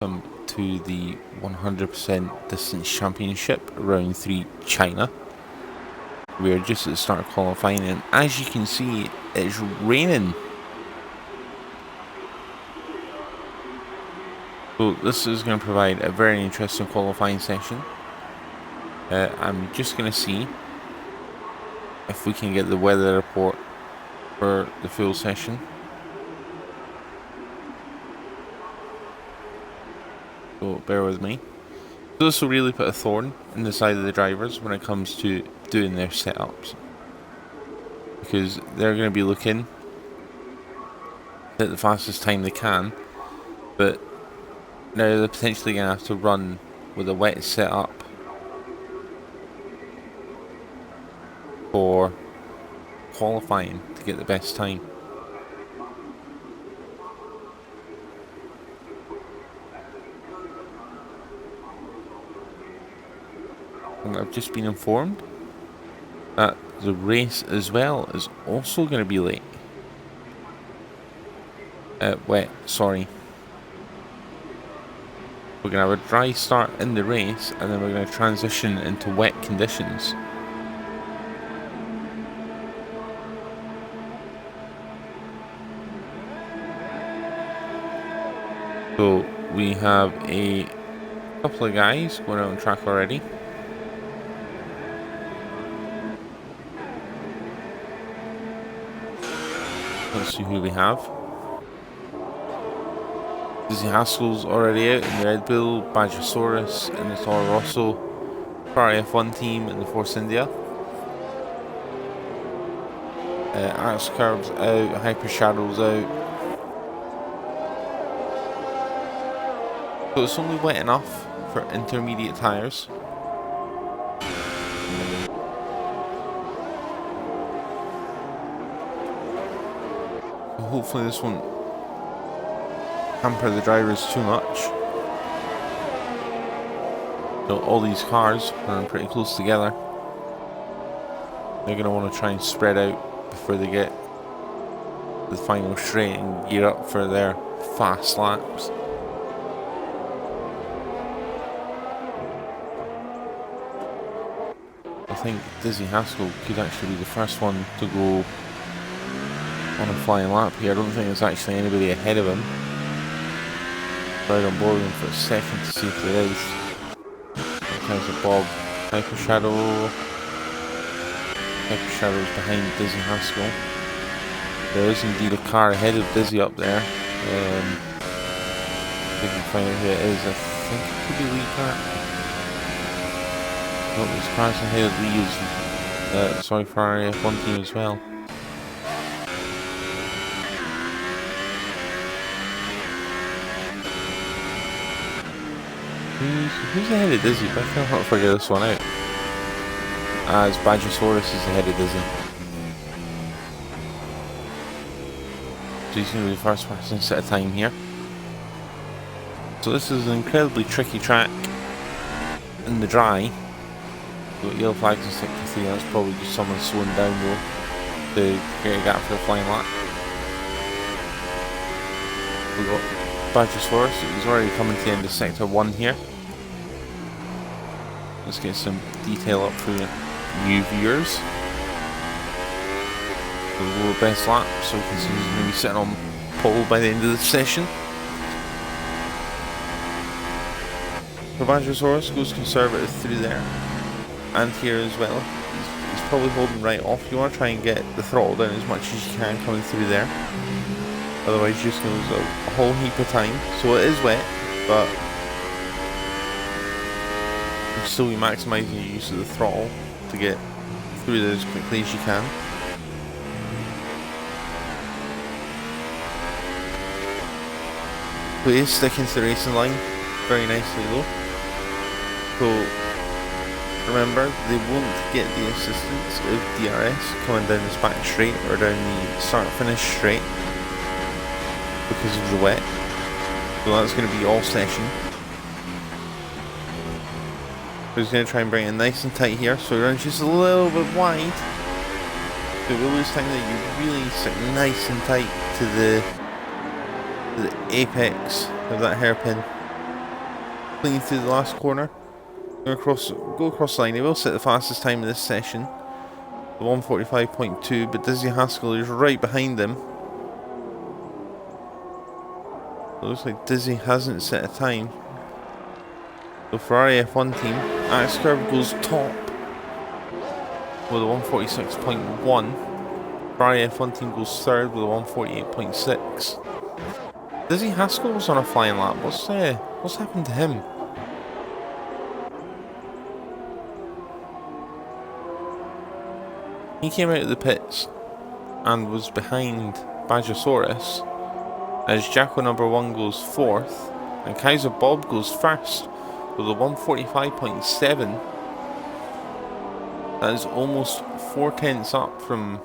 Welcome to the 100% distance championship, round 3 China. We're just at the start of qualifying, and as you can see, it's raining. So this is going to provide a very interesting qualifying session. I'm just going to see if we can get the weather report for the full session. So bear with me. So this will really put a thorn in the side of the drivers when it comes to doing their setups, because they're going to be looking at the fastest time they can, but now they're potentially going to have to run with a wet setup for qualifying to get the best time. And I've just been informed that the race as well is also going to be late. Wet, sorry. We're going to have a dry start in the race, and then we're going to transition into wet conditions. So we have a couple of guys going out on track already. Let's see who we have. Dizzy Haskell's already out in the Red Bull, Badgersaurus in the Toro Rosso, Prix F1 team in the Force India. Arts Curves out, Hyper Shadow's out. So it's only wet enough for intermediate tyres. So hopefully this won't hamper the drivers too much. So all these cars are pretty close together. They're going to want to try and spread out before they get the final straight and gear up for their fast laps. I think Dizzy Haskell could actually be the first one to go on a flying lap here. I don't think there's actually anybody ahead of him. Right on board him for a second to see if there is. There's a Bob. Hyper Shadow. Hyper Shadow's behind Dizzy Haskell. There is indeed a car ahead of Dizzy up there. If we can find out who it is, I think it could be Lee Car. Oh, there's cars ahead of Lee's. Sorry, for our F1 team as well. Who's ahead of Dizzy? I can't figure this one out. As Badgersaurus is ahead of Dizzy. So he's going to be the first person to set a time here. So this is an incredibly tricky track in the dry. We've got yellow flags in sector 3, that's probably just someone slowing down though to get a gap for the flying lap. We've got Badgersaurus, he's already coming to the end of sector 1 here. Let's get some detail up for new viewers. We'll go best lap, so we can see who's going to be sitting on pole by the end of the session. So Badgersaurus goes conservative through there. And here as well. He's probably holding right off. You want to try and get the throttle down as much as you can coming through there. Otherwise you're just going to lose a whole heap of time. So it is wet, but you'll still be maximising your use of the throttle to get through there as quickly as you can. But he is sticking to the racing line very nicely though. So remember, they won't get the assistance of DRS coming down this back straight or down the start-finish straight because of the wet. So that's going to be all session. So he's going to try and bring it nice and tight here, so he runs just a little bit wide. So we'll lose time that you really stick nice and tight to the apex of that hairpin. clean through the last corner. Go across the line. He will set the fastest time in this session, the 1:45.2. But Dizzy Haskell is right behind him. It looks like Dizzy hasn't set a time. So Ferrari F1 team, Alex Curve goes top with a 1:46.1. Ferrari F1 team goes third with a 1:48.6. Dizzy Haskell was on a flying lap. What's happened to him? He came out of the pits and was behind Badgersaurus as Jacko number 1 goes 4th and Kaiser Bob goes 1st with a 1:45.7. That is almost 4 tenths up from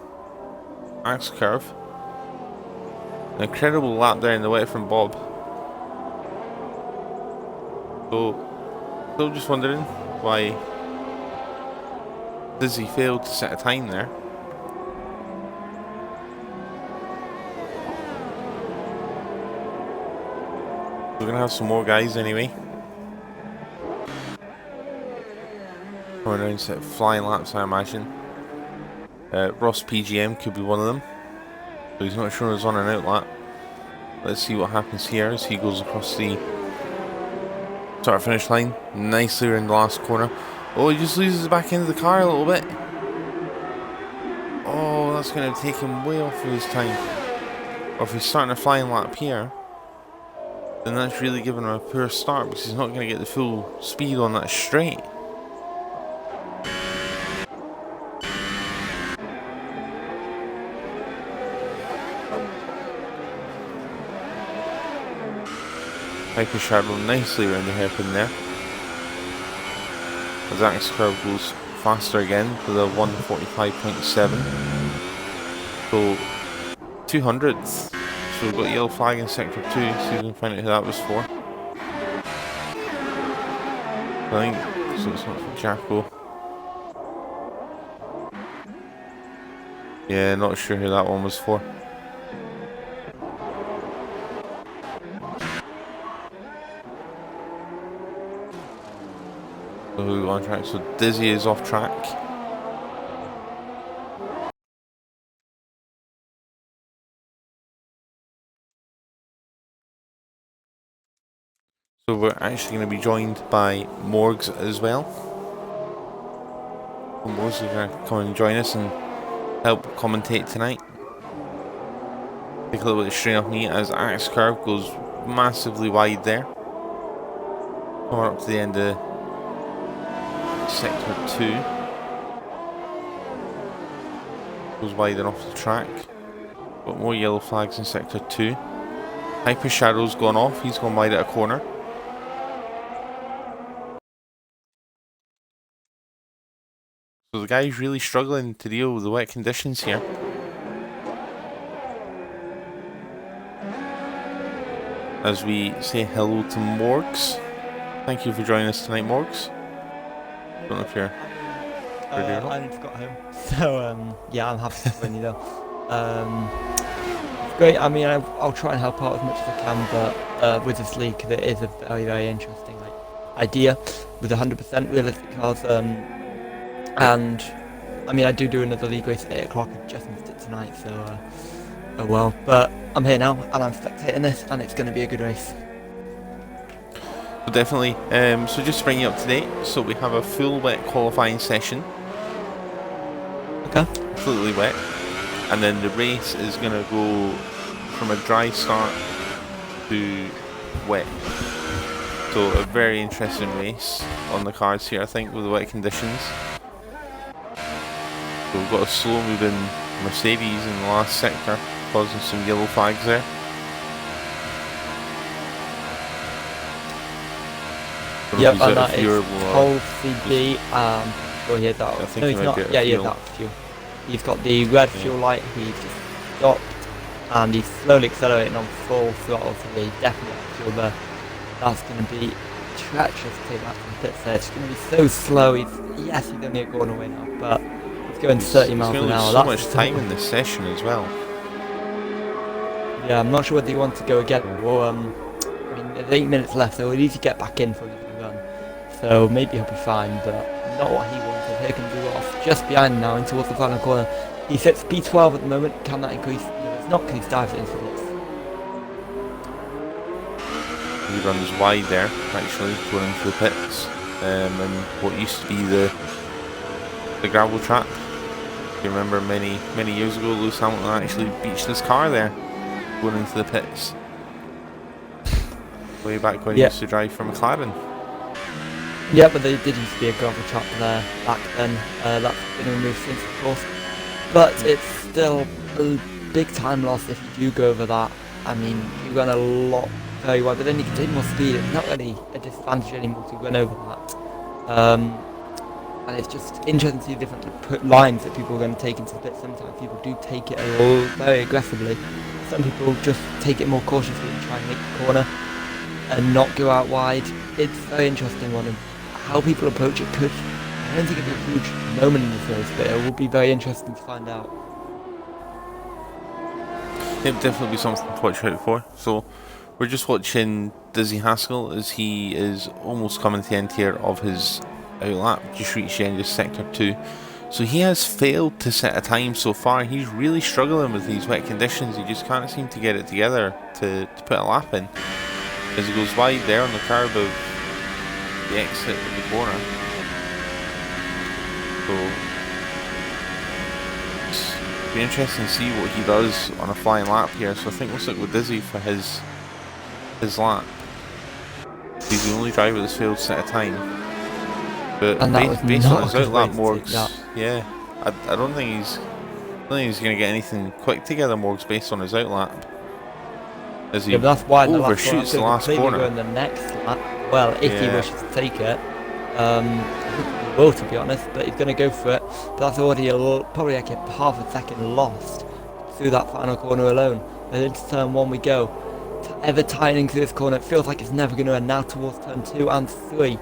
Max Curve. An incredible lap there in the wet from Bob. So, still just wondering why Dizzy failed to set a time there. We're gonna have some more guys anyway. Coming around set flying laps, I imagine. Ross PGM could be one of them. But he's not sure he's on an out lap. Let's see what happens here as he goes across the start finish line. Nicely around the last corner. Oh, he just loses the back end of the car a little bit. Oh, that's going to take him way off of his time. Or if he's starting a flying lap here, then that's really giving him a poor start because he's not going to get the full speed on that straight. Hyper Shadow nicely around the hairpin there. As Alex Curve goes faster again with a 1:45.7. So 200ths. So we've got yellow flag in sector 2, so you can find out who that was for. I think so, it's not for Jacko. Yeah, not sure who that one was for. So who we got on track? So Dizzy is off track. So we're actually going to be joined by Morgs as well. So Morgs is going to come and join us and help commentate tonight. Take a little bit of strain off me as Alex Curve goes massively wide there. Coming up to the end of sector 2. Goes wide and off the track. Got more yellow flags in sector 2. Hyper Shadow's gone off, he's gone wide at a corner. So the guy's really struggling to deal with the wet conditions here. As we say hello to Morgs. Thank you for joining us tonight, Morgs. I don't know if you're ready or not. I just got home, so yeah, I'm happy to join you though. Great. I mean, I'll try and help out as much as I can, but with this league, it is a very, very interesting idea with 100% realistic cars. And I mean, I do another league race at 8 o'clock. I just missed it tonight, so oh well. But I'm here now, and I'm spectating this, and it's going to be a good race. Well, definitely. So just to bring you up to date, so we have a full wet qualifying session. Okay. Completely wet. And then the race is going to go from a dry start to wet. So a very interesting race on the cards here, I think, with the wet conditions. So we've got a slow moving Mercedes in the last sector, causing some yellow flags there. Yep, and that is whole CB. Sure he had that. No, he's not. Yeah, he had that fuel. He's got the red fuel light. He's just stopped, and he's slowly accelerating on full throttle. So they definitely have fuel there. That's going to be treacherous to take that from pits there. It's going to be so slow. Yes, he's only going away now, but he's going 30 miles an hour. So much time in this session as well. Yeah, I'm not sure whether he wants to go again or I mean, there's 8 minutes left, so we need to get back in for a so maybe he'll be fine, but not what he wanted. Here comes Ross, just behind now, in towards the final corner. He sits P12 at the moment. Can that increase? No, it's not, because he's dived into this. He runs wide there, actually, going into the pits, and what used to be the gravel track. You remember many years ago, Lewis Hamilton actually beached his car there, going into the pits. Way back when he used to drive for McLaren. Yeah, but there did used to be a gravel track there back then. That's been removed since, of course. But it's still a big time loss if you do go over that. I mean, you run a lot very wide, but then you can take more speed. It's not really a disadvantage anymore to run over that. And it's just interesting to see different lines that people are going to take into the pit. Sometimes people do take it very aggressively. Some people just take it more cautiously and try and make the corner and not go out wide. It's a very interesting one, and how people approach it could, I don't think it'll be a huge moment in this race, but it will be very interesting to find out. It'll definitely be something to watch out for. So we're just watching Dizzy Haskell as he is almost coming to the end here of his outlap, just reached the end of sector 2. So he has failed to set a time so far. He's really struggling with these wet conditions. He just can't seem to get it together to put a lap in, as he goes wide there on the curb of the exit of the corner. So it's be interesting to see what he does on a flying lap here. So I think we'll stick with Dizzy for his lap. He's the only driver that's failed to set a time. But based on his outlap, Morgs, yeah, I don't think he's going to get anything quick together, Morgs, based on his outlap. As he that's why overshoots the last corner. In the next lap, well, if he wishes to take it, he will, to be honest, but he's going to go for it. But that's already probably like a half a second lost through that final corner alone. And into turn 1 we go. Ever tightening through this corner, it feels like it's never going to end now towards turn 2 and 3.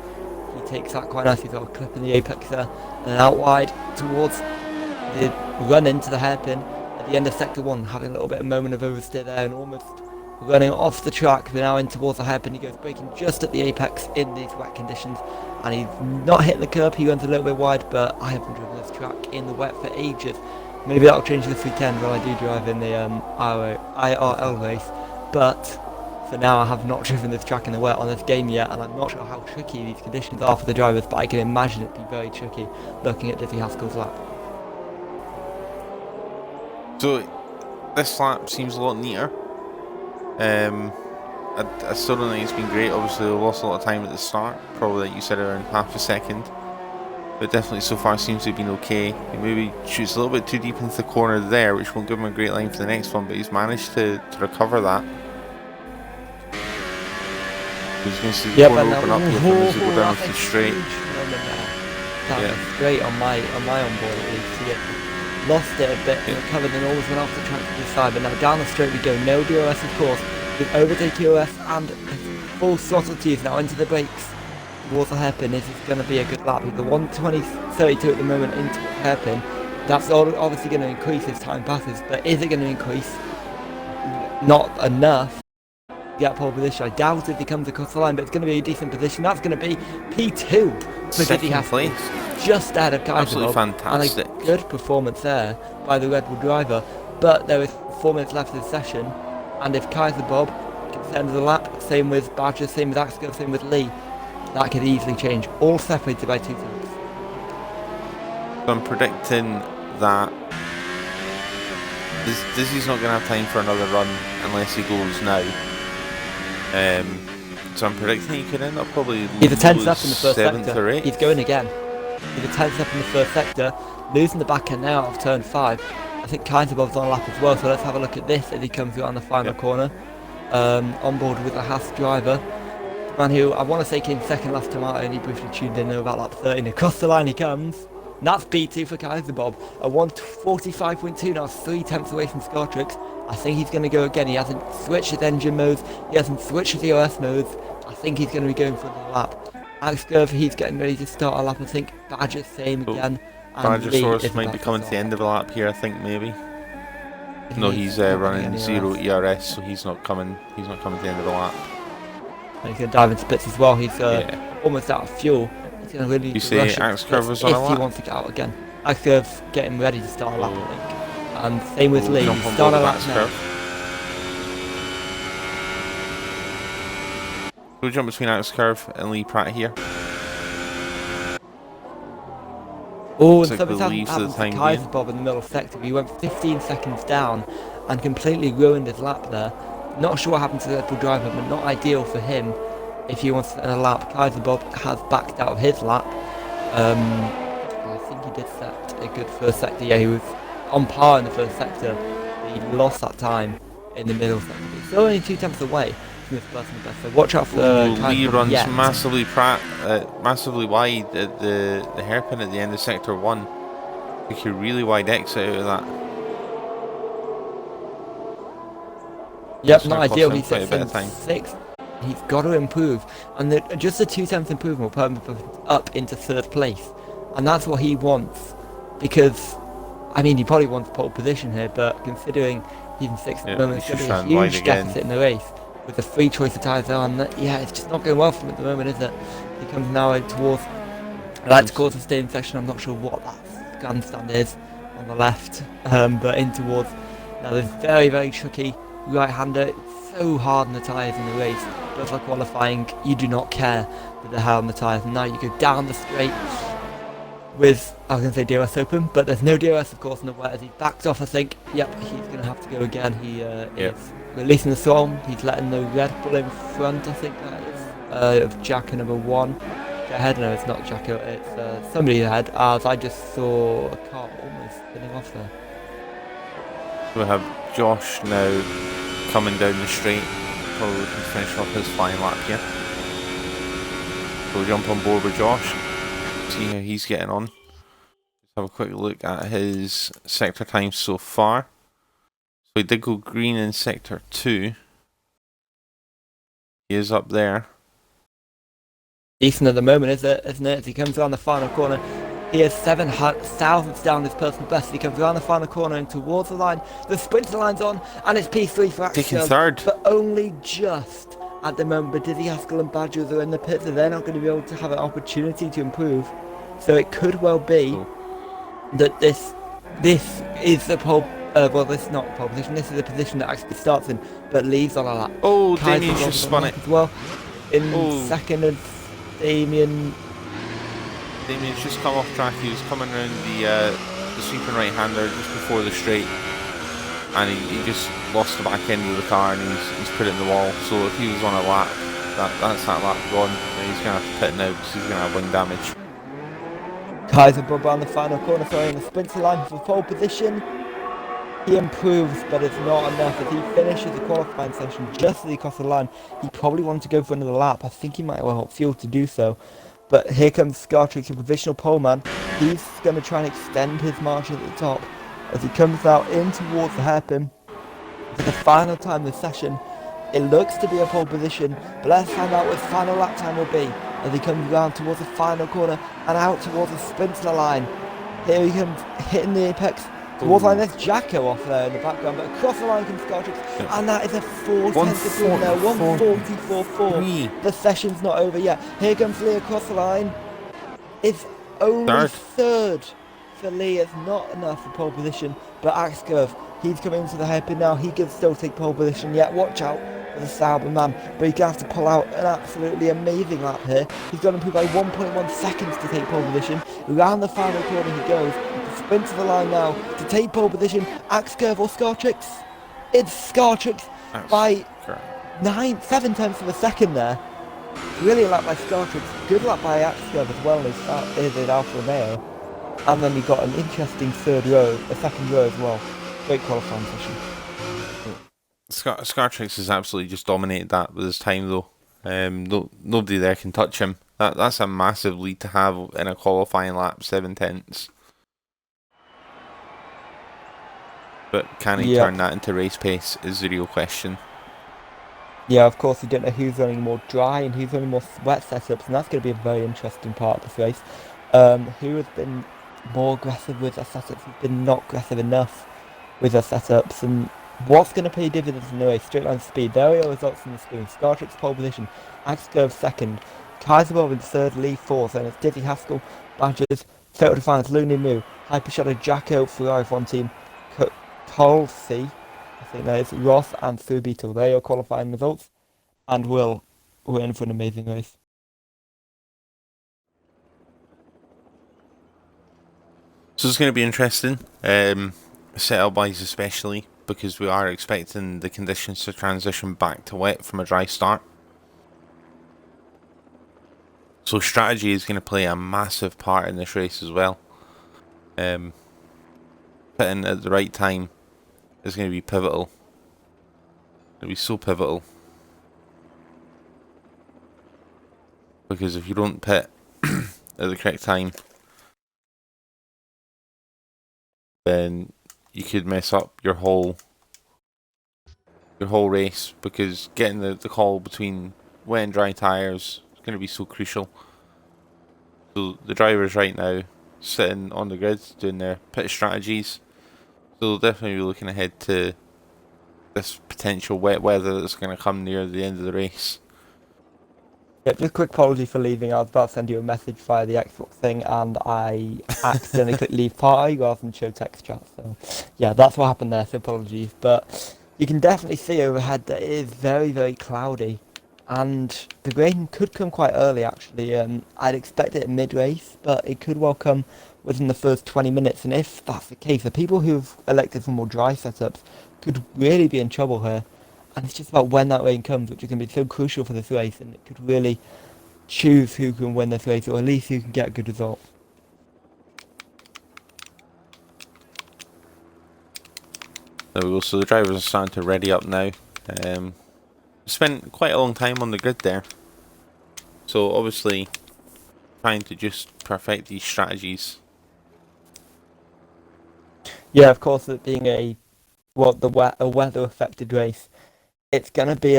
He takes that quite nicely, got a clip in the apex there, and then out wide towards the run into the hairpin at the end of sector 1, having a little bit of moment of oversteer there and almost running off the track. But now in towards the hairpin, he goes braking just at the apex in these wet conditions, and he's not hitting the curb. He runs a little bit wide, but I haven't driven this track in the wet for ages. Maybe that'll change this weekend when I do drive in the IRL race, but for now I have not driven this track in the wet on this game yet, and I'm not sure how tricky these conditions are for the drivers, but I can imagine it'd be very tricky looking at Dizzy Haskell's lap. So this lap seems a lot neater. I still don't think it's been great. Obviously they lost a lot of time at the start, probably like you said around half a second, but definitely so far seems to have been okay. He maybe shoots a little bit too deep into the corner there, which won't give him a great line for the next one, but he's managed to recover that. He's going to see the corner open up here for him as he go down to the straight. That was great on my onboard at least. He lost it a bit, recovered, and always went off the track to the side, but now down the straight we go. No DRS, of course, with overtake DRS and full throttle teeth now into the brakes towards the hairpin. This is going to be a good lap with the 1:20.32 at the moment into the hairpin. That's obviously going to increase as time passes, but is it going to increase? Not enough. Get pole position. I doubt if he comes across the line, but it's going to be a decent position. That's going to be P2 for Dizzy Haskell, just out of Kaiser. Absolutely fantastic. And a good performance there by the Red Bull driver. But there is 4 minutes left of the session, and if Kaiser Bob gets the end of the lap, same with Badger, same with Axel, same with Lee, that could easily change. All separated by 2 tenths. So I'm predicting that Dizzy's not going to have time for another run unless he goes now. So I'm predicting he could end up probably he's a 10th up in the first 7th sector. or 8th. He's going again. He's a 10th up in the first sector, losing the back end now out of turn 5. I think Kaiserbov's on a lap as well, so let's have a look at this as he comes around the final corner. On board with the Haas driver. The man who I want to say came second last time out, I only briefly tuned in about lap 13. Across the line he comes. And that's B2 for Kaiserbob. A 1:45.2 now, 3 tenths away from Scartrix. I think he's going to go again. He hasn't switched his engine modes. He hasn't switched his EOS modes. I think he's going to be going for the lap. Alex Gerv, he's getting ready to start a lap. I think Badger, same again. Badgersaurus might be coming to the end of the lap here, I think, maybe. No, he's running 0 ERS, so he's not coming to the end of the lap. And he's going to dive into pits as well. He's almost out of fuel. He's going to really need You to say rush it Axe Curve was on a if he lap? wants to get out again. Axe Curve getting ready to start a lap, I think. And same with Lee. Jump on Start board a of lap Axe now. Curve. We'll jump between Axe Curve and Lee Pratt here. Oh, Looks and like something the leaves happened of to the time Kaiser being. Bob in the middle sector. He went 15 seconds down and completely ruined his lap there. Not sure what happened to the Red Bull driver, but not ideal for him if he wants to end a lap. Kaiser Bob has backed out of his lap. I think he did set a good first sector. Yeah, he was on par in the first sector. He lost that time in the middle sector. He's still only 2 tenths away from this person best. So watch out for Lee Kaiser Bob runs yet. massively wide at the hairpin at the end of sector 1. Took a really wide exit out of that. Yep, not ideal. Him He's quite a at bit of time. 6th. He's got to improve, and just a 2 tenths improvement will put him up into 3rd place, and that's what he wants. Because, I mean, he probably wants pole position here, but considering he's in 6th at the moment, it's going to be a huge deficit in the race with the free choice of tyres on. Yeah, it's just not going well for him at the moment, is it? He comes now towards. I like to call it a staying section. I'm not sure what that grandstand is on the left, but in towards now this very, very tricky right-hander. It's so hard on the tyres in the race. Just like qualifying, you do not care with the hard on the tyres. And now you go down the straight with, I was going to say DRS open, but there's no DRS of course on the wet as he backs off, I think. Yep, he's going to have to go again. He is releasing the throttle. He's letting the Red Bull in front, I think that is, of Jacko number 1. Ahead, no, it's not Jacko, it's somebody ahead, as I just saw a car almost spinning off there. We have Josh now coming down the straight, probably looking to finish off his flying lap here. So we'll jump on board with Josh, see how he's getting on. Just have a quick look at his sector times so far. So he did go green in sector 2. He is up there. Decent at the moment, isn't it? As he comes around the final corner, he is 7 thousandths down his personal best. He comes around the final corner and towards the line. The sprinter line's on, and it's P3 for Axe Taking Curve, 3rd. but only just at the moment. But Dizzy Haskell and Badgers are in the pits, so they're not going to be able to have an opportunity to improve. So it could well be that this is the pole. Well, this is not pole position. This is the position that actually starts in, but leaves on a lap. Oh, Damien's just spun it as well. In second and Damien's just come off track. He was coming around the sweeping right-hander just before the straight, and he just lost the back end of the car, and he's put it in the wall. So if he was on a lap, that's that lap gone, and he's going to have to pit now because he's going to have wing damage. Kaiser Bob on the final corner, sorry, in the sprinter line for pole position. He improves, but it's not enough. If he finishes the qualifying session just as he crosses the line, he probably wants to go for another lap. I think he might well have fuel to do so. But here comes Scartrix, a provisional pole man. He's going to try and extend his margin at the top as he comes out in towards the hairpin. For the final time of the session, it looks to be a pole position, but let's find out what his final lap time will be as he comes round towards the final corner and out towards the sprinter line. Here he comes, hitting the apex. Towards the line, there's Jacko off there in the background, but across the line comes Scartrix, and that is a 4/10 improvement there, 1:44.4. The session's not over yet. Here comes Lee across the line. It's only 3rd for Lee. It's not enough for pole position, but Axe Curve, he's coming into the hairpin now. He can still take pole position yet. Watch out for the Sauber man, but he's going to have to pull out an absolutely amazing lap here. He's going to improve by 1.1 seconds to take pole position. Around the final corner he goes. Sprint to the line now to take pole position. Axe Curve or Scartrix? It's Scartrix by 7 tenths of a second there. Really a lap by Scartrix. Good lap by Axe Curve as well as in Alfa Romeo. And then he got an interesting second row as well. Great qualifying session. Scartrix has absolutely just dominated that with his time though. Nobody there can touch him. That's a massive lead to have in a qualifying lap, 7 tenths. But can he turn that into race pace is the real question. Yeah, of course, you don't know who's running more dry and who's running more wet setups, and that's going to be a very interesting part of this race. Who has been more aggressive with their setups, who's been not aggressive enough with their setups, and what's going to pay dividends in the race? Straight line speed. There are your results from the screen. Scartrix pole position, Axe Curve second, Kaiserwell in third, Lee fourth, and it's Dizzy Haskell, Badgers, total defines Looney Moo, Hyper Shadow, Jacko, Ferrari one team, Colsey, I think that is, Ross and Sue Beetle. They are qualifying results, and we're in for an amazing race. So it's going to be interesting, setup-wise especially, because we are expecting the conditions to transition back to wet from a dry start. So strategy is going to play a massive part in this race as well. Pitting at the right time is going to be pivotal. It'll be so pivotal. Because if you don't pit at the correct time, then you could mess up your whole race, because getting the call between wet and dry tyres is going to be so crucial. So the drivers right now sitting on the grid doing their pit strategies, so they'll definitely be looking ahead to this potential wet weather that's going to come near the end of the race. Yeah, just a quick apology for leaving. I was about to send you a message via the Xbox thing, and I accidentally clicked leave party rather than show text chat. So, yeah, that's what happened there. So apologies, but you can definitely see overhead that it is very, very cloudy, and the rain could come quite early. Actually, I'd expect it mid-race, but it could well come within the first 20 minutes. And if that's the case, the people who've elected for more dry setups could really be in trouble here. And it's just about when that rain comes, which is going to be so crucial for this race, and it could really choose who can win this race, or at least who can get a good result. There we go, so the drivers are starting to ready up now. Spent quite a long time on the grid there. So obviously, trying to just perfect these strategies. Yeah, of course, it being a weather affected race, it's going to be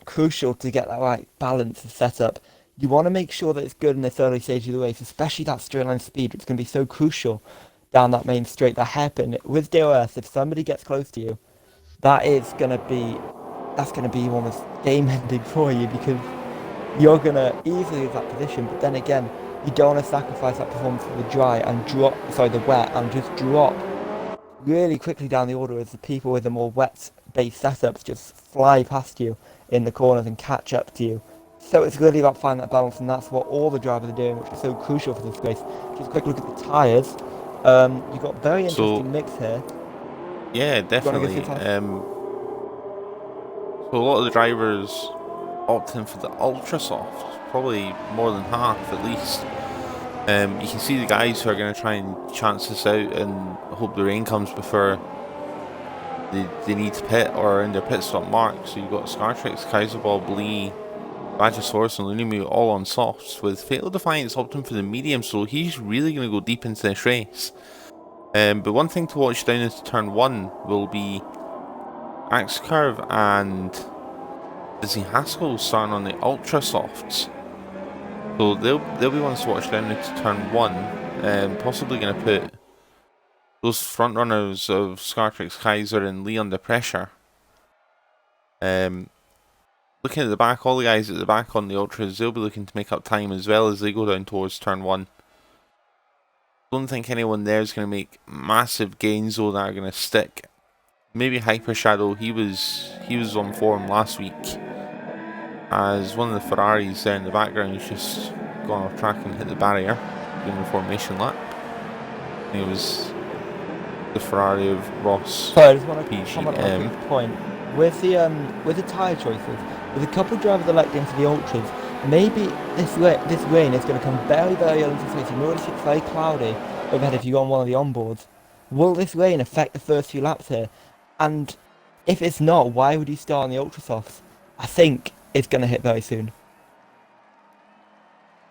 crucial to get that right balance of setup. You want to make sure that it's good in this early stage of the race, especially that straight line speed. It's going to be so crucial down that main straight. The hairpin with DOS, if somebody gets close to you, that's going to be almost game ending for you, because you're going to easily lose that position. But then again, you don't want to sacrifice that performance for the the wet, and just drop really quickly down the order as the people with the more wet-based setups just fly past you in the corners and catch up to you. So it's really about finding that balance, and that's what all the drivers are doing, which is so crucial for this race. Just a quick look at the tyres. You've got a very interesting mix here. Yeah, definitely. So a lot of the drivers opting for the ultra soft, probably more than half at least. You can see the guys who are going to try and chance this out and hope the rain comes before they need to pit or are in their pit stop mark. So you've got Scartrix, Kaiserbob, Lee, Badgersaurus and Lunimu all on softs, with Fatal Defiance opting for the medium, so he's really going to go deep into this race. But one thing to watch down into turn 1 will be Axe Curve and Dizzy Haskell starting on the ultra softs. So they'll be ones to watch down into turn 1, possibly going to put those front runners of Scartrix, Kaiser and Lee under pressure. Looking at the back, all the guys at the back on the ultras, they'll be looking to make up time as well as they go down towards turn 1. Don't think anyone there is going to make massive gains though that are going to stick. Maybe Hyper Shadow, he was on form last week, as one of the Ferraris there in the background has just gone off track and hit the barrier during the formation lap. I think it was the Ferrari of Ross. Sorry, I just want to comment on a quick point. With the tyre choices, with a couple of drivers electing for the ultras, maybe this rain is going to come very, very early into the race. You notice it's very cloudy overhead if you're on one of the onboards. Will this rain affect the first few laps here? And if it's not, why would you start on the ultra softs? I think it's going to hit very soon.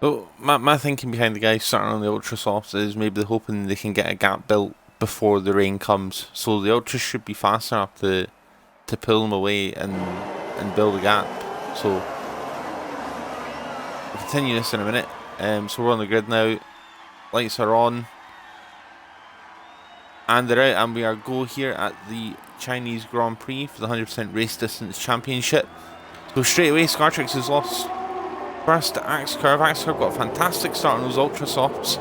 So my thinking behind the guys starting on the ultra softs is maybe they're hoping they can get a gap built before the rain comes, so the ultras should be fast enough to pull them away and build a gap. So we'll continue this in a minute. So we're on the grid now, lights are on and they're out, and we are go here at the Chinese Grand Prix for the 100% race distance championship. So straight away Scartrix is lost First, Axe Curve. Axe Curve got a fantastic start on those Ultra Softs.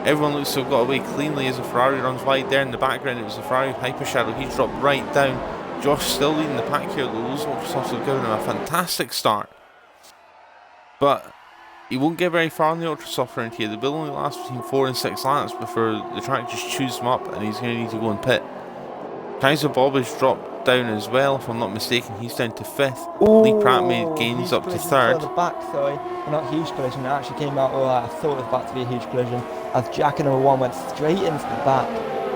Everyone looks to have got away cleanly as a Ferrari runs wide there in the background. It was a Ferrari Hyper Shadow. He dropped right down. Josh still leading the pack here. Those Ultra Softs have given him a fantastic start. But he won't get very far on the Ultra Soft round here. The will only last between 4 and 6 laps before the track just chews him up and he's going to need to go and pit. Kaiser Bob has dropped down as well, if I'm not mistaken. He's down to 5th. Lee Pratt made gains up to 3rd. The back, sorry, not huge collision. It actually came out alright. I thought it was about to be a huge collision as Jack and number 1 went straight into the back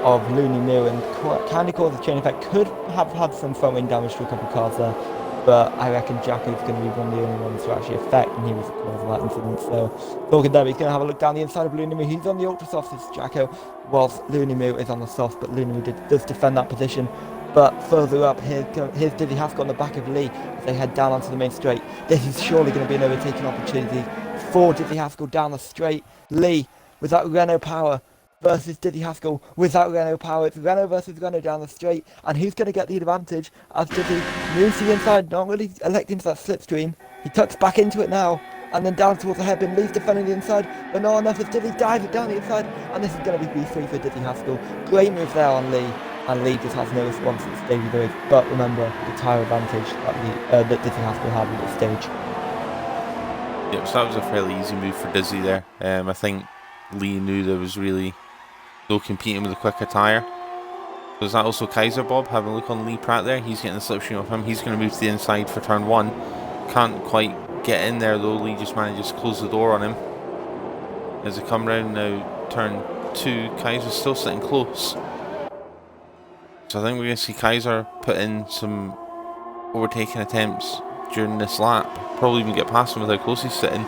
of Looney Mill and kind of caused a chain effect. Could have had some front wing damage to a couple of cars there, but I reckon Jacko is going to be one of the only ones to actually affect, and he was the cause of that incident. So, talking there, he's going to have a look down the inside of Looney Mill. He's on the ultra soft as Jacko, whilst Looney Mill is on the soft, but Looney Mill does defend that position. But further up, here's Dizzy Haskell on the back of Lee as they head down onto the main straight. This is surely going to be an overtaking opportunity for Dizzy Haskell down the straight. Lee, with that Renault power, versus Dizzy Haskell without Renault power. It's Renault versus Renault down the straight, and who's going to get the advantage as Dizzy moves to the inside, not really electing to that slipstream. He tucks back into it now, and then down towards the hairpin. Lee's defending the inside, but not enough as Dizzy dives it down the inside, and this is going to be B3 for Dizzy Haskell. Great move there on Lee, and Lee just has no response at the stage of the race. But remember, the tyre advantage that Dizzy Haskell had at this stage. Yep, so that was a fairly easy move for Dizzy there. I think Lee knew there was really no competing with a quicker tyre. So is that also Kaiser Bob? Having a look on Lee Pratt there. He's getting the slipstream off him. He's going to move to the inside for turn 1. Can't quite get in there though. Lee just manages to close the door on him. As they come round now, turn 2, Kaiser's still sitting close. So I think we're going to see Kaiser put in some overtaking attempts during this lap. Probably even get past him with how close he's sitting.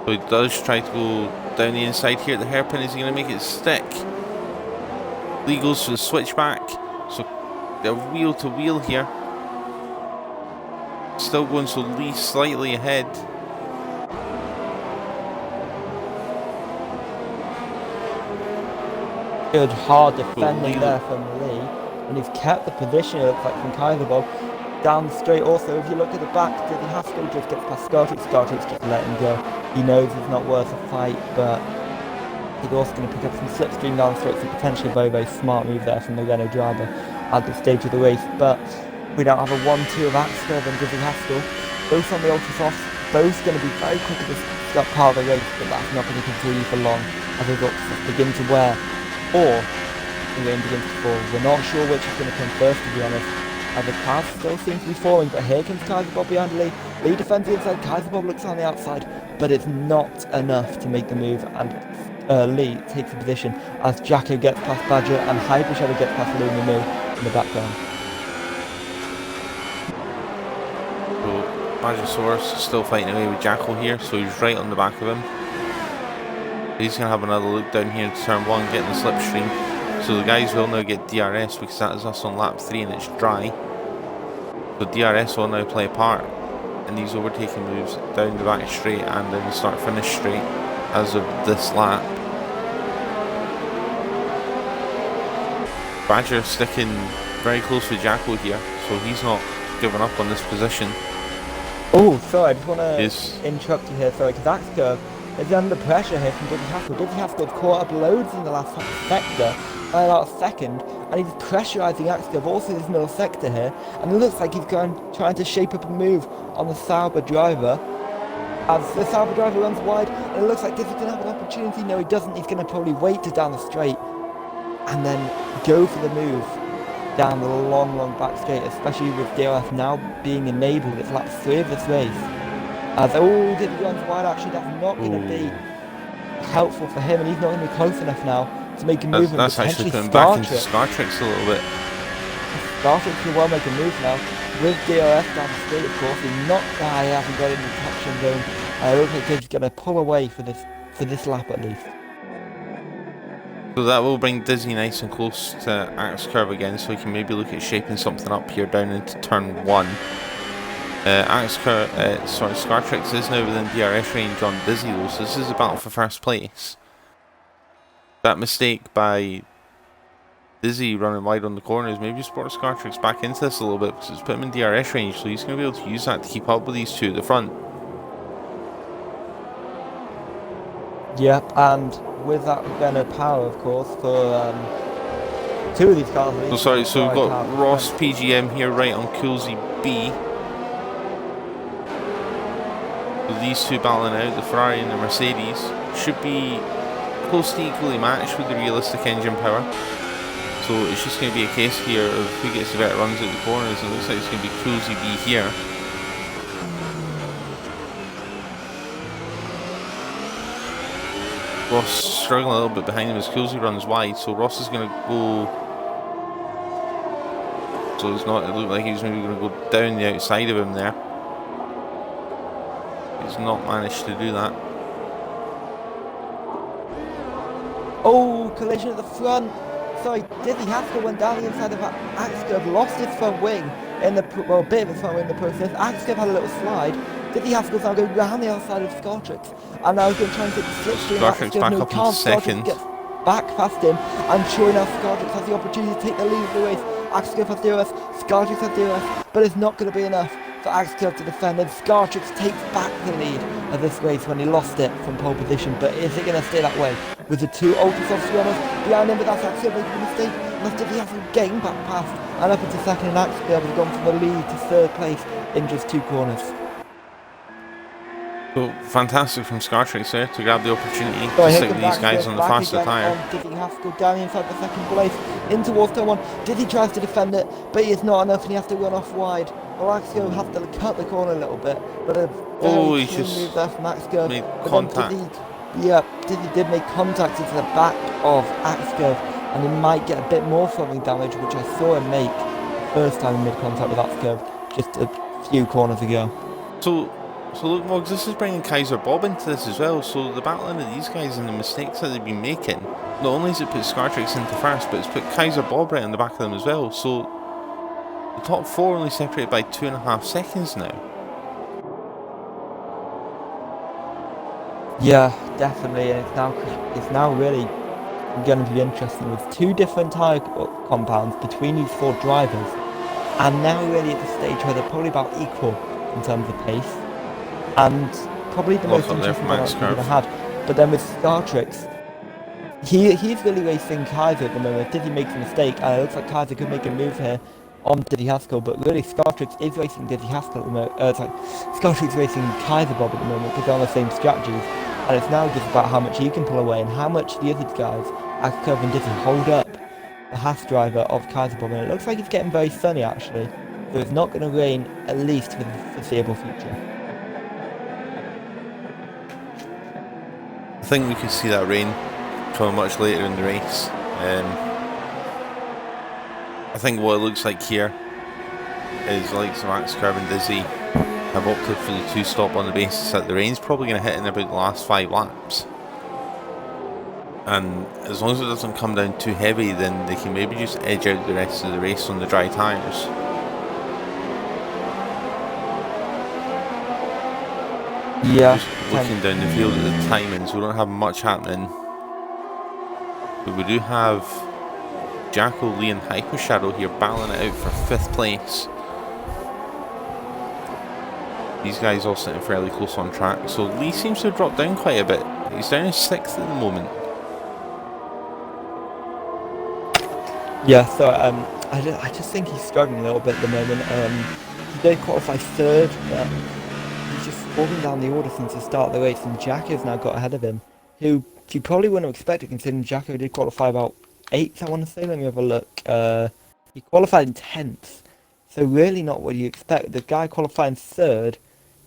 So he does try to go down the inside here at the hairpin. Is he going to make it stick? Lee goes for the switchback. So they're wheel to wheel here. Still going, so Lee slightly ahead. Good hard defending there from Lee, and he's kept the position, it looks like, from Kaiser Bob. Down the straight also, if you look at the back, Dizzy Haskell just gets past Scartrix. Scartrix just let him go. He knows it's not worth a fight, but he's also going to pick up some slipstream down the straight, so potentially a very, very smart move there from the Renault driver at this stage of the race. But we don't have a 1-2 of Axter and Dizzy Haskell. Both on the ultra soft, both going to be very quick at this part of the race, but that's not going to continue for long as the ultra soft begin to wear, or the rain begins to fall. We're not sure which is going to come first, to be honest. The cars still seems to be falling, but here comes Kaiser Bob behind Lee. Lee defends the inside, Kaiser Bob looks on the outside, but it's not enough to make the move, and Lee takes the position as Jacko gets past Badger and Hyper Shadow gets past Looney Mill in the background. So Badgersaurus still fighting away with Jacko here, so he's right on the back of him. He's going to have another look down here to turn 1, getting the slipstream. So the guys will now get DRS because that is us on lap 3 and it's dry. So DRS will now play a part in these overtaking moves down the back straight and down the start-finish straight as of this lap. Badger sticking very close with Jacko here, so he's not giving up on this position. Oh, sorry, I just want to interrupt you here, sorry, because Axe Curve is under pressure here from Dizzy Haskell. Dizzy Haskell's caught up loads in the last sector by about a second, and he's pressurising Axe Curve also this middle sector here, and it looks like he's trying to shape up a move on the Sauber driver. As the Sauber driver runs wide, and it looks like Dizzy's going to have an opportunity. No, he doesn't. He's going to probably wait to down the straight and then go for the move down the long, long back straight, especially with DRS now being enabled. It's lap 3 of this race. As Dizzy runs wide, actually that's not going to be helpful for him, and he's not going to be close enough now to make a move. That's actually putting back into Scartrix a little bit. Scartrix can well make a move now with DRS down the straight, of course. He's not high, he hasn't got in the traction zone. I don't think he's going to pull away for this lap at least. So that will bring Dizzy nice and close to Axe Curve again, so he can maybe look at shaping something up here down into turn 1. Scartrix is now within DRS range on Dizzy though, so this is a battle for first place. That mistake by Dizzy running wide on the corners maybe just brought Scartrix back into this a little bit because it's put him in DRS range, so he's going to be able to use that to keep up with these two at the front. Yep, and with that we're going to power, of course, for two of these cars. So sorry, so we've got Ross front. PGM here right on Coolsey B. So these two battling out, the Ferrari and the Mercedes, should be close to equally matched with the realistic engine power. So it's just going to be a case here of who gets the better runs out the corners. It looks like it's going to be Coolsey B here. Ross struggling a little bit behind him as Coolsey runs wide, so Ross is going to go. So it's not. It looked like he's maybe going to go down the outside of him there. He's not managed to do that. Oh, collision at the front. Sorry, Dizzy Haskell went down the inside of Axcurve, lost his front wing in the a bit of his front wing in the process. Axcurve had a little slide. Dizzy Haskell's now going round the outside of Scartrix, and now he's going to try and take the slipstream. Scartrix back up in second. Gets back past him, and sure enough, Scartrix has the opportunity to take the lead of the race. Axcurve has DRS, Scartrix has DRS, but it's not going to be enough for Axcurve to defend, and Scartrix takes back the lead of this race when he lost it from pole position. But is it going to stay that way with the two ultra-soft runners behind him? But that's Axcurve making a mistake, and Dizzy Haskell getting back past and up into second, and Axcurve has gone from the lead to third place in just 2 corners. So fantastic from Scartrix there to grab the opportunity to stick these guys on the faster tyre. Dizzy Haskell down inside the second place in towards turn 1. Dizzy tries to defend it, but he is not enough, and he has to run off wide. Well, Axcurve has to cut the corner a little bit, but a very clean move there from Axcurve. Made contact. Dizzy did make contact into the back of Axcurve, and he might get a bit more throwing damage, which I saw him make the first time he made contact with Axcurve just a few corners ago. So look, Moggs, this is bringing Kaiser Bob into this as well. So the battling of these guys and the mistakes that they've been making, not only has it put Scartrix into first, but it's put Kaiser Bob right on the back of them as well. So the top 4 only separated by 2.5 seconds now. Yeah, definitely, and it's now really going to be interesting with 2 different tyre compounds between these 4 drivers, and now really at the stage where they're probably about equal in terms of pace, and probably the most interesting one I've ever had. But then with Scartrix, he's really racing Kaiser at the moment. Dizzy makes a mistake, and it looks like Kaiser could make a move here on Dizzy Haskell, but really Scartrix is racing Dizzy Haskell at the moment. Scartrix racing Kaiser Bob at the moment because they're on the same strategies, and it's now just about how much he can pull away and how much the other guys, Axcurve and Dizzy, hold up the Haas driver of Kaiser Bob, and it looks like it's getting very sunny actually, so it's not going to rain at least for the foreseeable future. I think we could see that rain coming much later in the race. I think what it looks like here is the likes of Axcurve and Dizzy have opted for the 2-stop on the basis that the rain's probably going to hit in about the last 5 laps. And as long as it doesn't come down too heavy, then they can maybe just edge out the rest of the race on the dry tyres. Yeah. Just looking down the field at the timings, we don't have much happening. But we do have Jacko, Lee and Hyper Shadow here battling it out for 5th place. These guys all sitting fairly close on track. So Lee seems to have dropped down quite a bit. He's down in 6th at the moment. Yeah, so I just think he's struggling a little bit at the moment. He did qualify 3rd, but he's just falling down the order since the start of the race, and Jacko's now got ahead of him, who you probably wouldn't have expected considering Jacko did qualify about 8th, I want to say. Let me have a look. He qualified in 10th, so really not what you expect. The guy qualifying 3rd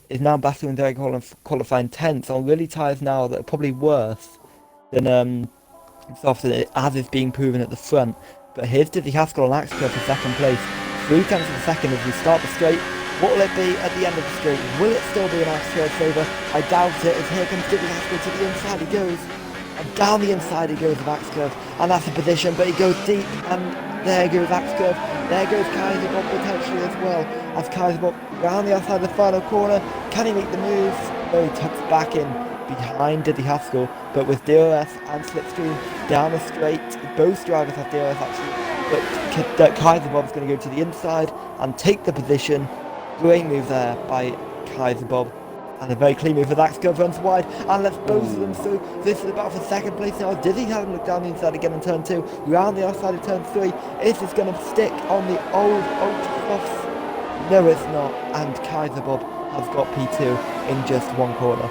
is now battling Derek Holland qualifying 10th on really tyres now that are probably worse than softer, as is being proven at the front. But here's Dizzy Haskell on Axcurve for 2nd place, 3 tenths of a second as we start the straight. What will it be at the end of the straight? Will it still be an Axcurve favour? I doubt it, as here comes Dizzy Haskell to the inside he goes. And down the inside he goes of Axcurve, and that's a position, but he goes deep, and there goes Axcurve. There goes Kaiser Bob potentially as well, as Kaiser Bob round the outside of the final corner. Can he make the move? No, he tucks back in behind Dizzy Haskell, but with DRS and slipstream down the straight, both drivers have DRS actually, but Kaiser Bob's going to go to the inside and take the position. Great move there by Kaiser Bob. And a very clean move with Axcurve runs wide and lets both of them through. This is about for second place now. Dizzy hasn't looked down the inside again in turn 2. Round the outside of turn 3. Is this going to stick on the old Ultra Softs? No, it's not. And Kaiser Bob has got P2 in just one corner.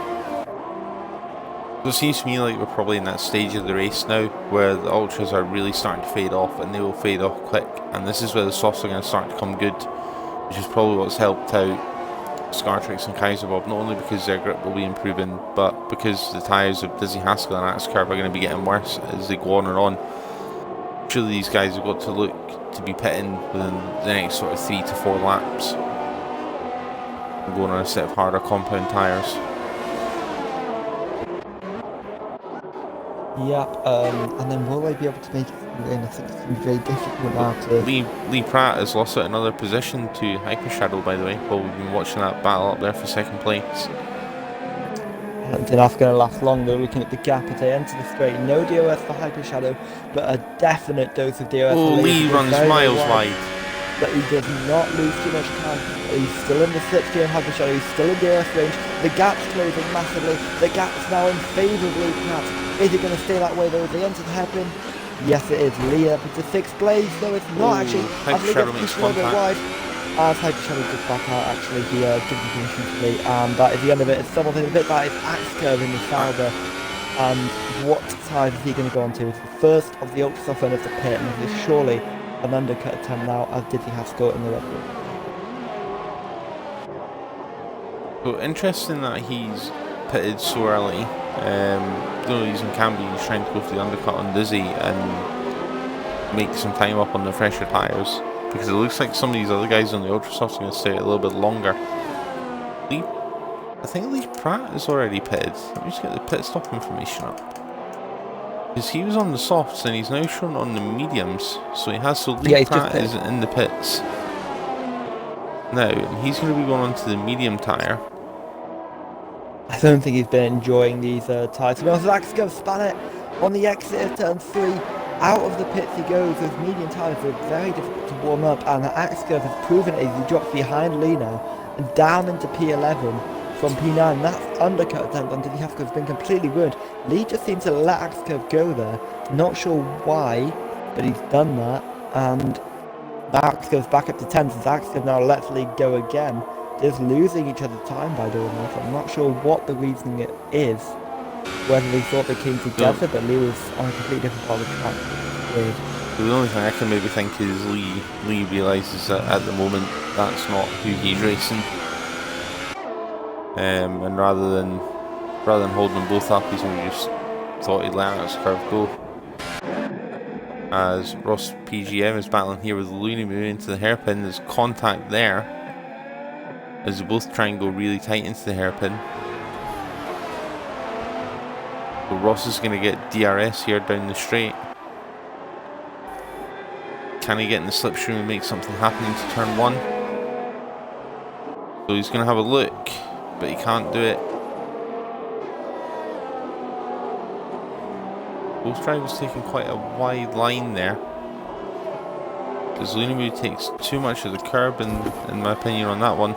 So it seems to me like we're probably in that stage of the race now where the Ultras are really starting to fade off, and they will fade off quick. And this is where the Softs are going to start to come good, which is probably what's helped out Scartrix and Kaiser Bob, not only because their grip will be improving, but because the tyres of Dizzy Haskell and Axcurve are going to be getting worse as they go on and on. Surely these guys have got to look to be pitting within the next sort of 3 to 4 laps and going on a set of harder compound tyres. Yep, and then will they be able to make it? I think it's going to be very difficult now to... Lee Pratt has lost out another position to Hyper Shadow, by the way, while we've been watching that battle up there for second place. I don't think that's going to last long though, looking at the gap as they enter the straight. No DOS for Hyper Shadow, but a definite dose of DOS for Lee runs miles wide. But he does not lose too much time. He's still in the slipstream, Hyper Shadow, he's still in DOS range. The gap's closing massively. The gap's now in favour of Lee Pratt. Is it going to stay that way though as they enter the hairpin? Yes it is. Lee up into 6th place. No, it's not actually. Hyper Shadow makes contact. Wide. As Hyper Shadow goes back out, actually, he gives the permission to Lee, and that is the end of it. It's something a bit that is Axcurve in the Sauber. And what side is he going to go on to? It's the first of the Ultra Soft run of the pit, and it is surely an undercut attempt now, as Dizzy Haskell in the Red Bull. So interesting that he's pitted so early. The only reason can be he's trying to go for the undercut on Dizzy and make some time up on the fresher tyres, because it looks like some of these other guys on the Ultra Softs are going to stay a little bit longer. I think Lee Pratt is already pitted. Let me just get the pit stop information up. Because he was on the softs and he's now shown on the mediums, so Lee Pratt is in the pits now, and he's going to be going on to the medium tyre. I don't think he's been enjoying these tyres. To be honest, Axcurve span it on the exit of turn 3. Out of the pits he goes. Those medium tyres are very difficult to warm up, and Axcurve has proven it as he drops behind Lee now and down into P11 from P9. That's undercut attempt on Dizzy Haskell has been completely ruined. Lee just seems to let Axcurve go there. Not sure why, but he's done that, and Axcurve's back up to 10th as Axcurve now lets Lee go again. Just losing each other time by doing this. I'm not sure what the reasoning it is. Whether they thought they came together, but Lee was on a completely different part of the track. Weird. The only thing I can maybe think is Lee realises that at the moment that's not who he's racing, and rather than holding them both up, he's only just thought he'd let Axcurve go. As Ross PGM is battling here with Looney moving into the hairpin, there's contact there as they both try and go really tight into the hairpin. So Ross is going to get DRS here down the straight. Can he get in the slipstream and make something happen into turn 1? So he's going to have a look, but he can't do it. Both drivers taking quite a wide line there, because Lunamoo takes too much of the curb in my opinion on that one.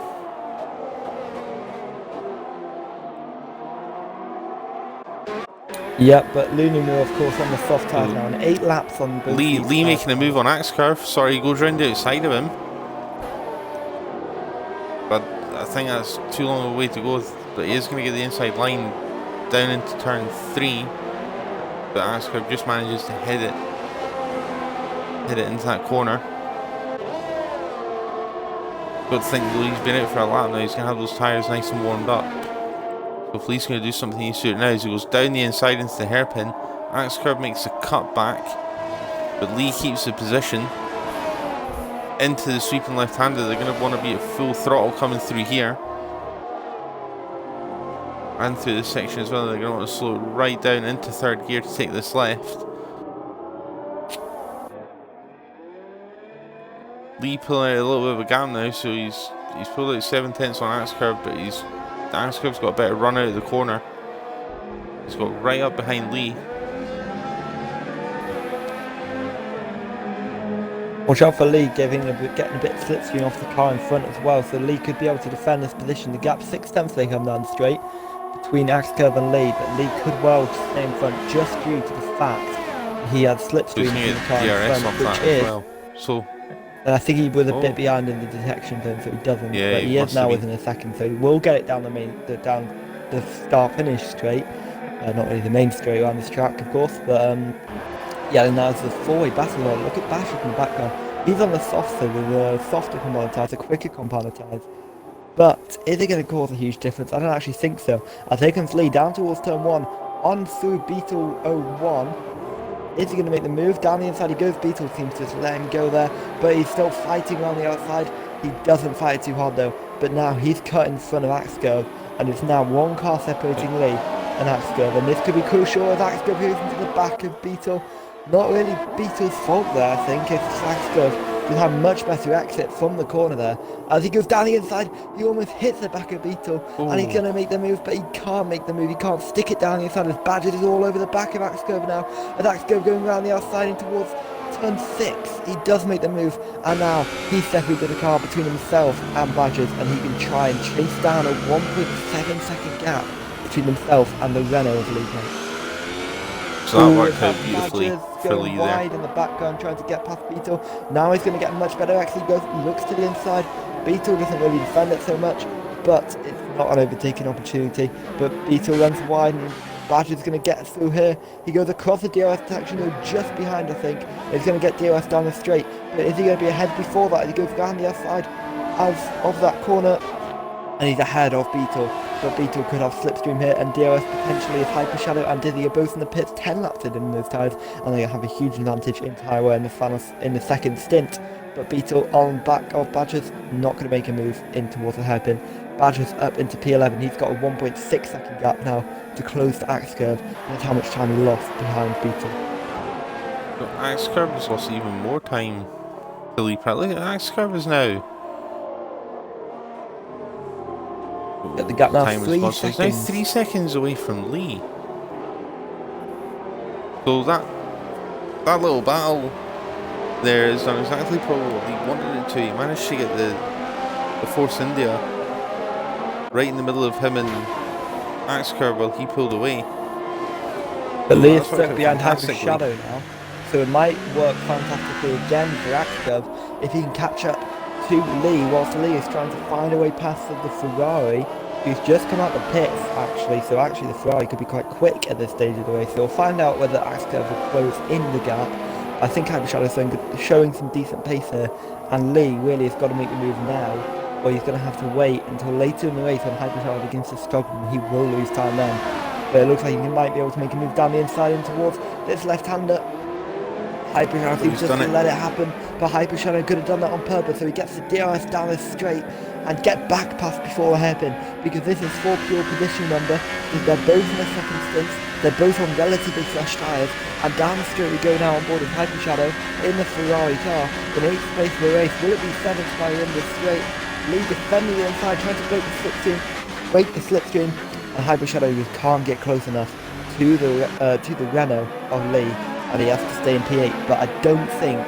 Yep, but Lunamoo of course on the soft tyres now, and 8 laps on both. Lee making a move on Axcurve. Sorry, he goes round the outside of him, but I think that's too long a way to go. But he is going to get the inside line down into turn 3. But Axcurve just manages to hit it into that corner. Got to think Lee's been out for a lap now. He's going to have those tyres nice and warmed up. So if Lee's going to do something he's doing now, is he goes down the inside into the hairpin. Axcurve makes a cut back, but Lee keeps the position into the sweeping left-hander. They're going to want to be at full throttle coming through here and through this section as well. They're going to want to slow right down into third gear to take this left. Lee pulling out a little bit of a gap now, so he's pulled out 7/10 on Axcurve, but Axcurve's got a better run out of the corner. He's got right up behind Lee. Watch out for Lee getting a bit slipstream off the car in front as well, so Lee could be able to defend this position. The gap 6/10 they come down straight between Axe Curve and Lee, but Lee could well stay in front just due to the fact he had slipstream in the car in front, which is. Well. So. And I think he was a bit behind in the detection zone, so he doesn't. Yeah, but he is now within a second, so he will get it down the start-finish straight. Not really the main straight around this track, of course, but yeah, and now it's a four-way battle. Look at Bashir in the background. He's on the soft side with a softer compound tyres, a quicker compound tyres. But is it going to cause a huge difference? I don't actually think so. As here comes Lee down towards turn 1, on through Beetle 01. Is he going to make the move? Down the inside he goes. Beetle seems to just let him go there, but he's still fighting on the outside. He doesn't fight too hard though, but now he's cut in front of Axe Curve, and it's now one car separating Lee and Axe Curve, and this could be crucial as Axe Curve moves into the back of Beetle. Not really Beetle's fault there, I think. It's Axe Curve who had much better exit from the corner there. As he goes down the inside, he almost hits the back of Beetle. Ooh. And he's going to make the move, but he can't make the move. He can't stick it down the inside as Badger is all over the back of Axe Curve now. As Axe Curve going around the outside and towards turn 6, he does make the move, and now he's separated the car between himself and Badgers, and he can try and chase down a 1.7 second gap between himself and the Renault of Lee. So that worked out beautifully for Lee there. Wide in the background trying to get past Beetle. Now he's going to get much better. Actually looks to the inside. Beetle doesn't really defend it so much, but it's not an overtaking opportunity. But Beetle runs wide and Badger's going to get through here. He goes across the DRS detection though, just behind I think. He's going to get DRS down the straight. But is he going to be ahead before that? He goes down the outside of that corner. And he's ahead of Beetle, but Beetle could have slipstream here, and DRS potentially if Hyper Shadow and Dizzy are both in the pits 10 laps in those tyres, and they have a huge advantage in tyre wear in the second stint. But Beetle on back of Badgers, not going to make a move in towards the hairpin. Badgers up into P11, he's got a 1.6 second gap now to close the Axe Curve. That's how much time he lost behind Beetle. So Axe Curve has lost even more time to Lee Pratt. Look at Axe Curve is now. At the gap now, 3 seconds. He's now 3 seconds away from Lee. So that little battle there is done exactly probably what Lee wanted it to. He managed to get the Force India right in the middle of him and Axe Curve while he pulled away. But Lee is stuck behind Hyper Shadow now, so it might work fantastically again for Axe Curve if he can catch up to Lee whilst Lee is trying to find a way past the Ferrari who's just come out the pits actually, so actually the Ferrari could be quite quick at this stage of the race, so we'll find out whether Axe Curve will close in the gap. I think Hyper Shadow is showing some decent pace here, and Lee really has got to make the move now, or he's going to have to wait until later in the race when Hyper Shadow begins to struggle and he will lose time then. But it looks like he might be able to make a move down the inside and towards this left-hander. Hyper Shadow seems just to let it happen, but Hyper Shadow could have done that on purpose, so he gets the DRS down this straight and get back past before the hairpin, because this is for pure position number. They're both in the second stints, they're both on relatively fresh tyres, and down the straight we go now on board with Hyper Shadow in the Ferrari car. In 8th place of the race, will it be 7th by the end of the straight? Lee defending the inside, trying to break the slipstream, and Hyper Shadow can't get close enough to the Renault of Lee, and he has to stay in P8, but I don't think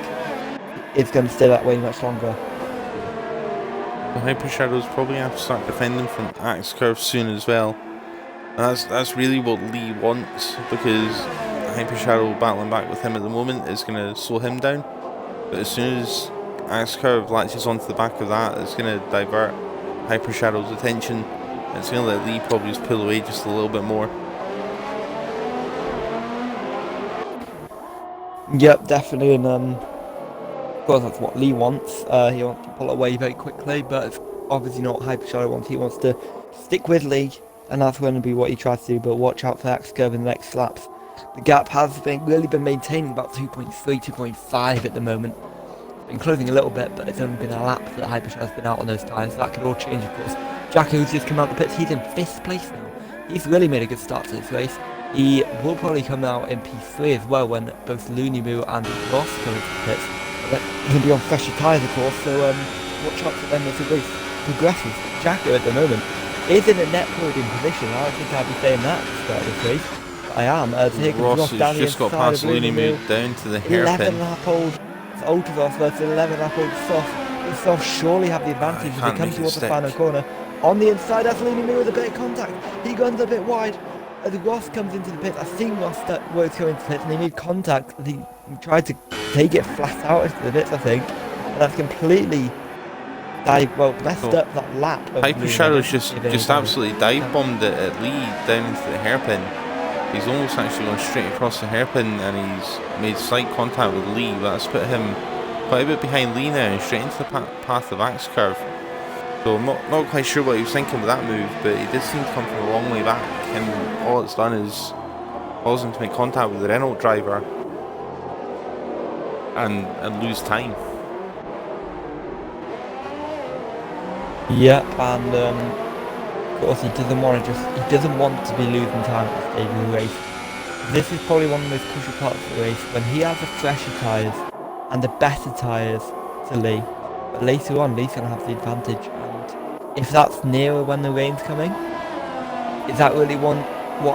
it's going to stay that way much longer. The Hyper Shadows probably have to start defending from Axe Curve soon as well. And that's really what Lee wants, because Hyper Shadow battling back with him at the moment is going to slow him down. But as soon as Axe Curve latches onto the back of that, it's going to divert Hyper Shadow's attention. It's going to let Lee probably just pull away just a little bit more. Yep, definitely, and of course that's what Lee wants. He wants to pull away very quickly, but it's obviously not what Hyper Shadow wants. He wants to stick with Lee, and that's going to be what he tries to do, but watch out for Axe Curve in the next laps. The gap has really been maintaining about 2.3, 2.5 at the moment. It's been closing a little bit, but it's only been a lap that Hyper Shadow's been out on those tyres, so that could all change of course. Jacko, who's just come out the pits, he's in 5th place now. He's really made a good start to this race. He will probably come out in P3 as well when both Looney Moo and Ross come into the pits. But he's going to be on fresher tyres of course, so watch out for them as the race progresses. Jacko at the moment is in a net podium position. I don't think I'd be saying that at the start of this race. But I am. Ross has just got past Looney Moo down to the hairpin. 11 lap old Ultras versus 11 lap old Soft. The Soft surely have the advantage as they can't come make it towards the stick. final corner. On the inside, that's leaning me with a bit of contact. He guns a bit wide. As Ross comes into the pits, I think Ross was going to the pits and he made contact. He tried to take it flat out into the pits, I think. And that's completely messed up that lap. Hyper Shadow's just absolutely dive bombed it at Lee down into the hairpin. He's almost actually gone straight across the hairpin and he's made slight contact with Lee, but that's put him quite a bit behind Lee now and straight into the path of Axe Curve. So I'm not quite sure what he was thinking with that move, but he did seem to come from a long way back, and all it's done is cause him to make contact with the Renault driver and lose time. Yeah, and of course he doesn't want to be losing time at this stage of the race. This is probably one of the most crucial parts of the race when he has the fresher tyres and the better tyres to Lee. But later on, Lee's gonna have the advantage, and if that's nearer when the rain's coming, is that really what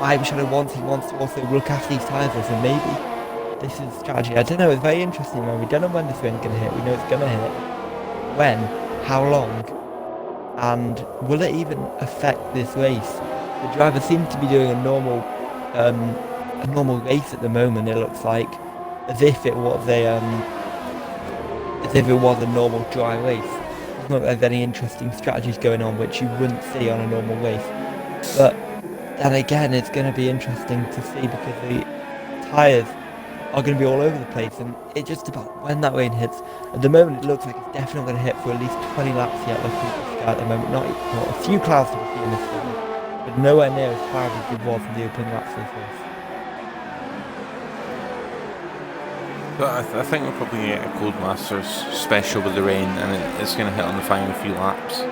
Hyper Shadow wants? He wants to also look after these tyres, so maybe this is strategy. I don't know. It's very interesting, man. We don't know when this rain's gonna hit. We know it's gonna hit. When? How long? And will it even affect this race? The driver seems to be doing a normal race at the moment. It looks like as if it was a normal dry race. It's not like there's any interesting strategies going on which you wouldn't see on a normal race. But then again, it's going to be interesting to see because the tyres are going to be all over the place, and it's just about when that rain hits. At the moment, it looks like it's definitely going to hit for at least 20 laps yet. Looking at the sky at the moment, not a few clouds to be seen in this sky, but nowhere near as cloudy as it was in the opening laps of this race. But I think we're probably going to get a Cold Masters special with the rain, and it's going to hit on the final few laps.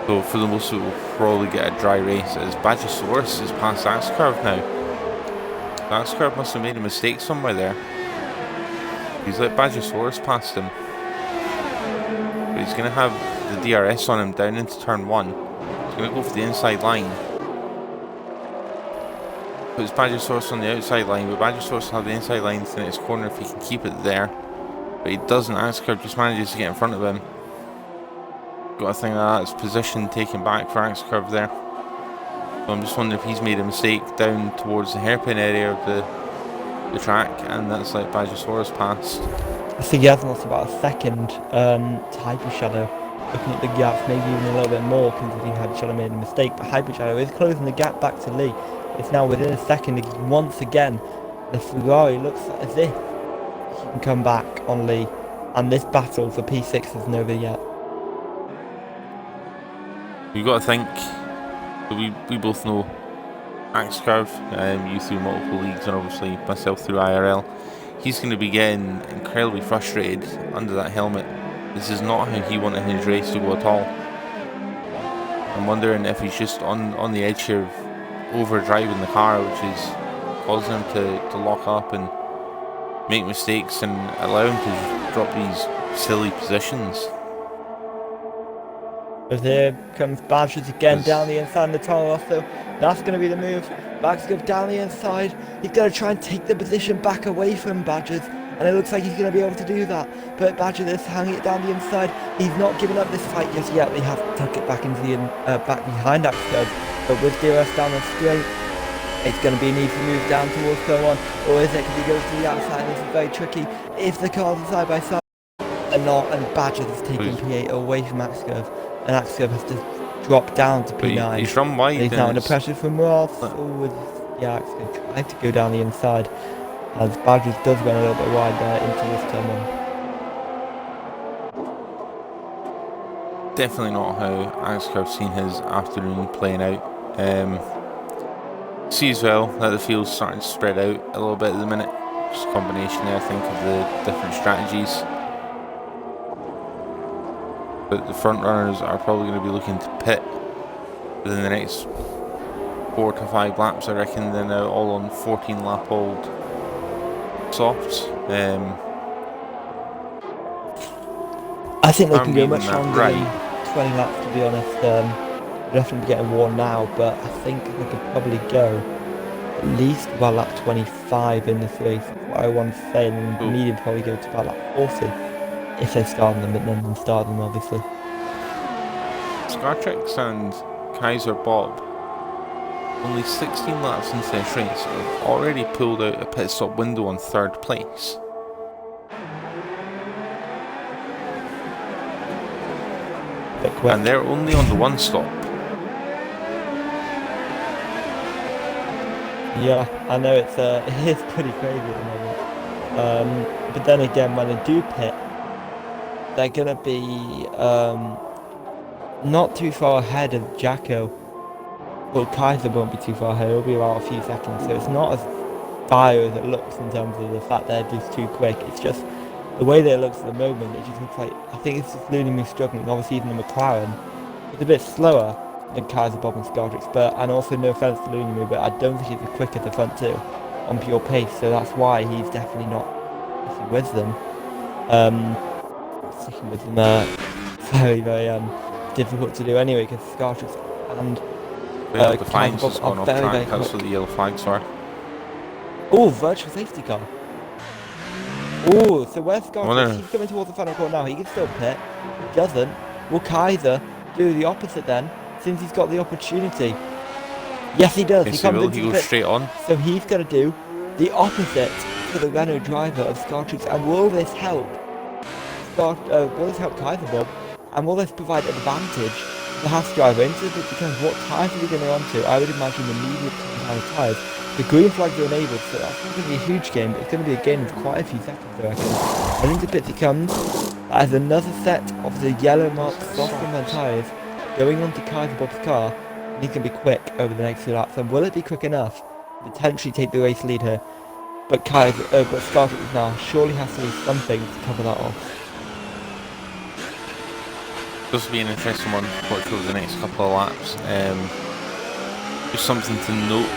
So for the most, we'll probably get a dry race as Badgersaurus is past Axe Curve now. Axe Curve must have made a mistake somewhere there. He's let Badgersaurus past him. But he's going to have the DRS on him down into turn 1. He's going to go for the inside line. Puts Badgersaurus on the outside line, but Badgersaurus will have the inside line to the next corner if he can keep it there. But he doesn't. Axe Curve just manages to get in front of him. Got a thing like that. It's position taken back for Axe Curve there. So I'm just wondering if he's made a mistake down towards the hairpin area of the track, and that's like Badgersaurus passed. I think he has lost about a second to Hyper Shadow. Looking at the gaps, maybe even a little bit more considering Hyper Shadow made a mistake, but Hyper Shadow is closing the gap back to Lee. It's now within a second. Once again, the Ferrari looks as if he can come back on Lee, and this battle for P6 isn't over yet. You've got to think, we both know Axe Curve, you through multiple leagues and obviously myself through IRL. He's going to be getting incredibly frustrated under that helmet. This is not how he wanted his race to go at all. I'm wondering if he's just on the edge here of overdriving the car, which is causing him to lock up and make mistakes and allow him to drop these silly positions. As here comes Badgers again down the inside of the tunnel also. That's going to be the move. Max goes down the inside. He's going to try and take the position back away from Badgers, and it looks like he's going to be able to do that. But Badgers is hanging it down the inside. He's not giving up this fight just yet. They have to tuck it back into the back behind Axe Curve. But with DRS down the straight, it's going to be an easy move down towards turn 1, or is it because he goes to the outside? This is very tricky. If the cars are side by side, and Badgers is taking P8 away from Axe Curve, and Axe Curve has to drop down to P9. He's run wide. He's now under pressure from Ross. Axe Curve trying to go down the inside, as Badgers does run a little bit wide there into this turn 1. Definitely not how Axe Curve's seen his afternoon playing out. See as well that the field's starting to spread out a little bit at the minute. Just a combination there, I think, of the different strategies. But the front runners are probably going to be looking to pit within the next 4 to 5 laps, I reckon. They're now all on 14 lap old softs. I think they can go much longer than 20 laps, to be honest. They're definitely getting worn now, but I think they could probably go at least about lap 25 in this race. I want to say, and then the Cool. medium probably go to about like 40 if they start them, but none of them start them, obviously. Scartrix and Kaiser Bob, only 16 laps into this race, have already pulled out a pit stop window on 3rd place. Bit quick. And they're only on the 1 stop. Yeah, I know it is pretty crazy at the moment. But then again, when they do pit, they're gonna be not too far ahead of Jacko. Well, Kaiser won't be too far ahead. It'll be about a few seconds, so it's not as dire as it looks in terms of the fact they're just too quick. It's just the way that it looks at the moment. It just looks like, I think it's just Looney struggling. Obviously, even the McLaren, it's a bit slower than Kaiser Bob and Scartrix, and also no offense to Looney, but I don't think he's as quick at the front two on pure pace. So that's why he's definitely not sticking with them. Sticking with them, very, very difficult to do anyway, because Scartrix and Well, Defiance Bob has gone are off very, track, very that's quick. what the yellow flags are. Oh, virtual safety car. Oh, so where's Scartrix? He's coming towards the final corner now. He can still pit. He doesn't. Will Kaiser do the opposite then, since he's got the opportunity? Yes, he does. Yes, he comes will. into He the goes pit. straight on. So he's going to do the opposite to the Renault driver of Scartrix. And will this help? Will this help Kaiser Bob? And will this provide advantage to the Haas driver into the pit? Because what tyres are they going to run to? I would imagine the medium tyres. The green flags are enabled, so that's not going to be a huge game, but it's going to be a gain of quite a few seconds, I reckon. And into pit he comes. As another set of the yellow marked soft compound tyres going onto Kaiser Bob's car, and he's going to be quick over the next 2 laps. And will it be quick enough to potentially take the race lead here? But Scartrix now surely has to do something to cover that off. This will be an interesting one to watch over the next couple of laps. Just something to note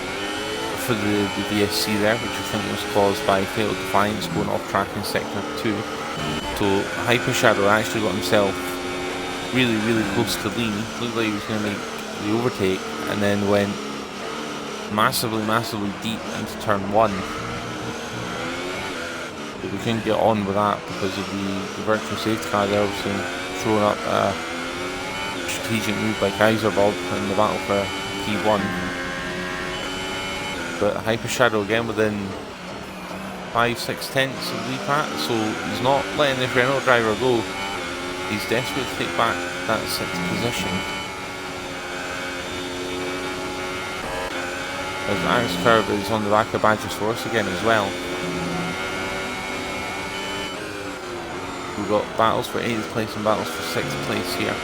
for the VSC there, which I think was caused by Fatal Defiance going off track in sector 2. So Hyper Shadow actually got himself really, really close to Lee. Looked like he was going to make the overtake, and then went massively, massively deep into turn 1. But we couldn't get on with that because of the virtual safety car there, obviously throwing up a strategic move by Kaiser Bob in the battle for P1. But Hyper Shadow again within 5-6 tenths of Lee Pat, so he's not letting this Renault driver go. He's desperate to take back that 6th position. As Axe Curve is on the back of Badger's Force again as well. We've got battles for 8th place and battles for 6th place here.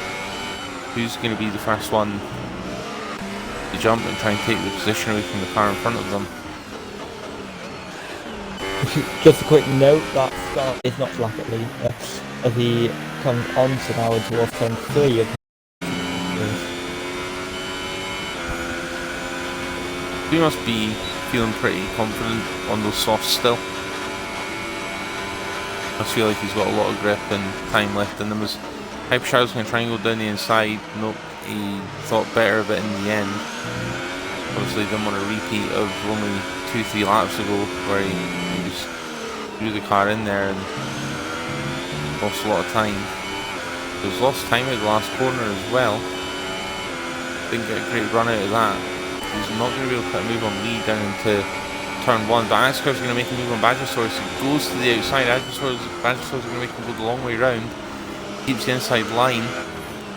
Who's going to be the first one to jump and try and take the position away from the car in front of them? Just a quick note, that start is not flat at least, as he comes on to now towards turn 3 of He must be feeling pretty confident on those softs still. I feel like he's got a lot of grip and time left in them. As Hyper Shadow's going to try and go down the inside. Nope, he thought better of it in the end. Obviously didn't want a repeat of only 2-3 laps ago where he just threw the car in there and lost a lot of time. He's lost time at the last corner as well. Didn't get a great run out of that. He's not going to be able to put a move on Lee down into turn 1, but Asker's going to make a move on Badgersaurus. He goes to the outside. Badgersaurus is going to make him go the long way round. Keeps the inside line.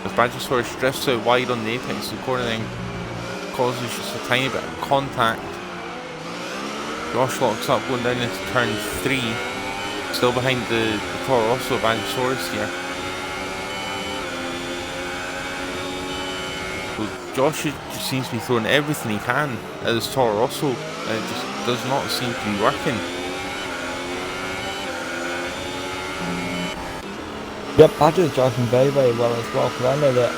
As Badgersaurus drifts out wide on the apex, the corner then causes just a tiny bit of contact. Josh locks up going down into turn 3. Still behind the Toro Rosso of Badgersaurus here. Josh just seems to be throwing everything he can at this Toro Rosso, and it just does not seem to be working. Yep, Badger is driving very, very well as well, because I know that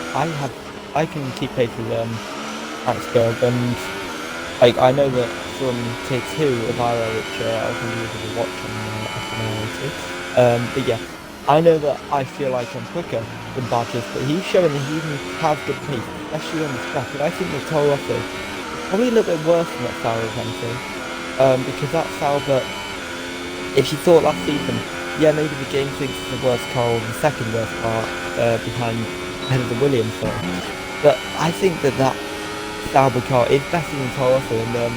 I can keep pace with Axberg, and I know that from tier 2 of IRL, which I was going to be able to watch on FNL too. But yeah, I know that I feel like I'm quicker than Badgers, but he's showing that he even has good pace, especially on the track. And I think the Toro Rosso is probably a little bit worse than that Sauber, if anything, because that Sauber if you thought last season, yeah, maybe the game thinks it's the worst car or the second worst car behind ahead of the Williams, sorry. But I think that Sauber car is better than Toro Rosso, and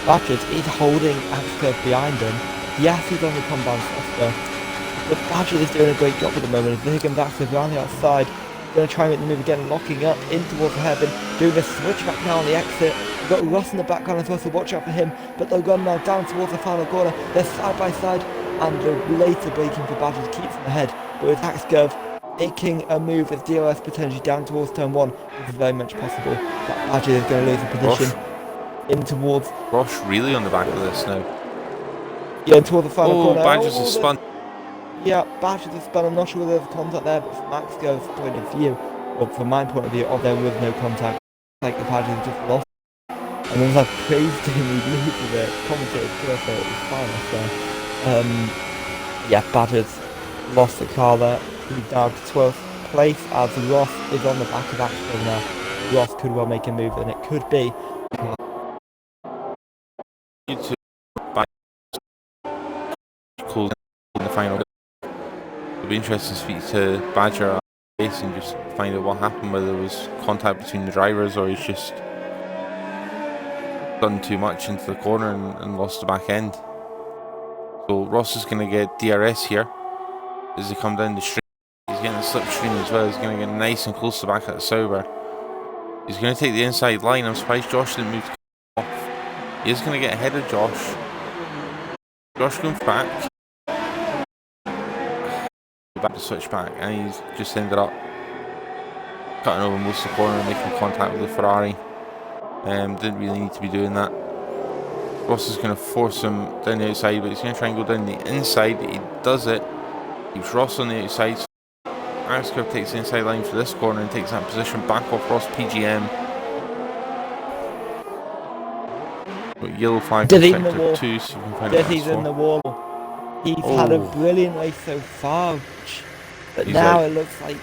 Badgers is holding Axel behind him. Yes, he's on the compound softer, but Badger is doing a great job at the moment. If Higgins Axel around the outside, going to try and make the move again, locking up in towards the hairpin, doing the switch back now on the exit. We've got Ross in the background as well, so watch out for him. But they'll go now down towards the final corner. They're side by side, and the later braking for Badger keeps them ahead. But with Axel making a move with DRS potentially down towards turn 1, this is very much possible that Badger is going to lose the position. In towards Ross really on the back of this now. Yeah, towards the final corner. Badgers has spun. Yeah, Badgers has spun. I'm not sure whether there's contact there, but from Max Go's point of view, or from my point of view, there was no contact. Like the Badgers have just lost. And then I praised him, he loses it. Commentator could have thought it was fine. So, yeah, Badgers lost the car there. He's down to 12th place as Ross is on the back of Axel now. Ross could well make a move, and it could be. Close in the final. It'll be interesting to speak to Badger and just find out what happened, whether there was contact between the drivers or he's just done too much into the corner and lost the back end. So Ross is going to get DRS here as they come down the straight. He's getting the slipstream as well. He's going to get nice and close to the back at the Sauber. He's going to take the inside line. I'm surprised Josh didn't move off. He is going to get ahead of Josh. Josh going back. Back to switch back, and he's just ended up cutting over most of the corner and making contact with the Ferrari. Didn't really need to be doing that. Ross is going to force him down the outside, but he's going to try and go down the inside. He does it. Keeps Ross on the outside. So Axel takes the inside line for this corner and takes that position back off Ross PGM. But yellow flag for sector 2, so you can find out he's in the wall. He's had a brilliant race so far, but he's now it looks like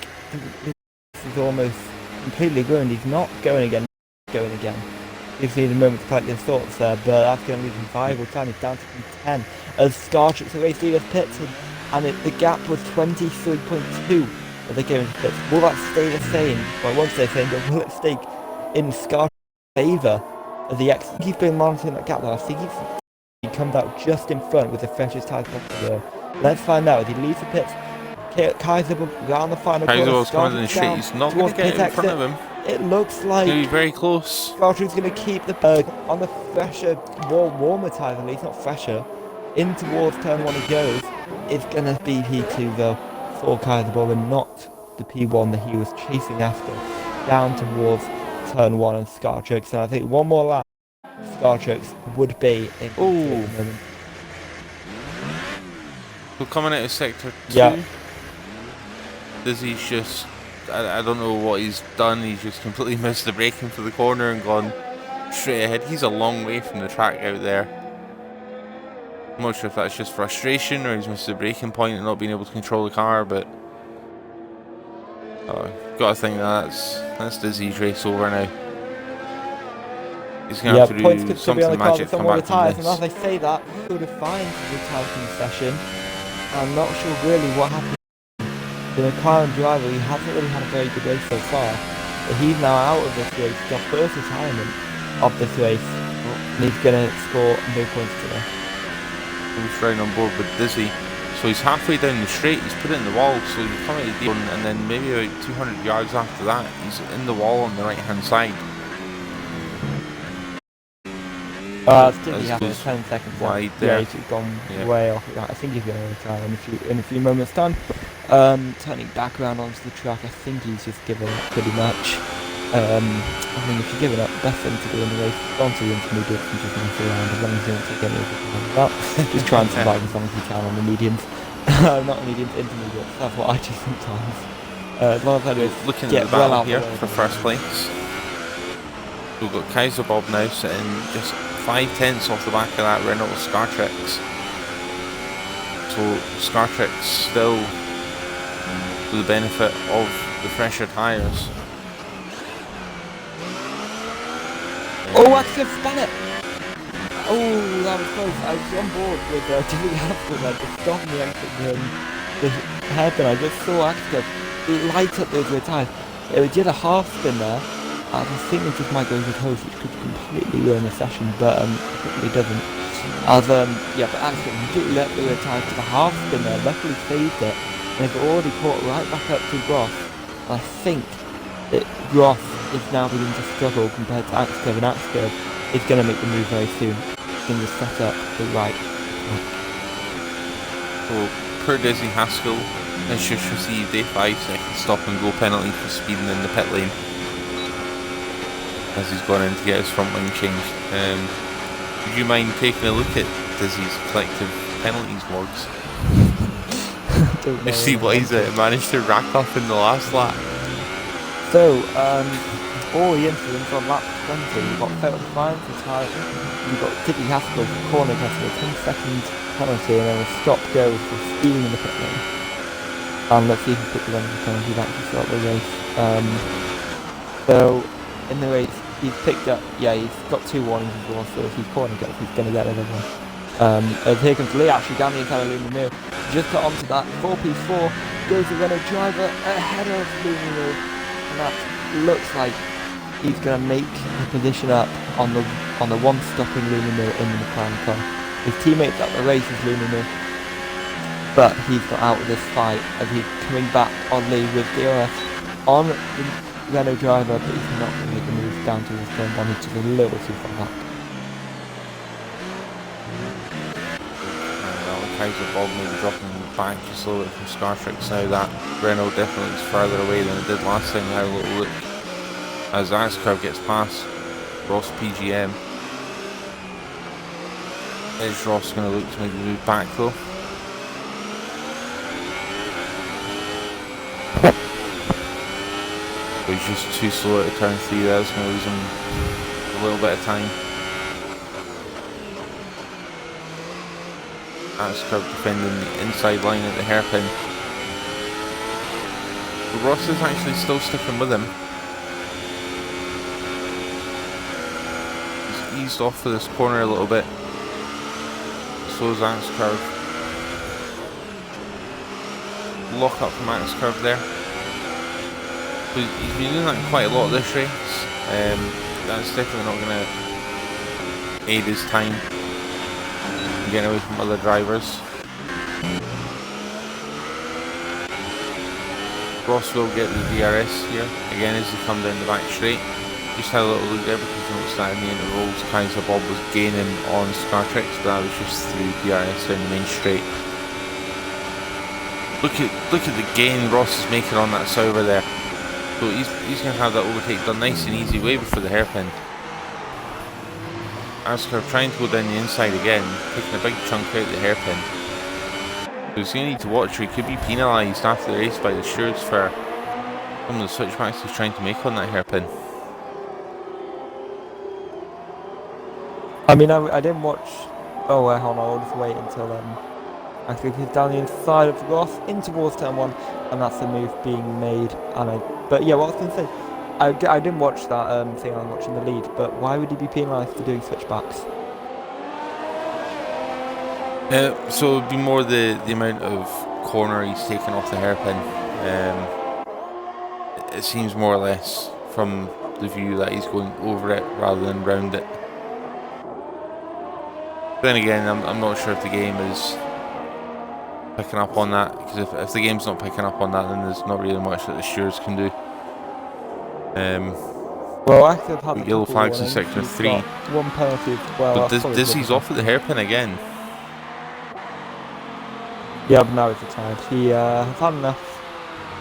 he's almost completely ruined. He's not going again. Gives me the moment to collect his thoughts there, but that's going to leave him 5 or 10. He's down to 10 as Scartrix the race leader pits, and the gap was 23.2 as they go into pits. Will that stay the same? Well, I won't stay the same, but will it stay in Scartrix's favour as the X? He's been monitoring that gap though. I think he comes out just in front with the freshest tyres possible. Let's find out as he leaves the pits. Kaiser around the final corner. Kaiser was coming in the straight. He's not going to get in front of him. It looks like he's very close. Scartrix going to keep the berg on the fresher, warmer tyres at least, not fresher. In towards turn 1 he goes. It's going to be P2 though for Kaiser and not the P1 that he was chasing after. Down towards turn 1 and Scartrix. And I think one more lap, Scartrix would be in P2 So coming out of sector 2. Yeah. Dizzy's just, I don't know what he's done. He's just completely missed the braking for the corner and gone straight ahead. He's a long way from the track out there. I'm not sure if that's just frustration or he's missed the braking point and not being able to control the car, but gotta think that's Dizzy's race over now. He's gonna have to do something magic to come back from this. And as I say that, he would have fined the typing session. I'm not sure really what happened. The McLaren driver, he hasn't really had a very good race so far, but he's now out of this race, got first retirement of this race, and he's going to score no points today. He's right on board with Dizzy, so he's halfway down the straight, he's put it in the wall, so he's coming to the deal, and then maybe about 200 yards after that, he's in the wall on the right hand side. Still he has 10 seconds wide there. Yeah, he's gone way off. I think he's going to retire in a few moments time. Turning back around onto the track, I think he's just given up pretty much. I mean, if you're giving up, the best thing to do in the race is on to the intermediates and just mess around as long as you don't take any of it. Just try and survive as long as you can on the mediums. Not mediums, intermediates. That's what I do sometimes. As long as I do looking at the battle here for first place. We've got Kaiser Bob now sitting just 5/10 off the back of that Renault Scartrix. So Scartrix still with the benefit of the fresher tyres. Oh, Axel spun it! Oh, that was close. I was on board with Jimmy Haskell, like, just stopping the exit, the hairpin. I just saw Axel light up those rear tyres. It did a half spin there. I think it just might go over the coast, which could completely ruin the session, but it really doesn't. Yeah, but Axel completely let the rear tyres to the half spin there, luckily saved it, and they've already caught right back up to Gross. I think that Gross is now beginning to struggle compared to Axel, and Axel is going to make the move very soon. He's going to set up the right track. So, per Dizzy Haskell has just received a 5-second stop and go penalty for speeding in the pit lane as he's gone in to get his front wing changed. Would you mind taking a look at Dizzy's collective penalties logs? You see what he's managed to rack up in the last lap. So, all the incidents on lap 20, you've got fatal defiance, you've got Dizzy Haskell corner getting a 10-second penalty, and then a stop go for speeding in the pit lane. Let's see if he puts it on the penalty back to start the race. So, in the race, he's picked up, yeah, he's got 2 warnings as well, so if he's corner gets, he's going to get another one. As here comes Lee, actually down the inside of Lumineer, just got onto that 4P4, goes the Renault driver ahead of Lumineer, and that looks like he's going to make the position up on the one stopping Lumineer in the McLaren car. His teammates at the race is Lumineer, but he's got out of this fight as he's coming back on Lee with DRS on the Renault driver, but he's not going to make the move down to his turn down, he's just a little too far back. Kaiser Bob maybe dropping back just a little bit from Scartrix now. That Renault definitely is further away than it did last time. Now a little look as Axcurve gets past Ross PGM. Is Ross going to look to maybe move back though? But he's just too slow at turn 3 there. It's going to lose him a little bit of time. Axcurve defending the inside line at the hairpin. But Ross is actually still sticking with him. He's eased off for this corner a little bit. So is Axcurve. Lock up from Axcurve there. So he's been doing that quite a lot this race. That's definitely not going to aid his time getting away from other drivers. Ross will get the DRS here again as he come down the back straight. Just had a little look there because he noticed that in the intervals Kaiser Bob was gaining on Scartrix, but that was just through DRS down the main straight. Look at the gain Ross is making on that Sauber there. So he's going to have that overtake done nice and easy way before the hairpin. Axcurve trying to go down the inside again, taking a big chunk out of the hairpin. So he's going to need to watch, or he could be penalised after the race by the stewards for some of the switchbacks he's trying to make on that hairpin. I mean, I didn't watch. Oh, hold on, I'll just wait until actually he's down the inside of the Ross in towards turn 1, and that's the move being made. But yeah, what I was going to say. I didn't watch that thing I'm watching the lead, but why would he be penalised for doing switchbacks? So it would be more the amount of corner he's taken off the hairpin. It seems more or less from the view that he's going over it rather than round it. Then again, I'm not sure if the game is picking up on that, because if the game's not picking up on that, then there's not really much that the stewards can do. Well, actually, I've had yellow flags in sector 3. One penalty as well. But Dizzy's off at the hairpin again. Yeah, but now he's retired. He has had enough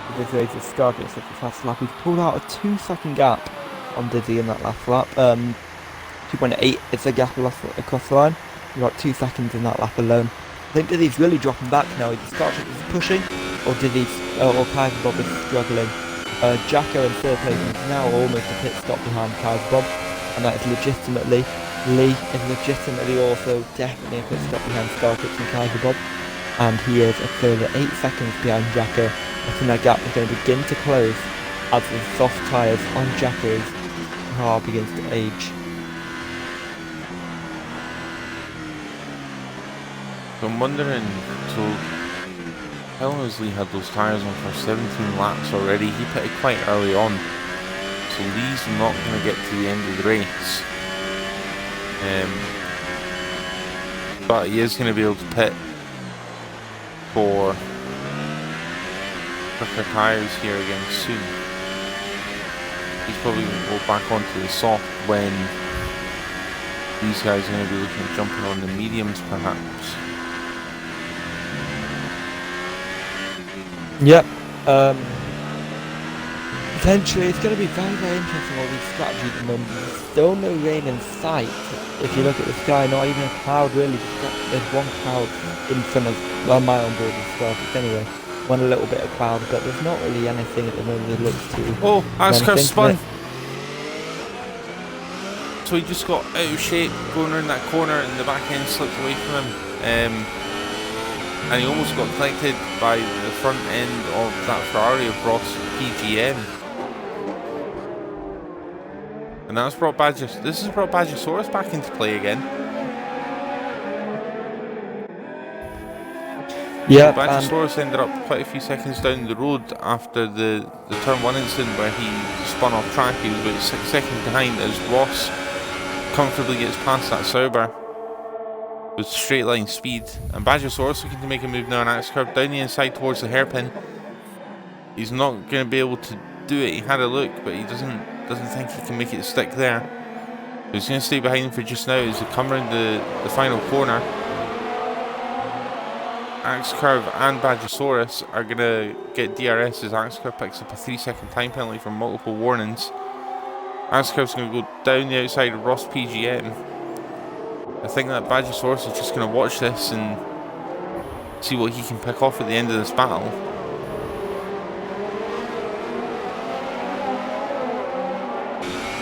with this race of Scarface at the last lap. He's pulled out a 2-second gap on Dizzy in that last lap. 2.8 is the gap across the line. You've got 2 seconds in that lap alone. I think Dizzy's really dropping back now. Either Scarface is pushing, or or Kaiser Bob is struggling. Jacko in third place is now almost a pit stop behind Kaiser Bob, and that is legitimately, Lee is legitimately also definitely a pit stop behind Scarface and Kaiser Bob, and he is a further 8 seconds behind Jacko. I think that gap is going to begin to close as the soft tyres on Jacko's car begins to age. So I'm wondering, so how long has Lee had those tyres on for? 17 laps already. He pitted quite early on, so Lee's not going to get to the end of the race. But he is going to be able to pit for quicker tyres here again soon. He's probably going to go back onto the soft when these guys are going to be looking at jumping on the mediums perhaps. Yep. Potentially, it's going to be very, very interesting all these strategies at the moment. There's still no rain in sight. If you look at the sky, not even a cloud really. There's one cloud in front of, well, my onboard is started anyway. One little bit of cloud, but there's not really anything at the moment that looks too. Oh, Ascar spun! It. So he just got out of shape going around that corner and the back end slipped away from him. And he almost got collected by the front end of that Ferrari of Ross PGM. And that's brought this has brought Badgersaurus back into play again. Yeah, Badgersaurus ended up quite a few seconds down the road after the turn 1 incident where he spun off track. He was about 6 seconds behind as Ross comfortably gets past that Sauber with straight line speed. And Badgersaurus looking to make a move now on Axe Curve down the inside towards the hairpin. He's not going to be able to do it. He had a look, but he doesn't think he can make it stick there. He's going to stay behind him for just now as they come around the final corner. Axe Curve and Badgersaurus are going to get DRS as Axe Curve picks up a 3-second time penalty from multiple warnings. Axe Curve's going to go down the outside of Ross PGM. I think that Badgersaurus is just going to watch this and see what he can pick off at the end of this battle.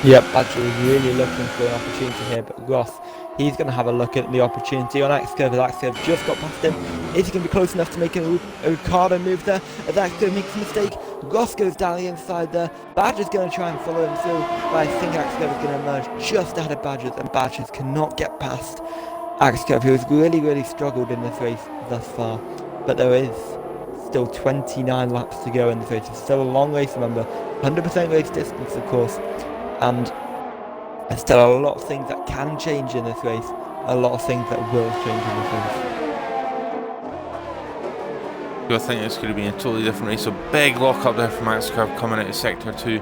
Yep, Badger is really looking for an opportunity here, but Ross, he's going to have a look at the opportunity on Axe Curve. Axe Curve just got past him. Is he going to be close enough to make a Ricardo move there? As Axe Curve makes a mistake, Ross goes down the inside there. Badger's going to try and follow him through, but I think Axe Curve is going to emerge just ahead of Badgers, and Badgers cannot get past Axe Curve, who has really, really struggled in this race thus far. But there is still 29 laps to go in this race. It's still a long race, remember. 100% race distance, of course. And there's still a lot of things that can change in this race, a lot of things that will change in this race. I think it's going to be a totally different race. A big lock up there from Axe Curve coming out of sector 2.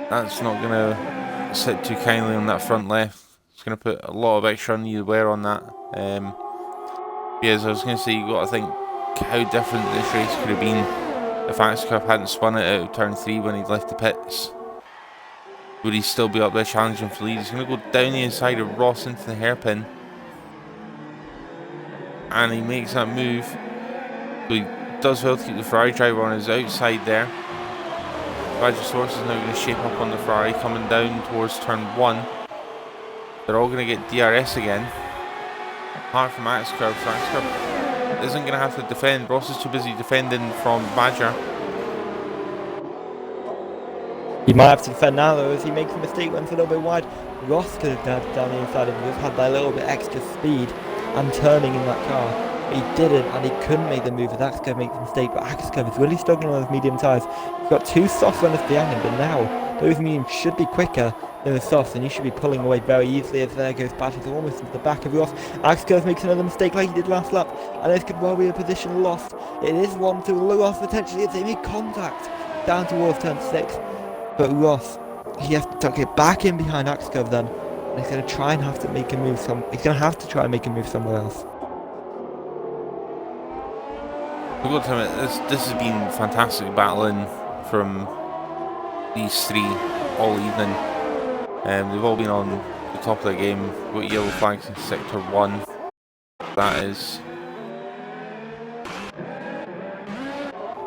That's not going to sit too kindly on that front left. It's going to put a lot of extra unneeded wear on that. As I was going to say, you've got to think how different this race could have been if Axe Curve hadn't spun it out of turn 3 when he'd left the pits. Would he still be up there challenging for lead? He's going to go down the inside of Ross into the hairpin. And he makes that move. So he does well to keep the Ferrari driver on his outside there. Badgersaurus is now going to shape up on the Ferrari coming down towards turn 1. They're all going to get DRS again. Apart from Axe Curve, so Axe Curve isn't going to have to defend. Ross is too busy defending from Badger. He might have to defend now though, as he makes a mistake, runs a little bit wide. Ross could have danced down the inside and just had that little bit extra speed and turning in that car. But he didn't, and he couldn't make the move as Axe Curve makes a mistake. But Axe Curve is really struggling on those medium tyres. He's got 2 soft runners behind him, but now those mediums should be quicker than the softs, and he should be pulling away very easily as there goes Badger almost into the back of Ross. Axe Curve makes another mistake like he did last lap, and this could well be a position lost. It is 1-2 Ross potentially as they make contact down towards turn 6. But Ross, he has to tuck it back in behind Axe Curve then, and he's going to try and have to make a move he's going to have to try and make a move somewhere else. We've got to admit, this has been fantastic battling from these 3 all evening. They've all been on the top of their game. We've got yellow flags in sector 1. That is.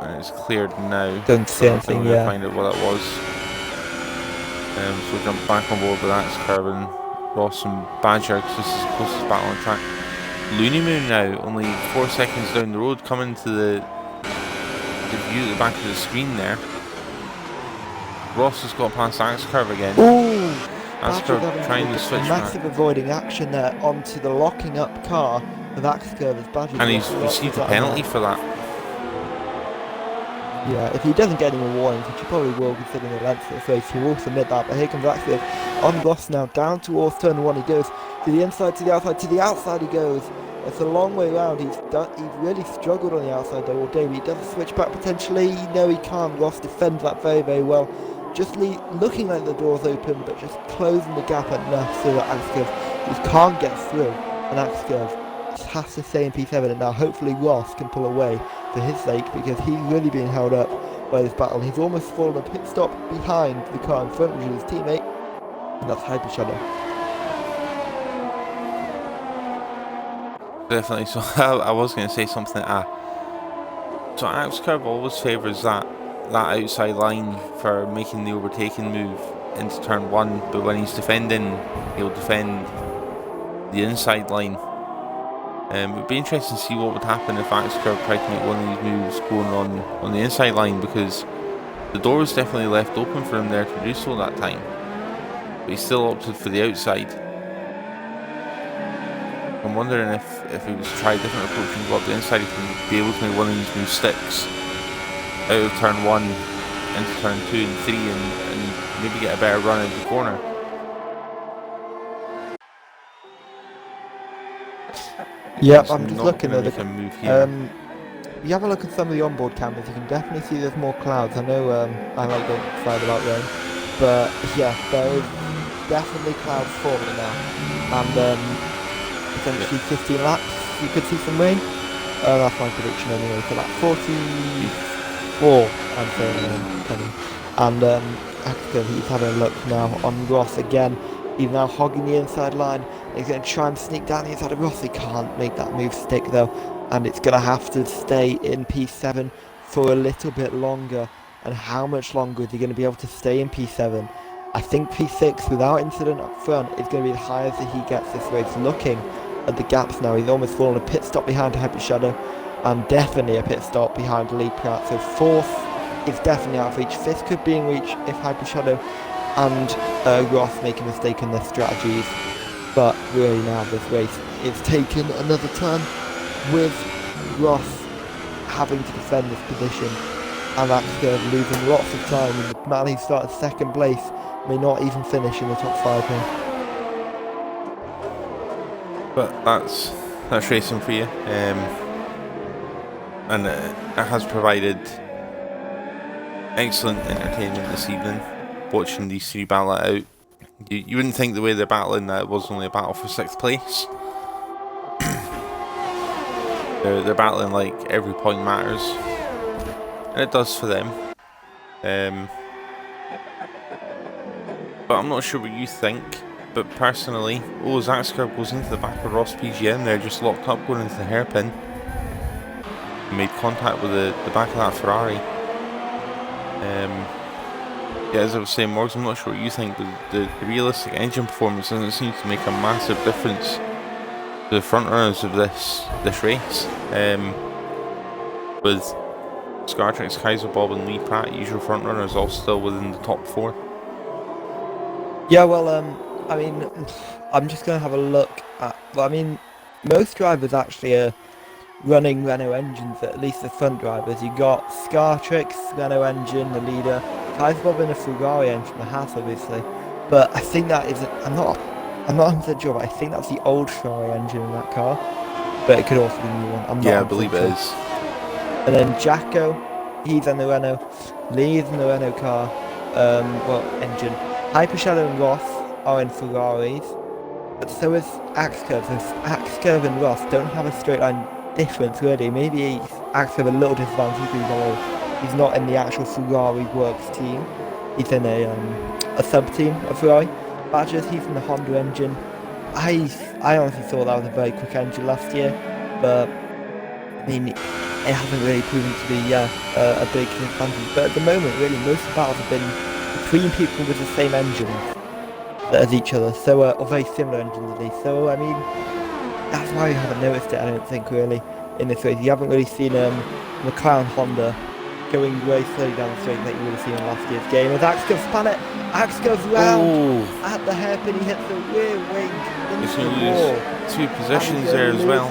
And it's cleared now. Don't see anything, yeah. yeah. Find out what that was. So we'll jump back on board with Axe Curve and Ross and Badger, because this is the closest battle on track. Looney Moon now, only 4 seconds down the road, coming to the view at the back of the screen there. Ross has got past Axe Curve again. Ooh! Badger's Ascar having to trying make to a switch massive back. avoiding action there onto the locking up car of Axcurve as Badger's And he's lost lots received of a that penalty ahead. for that. Yeah, if he doesn't get any more warnings, which he probably will considering the length of the race, he will submit that. But here comes Axcurve on Ross now, down towards turn 1. He goes to the inside, to the outside he goes. It's a long way around. He's really struggled on the outside though all day. But he does a switch back potentially. No, he can't. Ross defends that very, very well. Just looking like the door's open, but just closing the gap enough so that Axcurve just can't get through. And Axcurve has to stay in P7, and now hopefully Ross can pull away for his sake, because he's really being held up by this battle. He's almost fallen a pit stop behind the car in front, which is his teammate, and that's Hyper Shadow. Definitely. So I was going to say something. So Axcurve always favours that outside line for making the overtaking move into turn 1, but when he's defending, he'll defend the inside line. It would be interesting to see what would happen if Axcurve tried to make one of these moves going on the inside line, because the door was definitely left open for him there to do so that time. But he still opted for the outside. I'm wondering if he was to try a different approach and go up the inside, he can be able to make one of these moves sticks out of turn 1 into turn 2 and 3 and maybe get a better run out the corner. Yep, I'm just looking at the move here. You have a look at some of the onboard cameras, you can definitely see there's more clouds. I know I like going excited about rain, but yeah, there is definitely clouds forming now, and essentially 15 laps you could see some rain. That's my prediction anyway, for that 44 I'm saying coming. And Axcurve, he's having a look now on Ross again. He's now hogging the inside line. He's going to try and sneak down the inside of Ross. He can't make that move stick though, and it's going to have to stay in P7 for a little bit longer. And how much longer is he going to be able to stay in P7? I think P6 without incident up front is going to be the highest that he gets this race. Looking at the gaps now, he's almost fallen a pit stop behind Hyper Shadow, and definitely a pit stop behind Lee Pratt. So 4th is definitely out of reach. 5th could be in reach if Hyper Shadow and Ross make a mistake in their strategies. But really now this race is taking another turn, with Ross having to defend this position and Axcurve losing lots of time, and the man who started 2nd place may not even finish in the top 5 here. But that's racing for you, and it has provided excellent entertainment this evening, watching these 3 battle it out. You wouldn't think the way they're battling that it was only a battle for 6th place. They're battling like every point matters, and it does for them. But I'm not sure what you think. But personally, as Axcurve goes into the back of Ross PGM, they're just locked up going into the hairpin. He made contact with the back of that Ferrari. Yeah, as I was saying, Morgs, I'm not sure what you think, but the realistic engine performance doesn't seem to make a massive difference to the front runners of this race. With Scartrix, Kaiser Bob and Lee Pratt, usual front runners, all still within the top 4. Yeah, well, I mean, I'm just going to have a look at, well, I mean, most drivers actually are running Renault engines, at least the front drivers. You got Scartrix, Renault engine, the leader, Kaiser Bob in a Ferrari engine, the Haas obviously, but I think that is, I'm not 100% sure, but I think that's the old Ferrari engine in that car, but it could also be the new one. I'm not Yeah, I believe it is. And then Jacko, he's in the Renault, Lee's in the Renault car, engine. Hyper Shadow and Ross are in Ferraris, but so is Axcurve. So Axcurve and Ross don't have a straight line difference really. Maybe Axcurve a little disadvantage because he's not in the actual Ferrari works team. He's in a sub team of Ferrari. Badgers, he's in the Honda engine. I honestly thought that was a very quick engine last year, but I mean, it hasn't really proven to be a big advantage. But at the moment, really, most of the battles have been between people with the same engines as each other, so or very similar engines at least. So I mean, that's why you haven't noticed it. I don't think really in this race. You haven't really seen McLaren Honda going very slowly down the straight that you would have seen in last year's game. As Axcurve span it, Axcurve round at the hair hairpin, he hits the rear wing He's into going the to wall. lose 2 positions And there as well.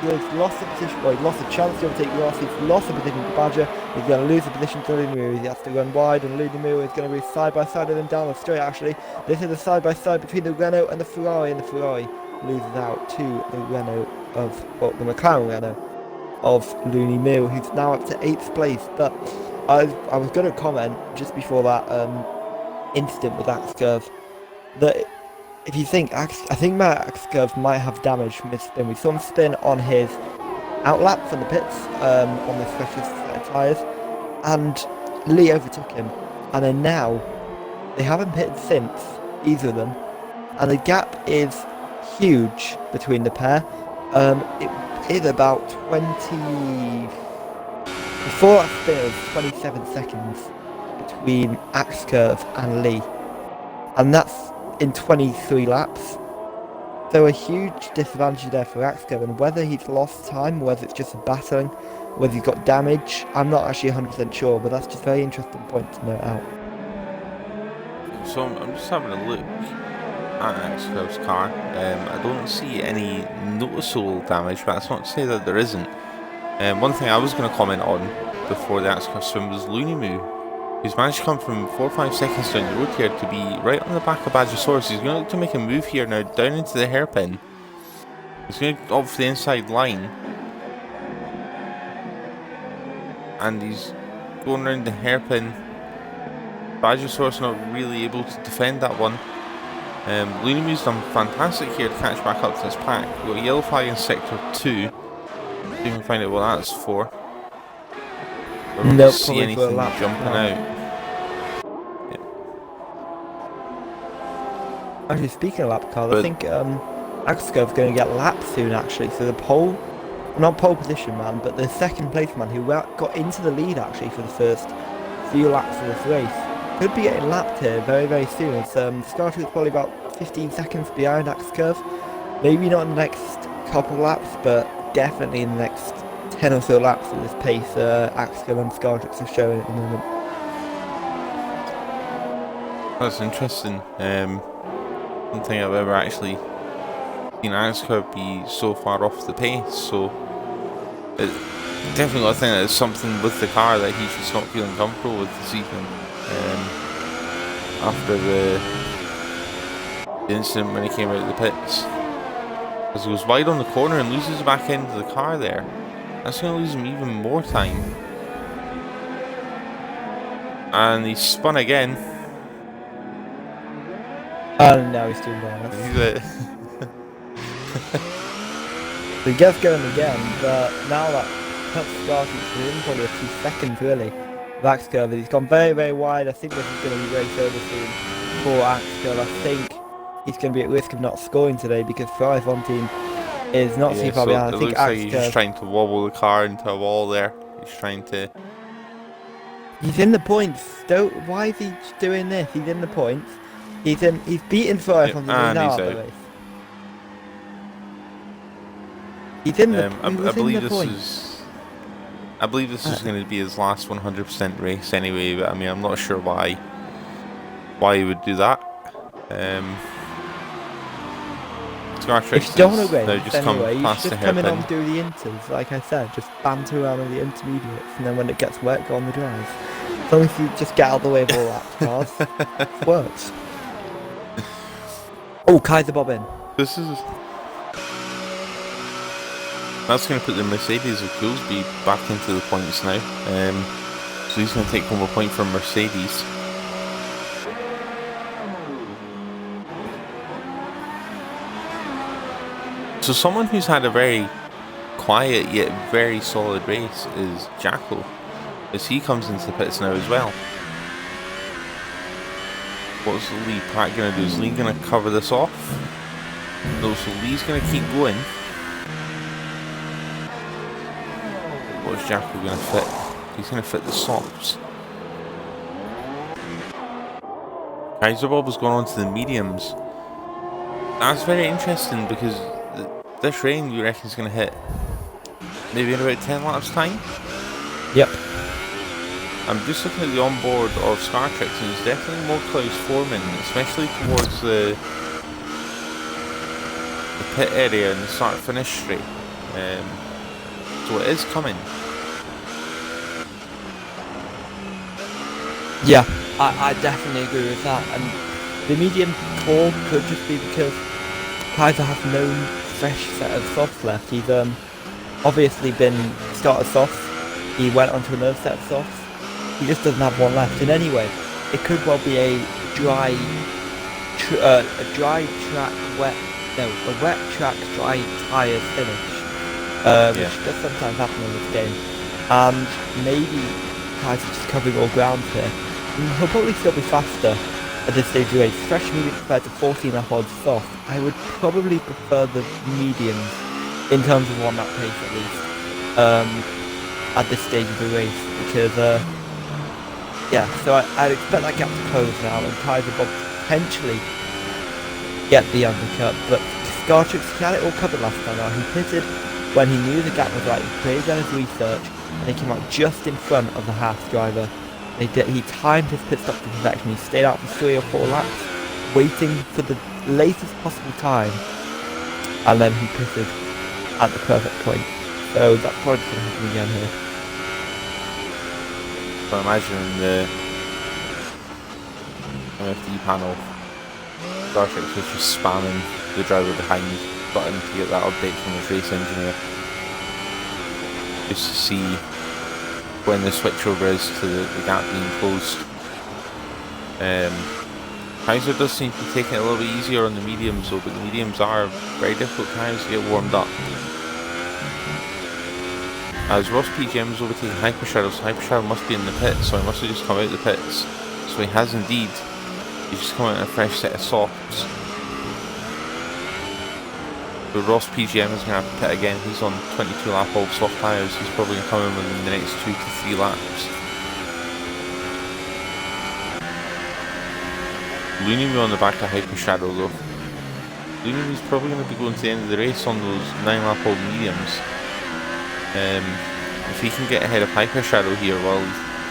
He's lost the position, well, he lost the chance to overtake Ross, he's lost the position to Badger, he's going to lose the position to Lunamu, he has to run wide, and Lunamu is going to be side by side with him down the straight actually. This is a side by side between the Renault and the Ferrari loses out to the Renault of, well, the McLaren Renault of Looney Moo, who's now up to 8th place. But I was going to comment just before that incident with Axe Curve that if you think, I think Max Curve might have damaged mid-spin. We saw him spin on his outlap from the pits on the specialist set of tyres, and Lee overtook him. And then now, they haven't pitted since, either of them, and the gap is huge between the pair. It is about 20... Before that spin, it was 27 seconds between Axe Curve and Lee. And that's in 23 laps. So a huge disadvantage there for Axe Curve, and whether he's lost time, whether it's just a battling, whether he's got damage, I'm not actually 100% sure, but that's just a very interesting point to note out. So I'm just having a look at Axe Curve's car. I don't see any noticeable damage, but that's not to say that there isn't. One thing I was going to comment on before the Axe Curve swim was Looney Moo. He's managed to come from 4 or 5 seconds down the road here to be right on the back of Badgersaurus. He's going to look to make a move here now down into the hairpin. He's going to off the inside line. And he's going around the hairpin. Badgersaurus not really able to defend that one. Looney Moo's done fantastic here to catch back up to his pack. We've got a yellow flag in sector 2. See if we can find out what that's for. We don't Nope, see anything jumping out. Actually, speaking of lap cars, I think Axe Curve's going to get lapped soon actually, so the not pole position man, but the second place man who got into the lead actually for the first few laps of this race could be getting lapped here very, very soon. It's Scarfield probably about 15 seconds behind Axe Curve. Maybe not in the next couple laps, but definitely in the next 10 or so laps at this pace Axe Curve and Scartrix are showing at the moment. That's interesting. I don't think I've ever actually seen Axe Curve be so far off the pace, so it definitely got to think that there's something with the car that he's just not feeling comfortable with this evening. After the incident when he came out of the pits. As he goes wide on the corner and loses the back end of the car there. That's going to lose him even more time. And he spun again. And now he's doing bonus. So he gets going again, but now that cuts Scarfield within probably a few seconds really of Axe Curve. He's gone very, very wide. I think this is going to be race over soon for Axe Curve. I think he's going to be at risk of not scoring today because Ferrari Fontaine is not too far behind. I think looks like he's just trying to wobble the car into a wall there. He's trying to... He's in the points. Why is he doing this? He's in the points. He's beaten Ferrari Fontaine now out the race. He's in the I believe this is going to be his last 100% race anyway, but I mean I'm not sure why he would do that. If you don't want to race just anyway, come you past should the just come in hairpin. and do the inters, like I said, just banter around with the intermediates, and then when it gets wet, go on the drive. As long as you just get out of the way of all that cars, it works. Oh, Kaiser Bob in. That's going to put the Mercedes of Coolsby back into the points now. So he's going to take one more point from Mercedes. So someone who's had a very quiet yet very solid race is Jackal, as he comes into the pits now as well. What's Lee Pratt going to do? Is Lee going to cover this off? No, so Lee's going to keep going. What's Jackal going to fit? He's going to fit the softs. Kaiser Bob has gone on to the mediums. That's very interesting because this rain, you reckon, is going to hit maybe in about 10 laps time? Yep. I'm just looking at the onboard of Star Trek, and there's definitely more clouds forming, especially towards the pit area and the start-finish straight. So it is coming. Yeah, I definitely agree with that. And the medium core could just be because Kaiser has no fresh set of softs left. He's obviously been started softs. He went onto another set of softs. He just doesn't have one left. And anyway, it could well be a dry track, dry tyres finish, which does sometimes happen in this game. And maybe Kaiser's just covering all ground here. And he'll probably still be faster at this stage of the race, fresh medium compared to 14 lap odds soft. I would probably prefer the mediums in terms of on that pace at least, at this stage of the race, because yeah, so I'd expect that gap to close now and Kaiser Bob potentially get the undercut, but Star Trek had it all covered last time out. He pitted when he knew the gap was right, he created his research, and he came out just in front of the Haas driver. He timed his pit stop to perfection. He stayed out for 3 or 4 laps, waiting for the latest possible time, and then he pitted at the perfect point. So that's probably going to happen again here. So imagine the MFD panel, Star Trek was just spamming the driver behind button to get that update from his race engineer, just to see when the switchover is to the gap being closed. Kaiser does seem to be taking it a little bit easier on the mediums though, but the mediums are very difficult times to get warmed up. As Ross PGM is overtaking Hyper Shadow, so Hyper Shadow must be in the pits, so he must have just come out of the pits. So he has indeed. He's just come out in a fresh set of softs. But Ross PGM is going to have to pit again. He's on 22 lap old soft tyres. He's probably going to come in within the next 2 to 3 laps. Looney on the back of Hyper Shadow though. Looney is probably going to be going to the end of the race on those 9 lap old mediums. If he can get ahead of Hyper Shadow here while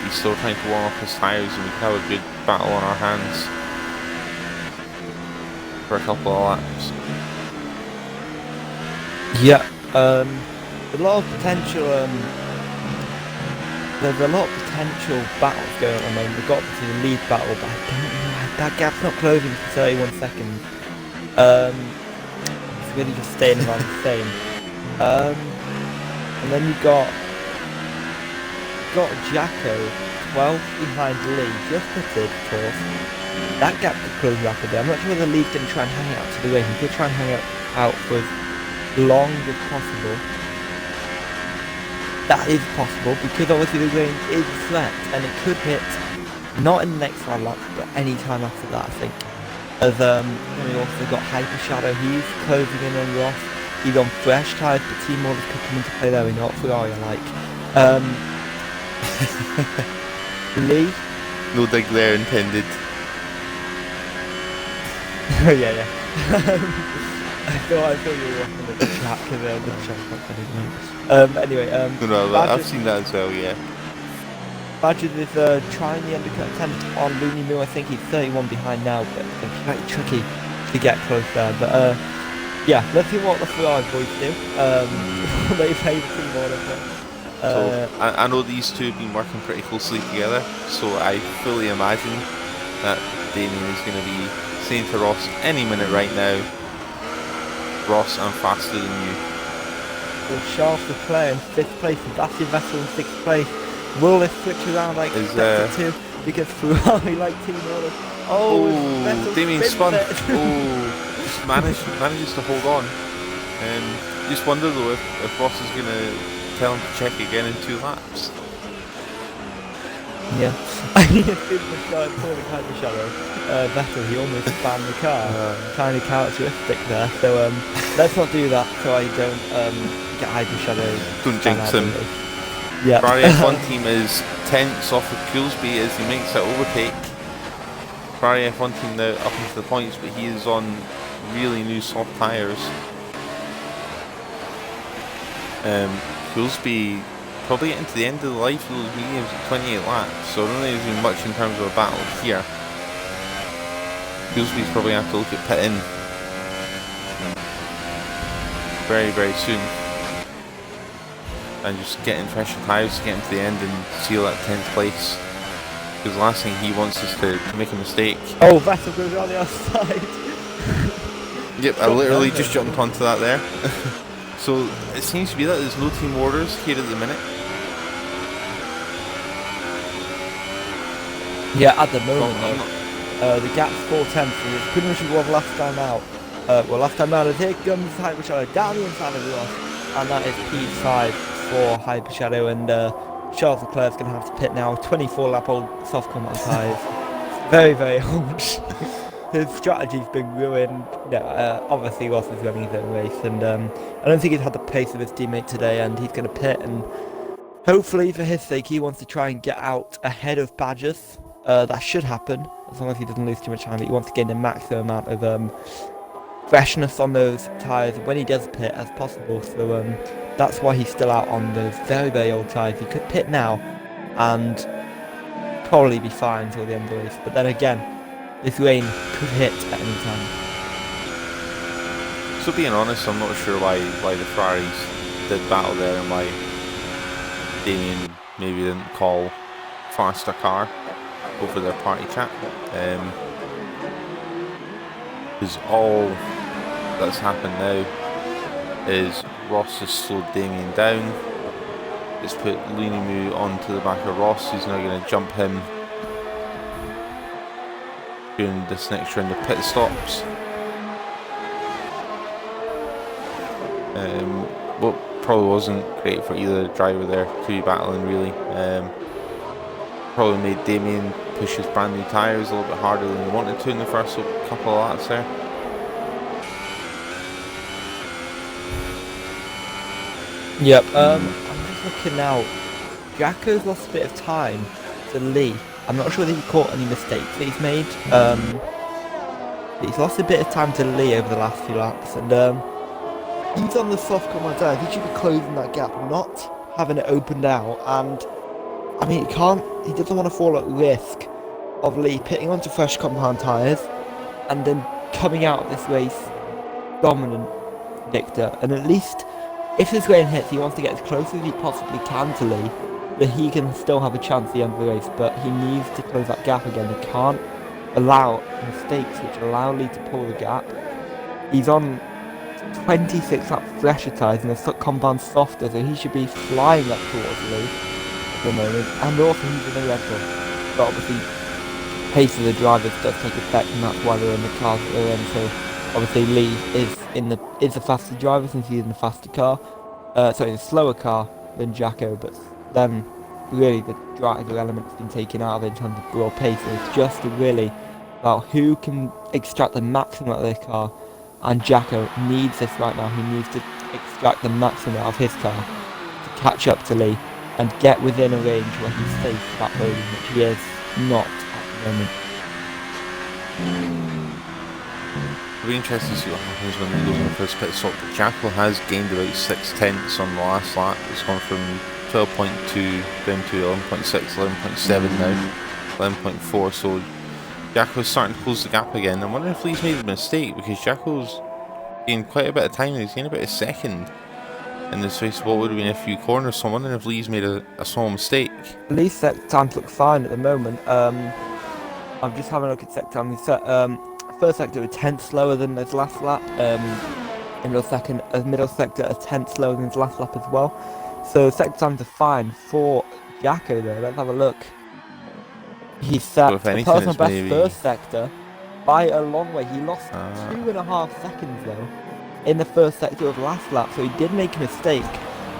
he's still trying to warm up his tyres, and we could have a good battle on our hands for a couple of laps. Yeah, a lot of potential. There's a lot of potential battles going on at the moment. We've got to the lead battle, but I don't know. That gap's not closing for 31 seconds. It's really just staying around the same. And then you've got Jacko, 12 behind Lee, just pitted, of course. That gap could close rapidly. I'm not sure whether Lee's going to try and hang out to the race. He did try and hang out for as long as possible. That is possible because obviously the range is a threat and it could hit not in the next 5 laps but any time after that, I think. As then we also got Hyper Shadow, he's closing in on Ross. He's on fresh tyres, but team orders could come into play there. We know what Ferrari are like. Lee. No dig there intended. Oh yeah. I thought you were walking at the track and the track not funny. Anyway, No, I've seen that as well, yeah. Badger is trying the undercut attempt on Looney Moo. I think he's 31 behind now, but it's going to be quite tricky to get close there. But yeah, let's see what the Ferrari boys do. They play the team order. So I know these two have been working pretty closely together, so I fully imagine that Damien is going to be saying to Ross any minute right now, Ross, I'm faster than you. Well, Charles the player in 5th place, and Sebastian Vettel in 6th place. Will this switch around like expected to? Because Ferrari like team orders. Oh, Damien spun. Manages to hold on. Just wonder though if Ross is going to tell him to check again in 2 laps. Yeah. I mean, if it was falling behind the shadow, Vettel, he almost spanned the car. Kind of characteristic there. So let's not do that so I don't get Hyper Shadow. Don't jinx him. Yeah. Ferrari F1 team is tense off of Coolsby as he makes that overtake. Ferrari F1 team now up into the points, but he is on really new soft tyres. Coolsby probably getting to the end of the life of those mediums at 28 laps, so I don't think there's been much in terms of a battle here. Feels like he's probably going to have to look at pitting very, very soon. And just getting fresher tyres to get him to the end and seal that 10th place. Because the last thing he wants is to make a mistake. Oh, Vettel goes around the outside. Yep, I literally just jumped onto that there. So it seems to be that there's no team orders here at the minute. Yeah, at the moment though, the gap's 4 tenths, and it's pretty much what last time out. Last time out, here comes Hyper Shadow down the inside of the Ross, and that is P5 for Hyper Shadow, and Charles Leclerc's going to have to pit now. 24 lap old soft combat tyres. Very, very old. His strategy's been ruined. No, obviously Ross is running his own race, and I don't think he's had the pace of his teammate today, and he's going to pit, and hopefully for his sake he wants to try and get out ahead of Badgers. That should happen, as long as he doesn't lose too much time, but he wants to gain the maximum amount of freshness on those tyres when he does pit as possible, so that's why he's still out on those very, very old tyres. He could pit now and probably be fine until the end of the race, but then again, this rain could hit at any time. So being honest, I'm not sure why the Ferraris did battle there and why Damien maybe didn't call faster car over their party chat. Because all that's happened now is Ross has slowed Damien down. It's put Lunimu onto the back of Ross, who's now going to jump him during this next round of pit stops. What probably wasn't great for either driver there to be battling, really. Probably made Damien push his brand new tyres a little bit harder than he wanted to in the first couple of laps there. Yep, I'm just looking now. Jacko's lost a bit of time to Lee. I'm not sure that he caught any mistakes that he's made. He's lost a bit of time to Lee over the last few laps, and he's on the soft combat tyre. He should be closing that gap, not having it opened out. And I mean, he doesn't want to fall at risk of Lee pitting onto fresh compound tyres and then coming out of this race dominant victor. And at least if this rain hits, he wants to get as close as he possibly can to Lee, that he can still have a chance at the end of the race, but he needs to close that gap again. He can't allow mistakes which allow Lee to pull the gap. He's on 26 lap fresher tyres and the compound softer, so he should be flying up towards Lee at the moment, and also he's in a Red Bull. But obviously pace of the drivers does take effect, and that's why they're in the cars that they're in. So obviously Lee is the faster driver since he's in the faster car, in a slower car than Jacko, but then really the driver element's been taken out of it in terms of raw pace, and it's just really about who can extract the maximum out of their car, and Jacko needs this right now. He needs to extract the maximum out of his car to catch up to Lee and get within a range where he's safe for that podium, which he is not at the moment. It'll be interesting to see what happens when he goes on the first pit stop. Jacko has gained about 6 tenths on the last lap. It's gone from 12.2 down to 11.6, 11.7 now, 11.4. So Jacko's starting to close the gap again. I'm wondering if Lee's made a mistake, because Jacko's gained quite a bit of time. He's gained about a second in this race, what would have been a few corners. So I'm wondering if Lee's made a small mistake. Lee's set times look fine at the moment. I'm just having a look at set time. He's set first sector a tenth slower than his last lap. Middle sector a tenth slower than his last lap as well. So sector times are fine for Jacko though. Let's have a look. He's set personal best first sector by a long way. He lost 2.5 seconds though in the first sector of last lap, so he did make a mistake.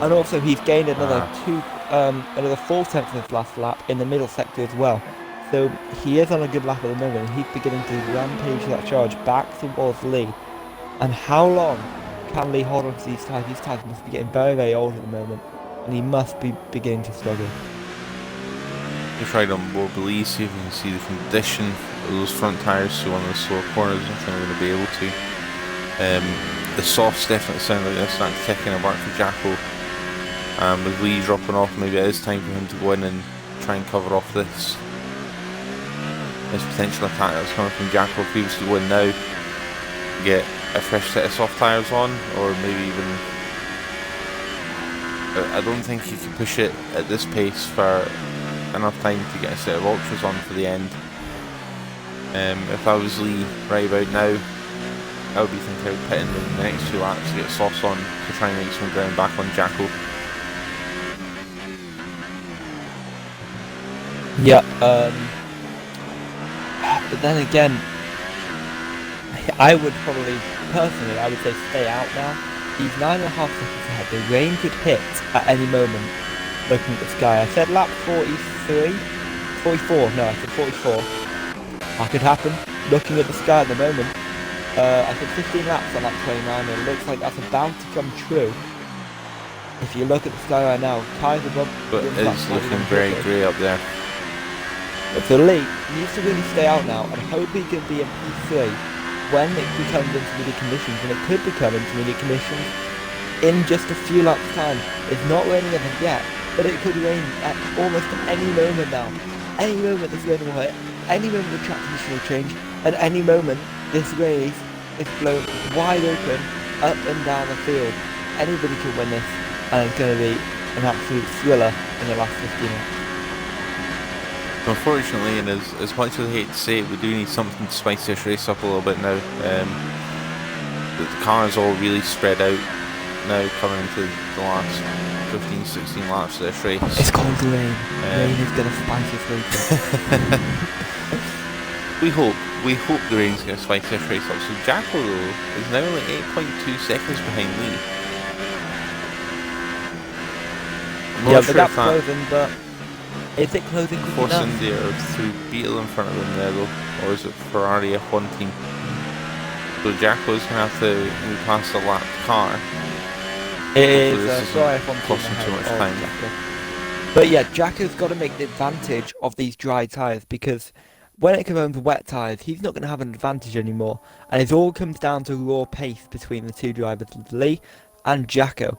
And also he's gained another 4 tenths of his last lap in the middle sector as well. So he is on a good lap at the moment. He's beginning to rampage that charge back towards Lee. And how long can Lee hold on to these tyres? These tyres must be getting very, very old at the moment, and he must be beginning to struggle. Just right on board Lee, see if you can see the condition of those front tyres. So one of the slower corners, I don't think we're going to be able to. The softs definitely sound like they're starting to kick in a work for Jacko, With Lee dropping off, maybe it is time for him to go in and try and cover off this potential attack that's coming from Jacko. If he was to go in now, get a fresh set of soft tyres on, or maybe even... I don't think he could push it at this pace for enough time to get a set of ultras on for the end. If I was Lee right about now, I would be thinking of pitting in the next 2 laps to get sauce on to try and make some ground back on Jacko. Yeah, but then again, I would probably, personally, I would say stay out now. He's 9.5 seconds ahead. The rain could hit at any moment, looking at the sky. I said lap 43? 44, no, I said 44. That could happen, looking at the sky at the moment. I said 15 laps on lap 29, and it looks like that's about to come true. If you look at the sky right now, tyres above... But it's looking very grey up there. But so Lee needs to really stay out now and hope he can be in P3 when it becomes intermediate conditions, and it could become intermediate conditions in just a few laps time. It's not raining as of yet, but it could rain at almost any moment now. Any moment this rain will hit, any moment the track condition will change, and any moment this race is blown wide open up and down the field. Anybody can win this, and it's going to be an absolute thriller in the last 15 laps. Unfortunately, and as much as I hate to say it, we do need something to spice this race up a little bit now. The cars all really spread out now coming into the last 15-16 laps of this race. It's called rain. Rain is going to spice this race up. We hope the rain's going to spice this race up. So Jacko, though, is now only 8.2 seconds behind Lee. Yeah, but that's closing, but... Is it closing quick Force enough? India or through Beetle in front of him there though, or is it Ferrari F1 team? So Jacko's going to have to move past the lapped car. It is Ferrari F1 team costing too much time. Jacko. But yeah, Jacko's got to make the advantage of these dry tyres, because when it comes home to wet tyres, he's not going to have an advantage anymore. And it all comes down to raw pace between the two drivers, Lee and Jacko.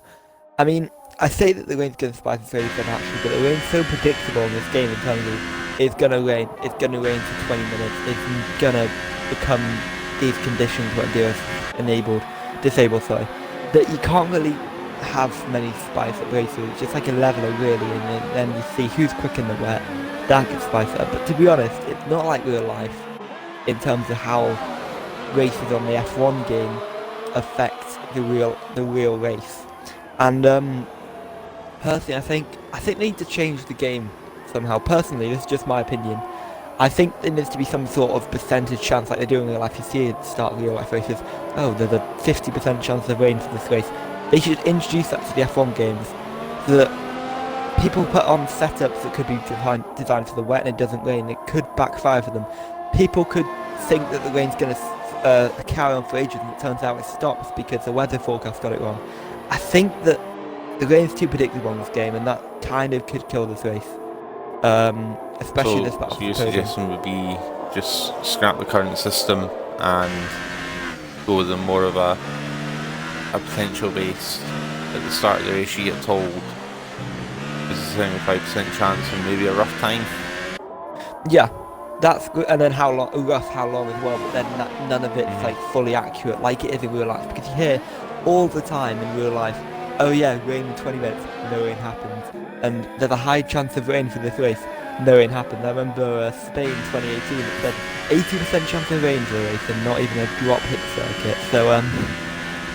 I mean, I say that the rain's going to spice the race actually, but the rain's so predictable in this game in terms of it's going to rain for 20 minutes, it's going to become these conditions when they're disabled, that you can't really have many spice up races. It's just like a leveler really, and then you see who's quick in the wet, that can spice it up. But to be honest, it's not like real life in terms of how races on the F1 game affect the real race. And personally, I think they need to change the game somehow. Personally, this is just my opinion. I think there needs to be some sort of percentage chance, like they do in real life. You see at the start of real life races, oh, there's a 50% chance of rain for this race. They should introduce that to the F1 games, so that people put on setups that could be designed for the wet and it doesn't rain. It could backfire for them. People could think that the rain's going to carry on for ages, and it turns out it stops because the weather forecast got it wrong. I think that the rain's too predictable in this game, and that kind of could kill this race. Especially this battle. So your suggestion would be just scrap the current system and go with more of a potential base at the start of the race. You get told there's a 75% chance and maybe a rough time. Yeah, that's good. And then how long as well, but then none of it's like fully accurate like it is in real life, because you hear all the time in real life, oh yeah, rain in 20 minutes, no rain happens, and there's a high chance of rain for this race, no rain happens. I remember Spain 2018, it said 80% chance of rain for the race and not even a drop hit the circuit. So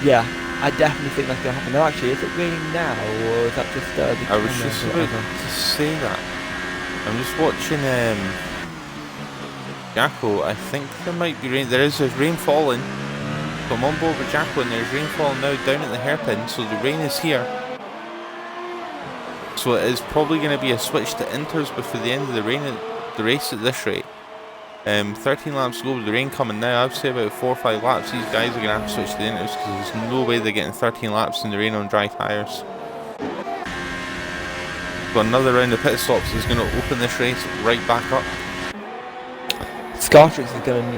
yeah, I definitely think that's going to happen. Now actually, is it raining now, or is that just I was just about to say that. I'm just watching Jacko. I think there might be rain. There's rain falling. So I'm on board with Jacko, and there's rain falling now down at the hairpin, so the rain is here. So it is probably going to be a switch to inters before the end of the race at this rate. 13 laps to go with the rain coming now. I'd say about 4 or 5 laps these guys are going to have to switch to the inters, because there's no way they're getting 13 laps in the rain on dry tyres. So another round of pit stops is going to open this race right back up. Scartrix is going to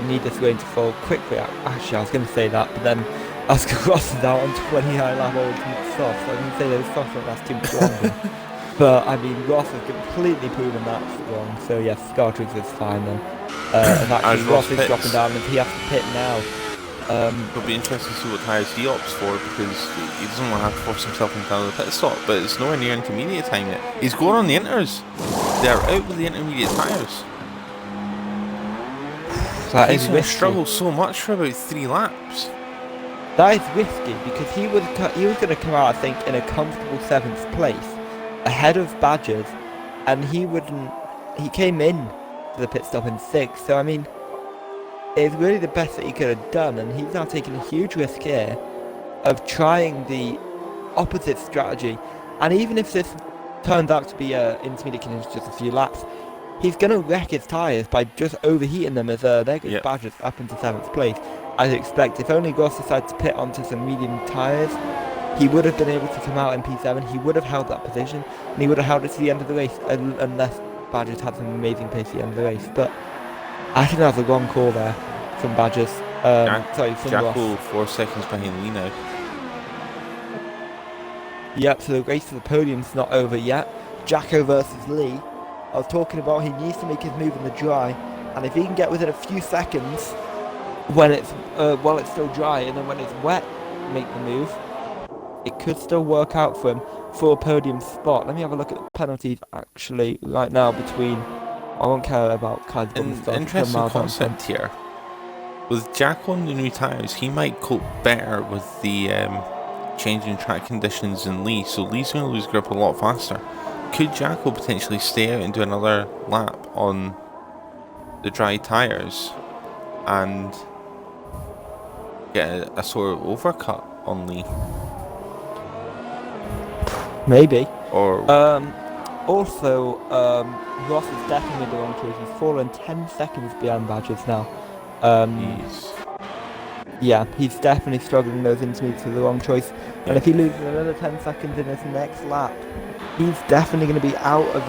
need this rain to fall quickly. Actually, I was going to say that, but then Oscar Ross is out on 29 lap ultimate soft, so I can say those softs won't last too much longer. But I mean, Ross has completely proven that's wrong. So yes, Scartrix is fine then. And As actually, Ross Ross is pits, dropping down, and he has to pit now. it'll be interesting to see what tyres he opts for, because he doesn't want to have to force himself into another pit stop, but it's nowhere near intermediate time yet. He's going on the inters. They're out with the intermediate tyres. He's going to struggle so much for about 3 laps. That is risky because he was going to come out, I think, in a comfortable 7th place, ahead of Badgers, and he wouldn't. He came in to the pit stop in 6th, so I mean, it's really the best that he could have done, and he's now taking a huge risk here of trying the opposite strategy. And even if this turns out to be intermediate conditions, just a few laps, he's going to wreck his tyres by just overheating them as there goes Badgers up into 7th place. I'd expect if only Ross decided to pit onto some medium tyres, he would have been able to come out in P7, he would have held that position, and he would have held it to the end of the race, unless Badgers had some amazing pace at the end of the race. But I think that was a wrong call there from Badgers. From Jacko Ross. 4 seconds behind Lee now. Yep, so the race to the podium's not over yet. Jacko versus Lee. I was talking about he needs to make his move in the dry, and if he can get within a few seconds when it's while it's still dry, and then when it's wet, make the move, it could still work out for him for a podium spot. Let me have a look at the penalties actually right now between. I won't care about Kai's An interesting concept here. With Jack on the new tyres, he might cope better with the changing track conditions than Lee, so Lee's going to lose grip a lot faster. Could Jacko potentially stay out and do another lap on the dry tyres and get a sort of overcut on Lee? Maybe. Or also, Ross is definitely the wrong choice. He's fallen 10 seconds behind Badgers now. Yeah, he's definitely struggling those intermediates with the wrong choice. Yeah. And if he loses another 10 seconds in his next lap, he's definitely going to be out of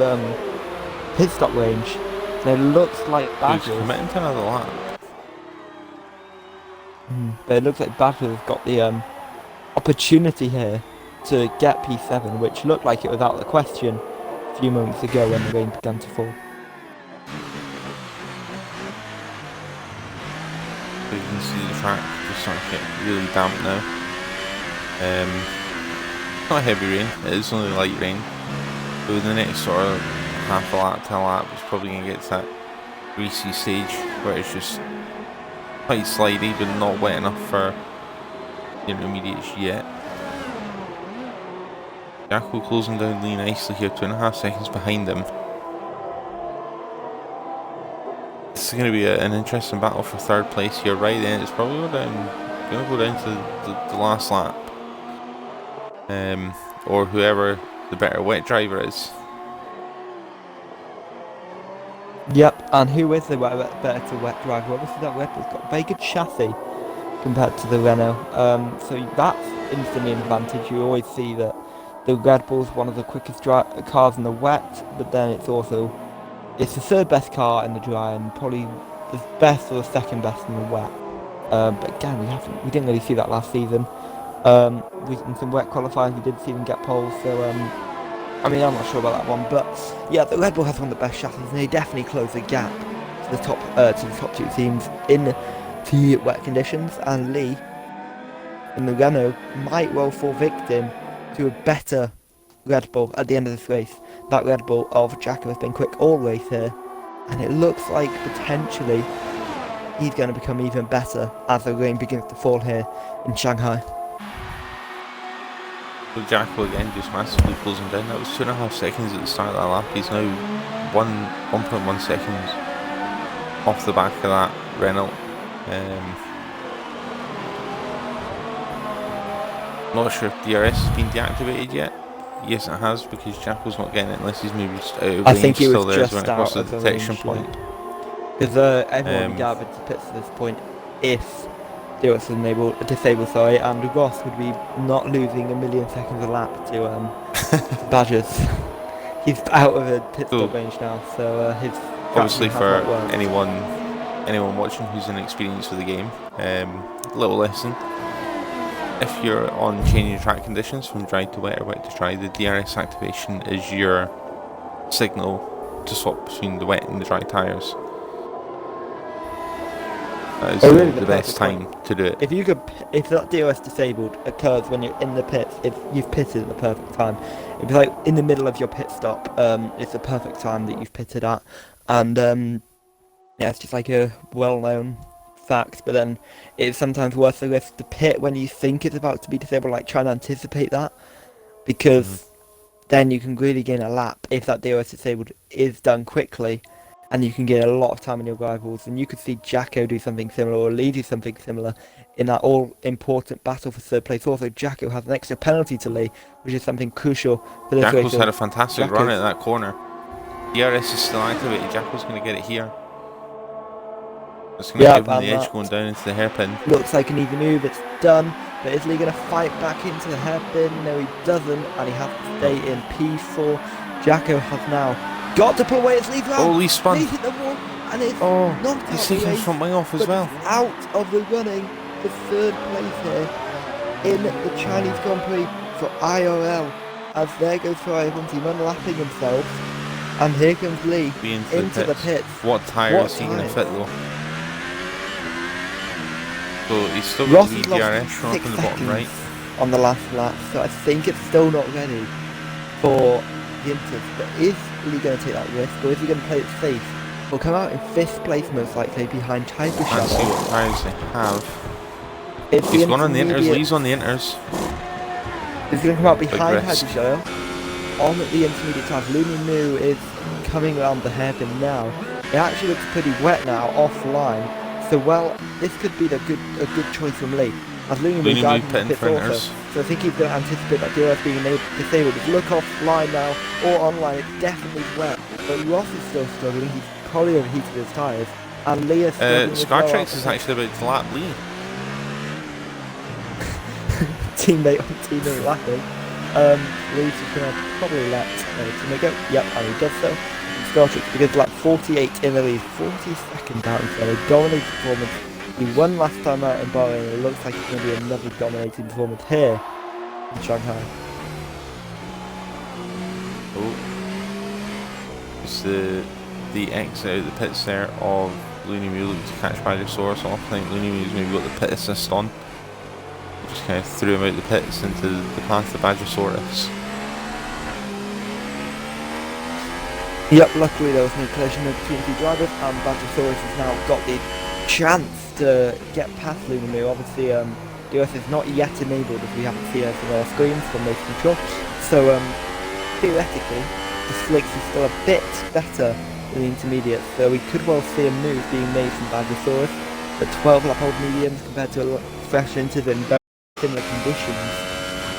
pit stop range. And it looks like Badgers. He's committing to another lap. But it looks like Badgers have got the opportunity here to get P7, which looked like it was out of the question a few moments ago when the rain began to fall. You can see the track just starting to get really damp now. Not heavy rain, it is only light rain. But with the next sort of half a lap to a lap, it's probably going to get to that greasy stage where it's just quite slidey but not wet enough for the intermediates yet. Jacko closing down Lee nicely here, 2.5 seconds behind him. This is going to be an interesting battle for 3rd place here. Right then, it's probably going to go down to the last lap, or whoever the better wet driver is. Yep, and who is the better wet driver? Obviously, that Red Bull's got a very good chassis compared to the Renault, so that's instantly an advantage. You always see that the Red Bull's one of the quickest cars in the wet, but then it's the 3rd best car in the dry and probably the best or the 2nd best in the wet. But again, we didn't really see that last season. In some wet qualifying, we did see them get poles, so I mean, I'm not sure about that one, but yeah, the Red Bull has one of the best chassis, and they definitely close the gap to the top 2 teams in the wet conditions. And Lee in the Renault might well fall victim to a better Red Bull at the end of this race. That Red Bull of Jacko has been quick all race here, and it looks like potentially he's going to become even better as the rain begins to fall here in Shanghai. With Jacko again just massively closing down. That was 2.5 seconds at the start of that lap. He's now 1.1 seconds off the back of that Renault. Not sure if DRS has been deactivated yet. Yes, it has, because Jacko's not getting it unless he's maybe just out of range. I think he was still just when it out crosses of the the detection range, point. Because everyone would gather to pits at this point if they were disabled, and Ross would be not losing a million seconds a lap to Badgers. He's out of a pit stop range now, so his obviously for anyone watching who's inexperienced with the game, little lesson. if you're on changing track conditions from dry to wet or wet to dry, the DRS activation is your signal to swap between the wet and the dry tyres. That is Really the best time to do it. If that DRS disabled occurs when you're in the pits, if you've pitted at the perfect time, it'd be like in the middle of your pit stop. It's the perfect time that you've pitted at, and yeah, it's just like a well-known fact. But then it's sometimes worth the risk to pit when you think it's about to be disabled, like trying to anticipate that, because then you can really gain a lap if that DRS disabled is done quickly. And you can get a lot of time in your rivals, and you could see Jacko do something similar, or Lee do something similar, in that all-important battle for third place. Also, Jacko has an extra penalty to Lee, which is something crucial for this race. Jacko's had a fantastic run at that corner. DRS is still activated. Jacko's going to get it here. It's going to give him the edge going down into the hairpin. Looks like an easy move. It's done. But is Lee going to fight back into the hairpin? No, he doesn't, and he has to stay in P4. Jacko has now got to pull away his lead round. Oh, Lee spun. Lee hit the wall, and it's knocked out he's taking his front wing off as well. Out of the running for third place here in the Chinese Grand Prix for IRL. As there goes Ferrari team unlapping himself, and here comes Lee into the pits. What tyre is he going to fit though? So he's still got the DRS showing up in the bottom right on the last lap, so I think it's still not ready for the inters. But is Lee going to take that risk, or is he going to play it safe? He'll come out in 5th place most likely behind Tiger Shadow. Let's see what tyres they have. He's gone on the inters. Lee's on the inters. He's going to come out behind Tiger Shadow on the intermediate tyres. Looney Moo is coming around the hairpin now. It actually looks pretty wet now, offline. So well, this could be a good choice from Lee. As Looney Moo dives into the pits also. So I think he's going to anticipate that DRS being disabled. If you look offline now, or online, it's definitely wet. But Ross is still struggling. He's probably overheated his tyres. And Lee is struggling Scartrex is actually about to lap Lee. teammate on teammate lapping. Lee's just going to probably let teammate go. Yep, and he does so. Scartrex begins lap 48 in the lead, 42nd out, so a dominating performance. He won last time out in Bahrain, and it looks like it's going to be another dominating performance here in Shanghai. Oh, it's the exit out the pits there of Looney Moo looking to catch Badgersaurus off. I think Looney Moo's maybe got the pit assist on. Just kind of threw him out the pits into the path of Badgersaurus. Yep, luckily there was no collision between the two drivers, and Badgersaurus has now got the chance to get past Looney Moo. Obviously, DRS is not yet enabled, as we haven't seen anything on our screens from race control. So, theoretically, the slicks is still a bit better than the intermediates, so we could well see a move being made from Badgersaurus. The 12 lap old mediums compared to a fresh inters in very similar conditions.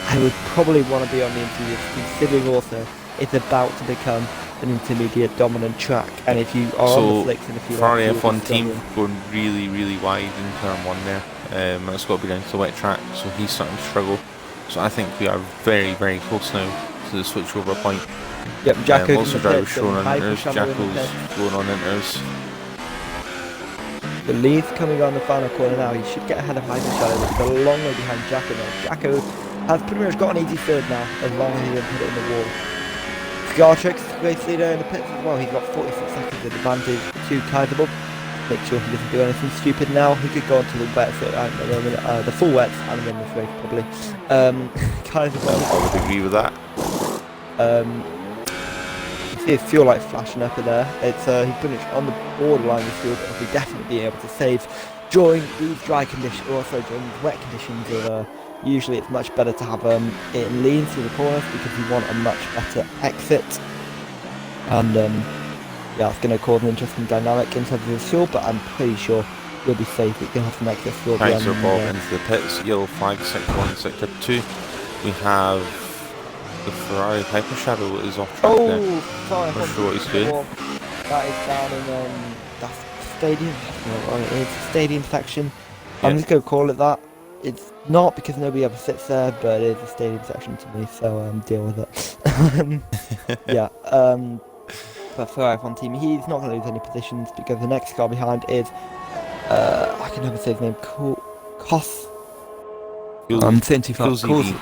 I would probably want to be on the intermediates, considering also it's about to become an intermediate dominant track, and if you are on the flicks and if you Ferrari F1 team going really wide in turn 1 there. That's got to be down to the wet track, so he's starting to struggle. So I think we are very close now to the switchover point. Yep, Jacko's also drivers showing on inters. Jacko's going on inters. The lead's coming on the final corner now. He should get ahead of Hyper Shadow, but he's a long way behind Jacko now. Jacko has pretty much got an easy third now, as long as he doesn't put it in the wall. Scartrex, race leader in the pits as well. He's got 46 seconds of advantage to Kaiserbull. Make sure he doesn't do anything stupid now. He could go onto the wets at the moment, the full wets, and win this race probably. Kaiserbull. I would agree with that. You see his fuel light flashing up in there. It's he's pretty much on the borderline with fuel, but he'll definitely be able to save during these dry conditions, or also during these wet conditions. Usually it's much better to have it lean through the corners because you want a much better exit. And yeah, it's going to cause an interesting dynamic in terms of the fuel, but I'm pretty sure you'll be safe. You're going to have to make this fuel. Kaiser Bob into the pits, yellow flag, sector 1, sector 2. We have the Ferrari Hyper Shadow is off track there. Sorry, I'm not sure what he's doing. That is down in that's stadium. It's a stadium section. Yeah. I'm just going to call it that. It's not because nobody ever sits there, but it is a stadium section to me, so deal with it. Yeah, but Ferrari F1 team, he's not going to lose any positions because the next car behind is, I can never say his name, Coolsy, saying too fast. Coolsy B.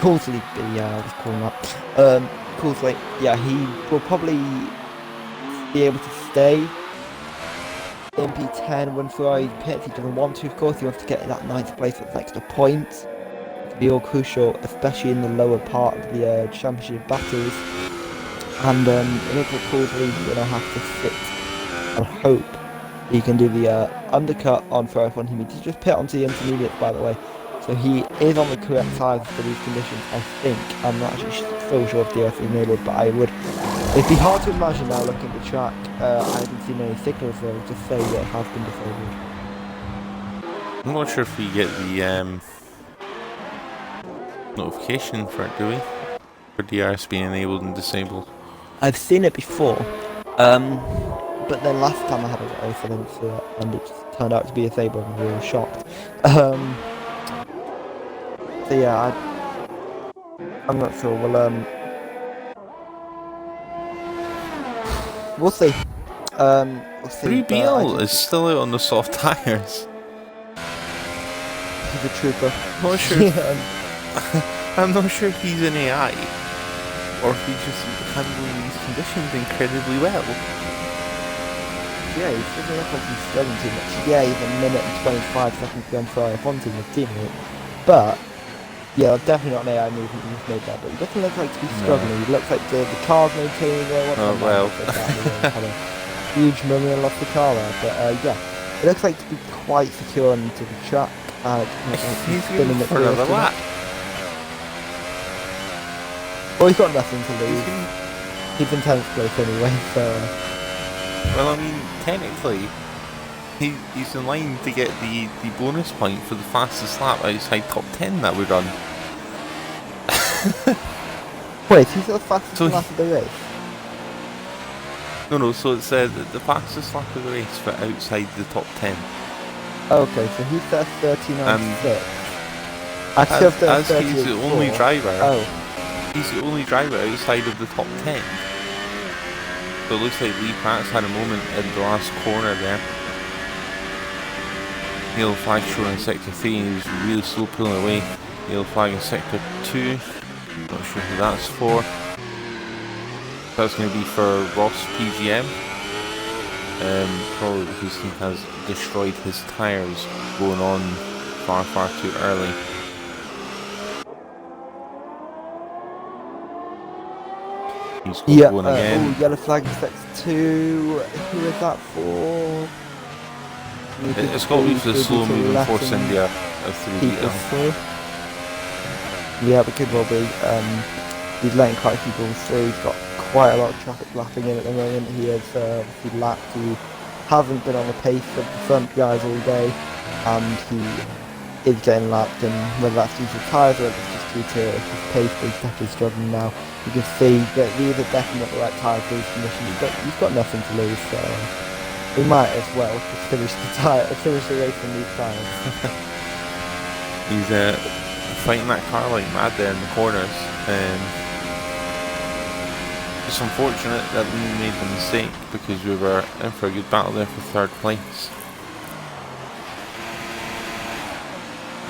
Coolsy B, yeah, I'll just call him that. Coolsy, yeah, he will probably be able to stay in P10 when Ferrari pits. He doesn't want to, of course. He wants to get that 9th place with extra points. It'll be all crucial, especially in the lower part of the championship battles. And it looks like Coolsey's going to have to sit and hope he can do the undercut on Ferrari F1 team. He did just pit onto the intermediates, by the way. So he is on the correct side for these conditions, I think. I'm not actually so sure if DRS is enabled, but it'd be hard to imagine now looking at the track. I haven't seen any signals though to say that it has been disabled. I'm not sure if we get the notification for it, do we? For DRS being enabled and disabled. I've seen it before, but then last time I had it, I didn't see it, and it just turned out to be disabled, and we were shocked. So yeah, I'm not sure. Well, we'll see. We'll see. 3BL is still out on the soft tires. He's a trooper. Not sure. I'm not sure if he's an AI or if he's just handling these conditions incredibly well. Yeah, he doesn't look like he's struggling too much. Yeah, he's a minute and 25 seconds behind Ferrari F1 team with teammate. But yeah, definitely not an AI movement he just made that, but he doesn't look like to be struggling. He looks like the car's maintaining well. Oh well. Had a huge moment and lost the car there, but yeah, it looks like to be quite secure into the track. He's spinning it for another lap. Well, he's got nothing to lose. He's in 10th place anyway, so. Well, I mean, technically, he's in line to get the bonus point for the fastest lap outside top 10 that we run. Wait, he's the fastest lap of the race? No, so it said the fastest lap of the race for outside the top 10. Okay, so he says 39.6. As he's the only driver. He's the only driver outside of the top 10. So it looks like Lee Pratt's had a moment in the last corner there. Yellow flag showing in sector 3, and he's really slow pulling away. Yellow flag in sector 2. Not sure who that's for. That's going to be for Ross PGM. Probably because he has destroyed his tyres going on far too early. He's going again. Yellow flag in sector 2. Who is that for? It's got to be for the slow moving Force India of 3BL. Yeah, but could well be. He's letting quite a few balls through. He's got quite a lot of traffic lapping in at the moment. He has obviously lapped. He hasn't been on the pace of the front guys all day, and he is getting lapped. And whether that's due to tyres or whether it's just due to his pace, but he's definitely struggling now. You can see that these are definitely the right tyres for these conditions, but he's got nothing to lose, so we might as well just finish the race on these tyres. He's fighting that car like mad there in the corners. It's unfortunate that we made the mistake because we were in for a good battle there for 3rd place.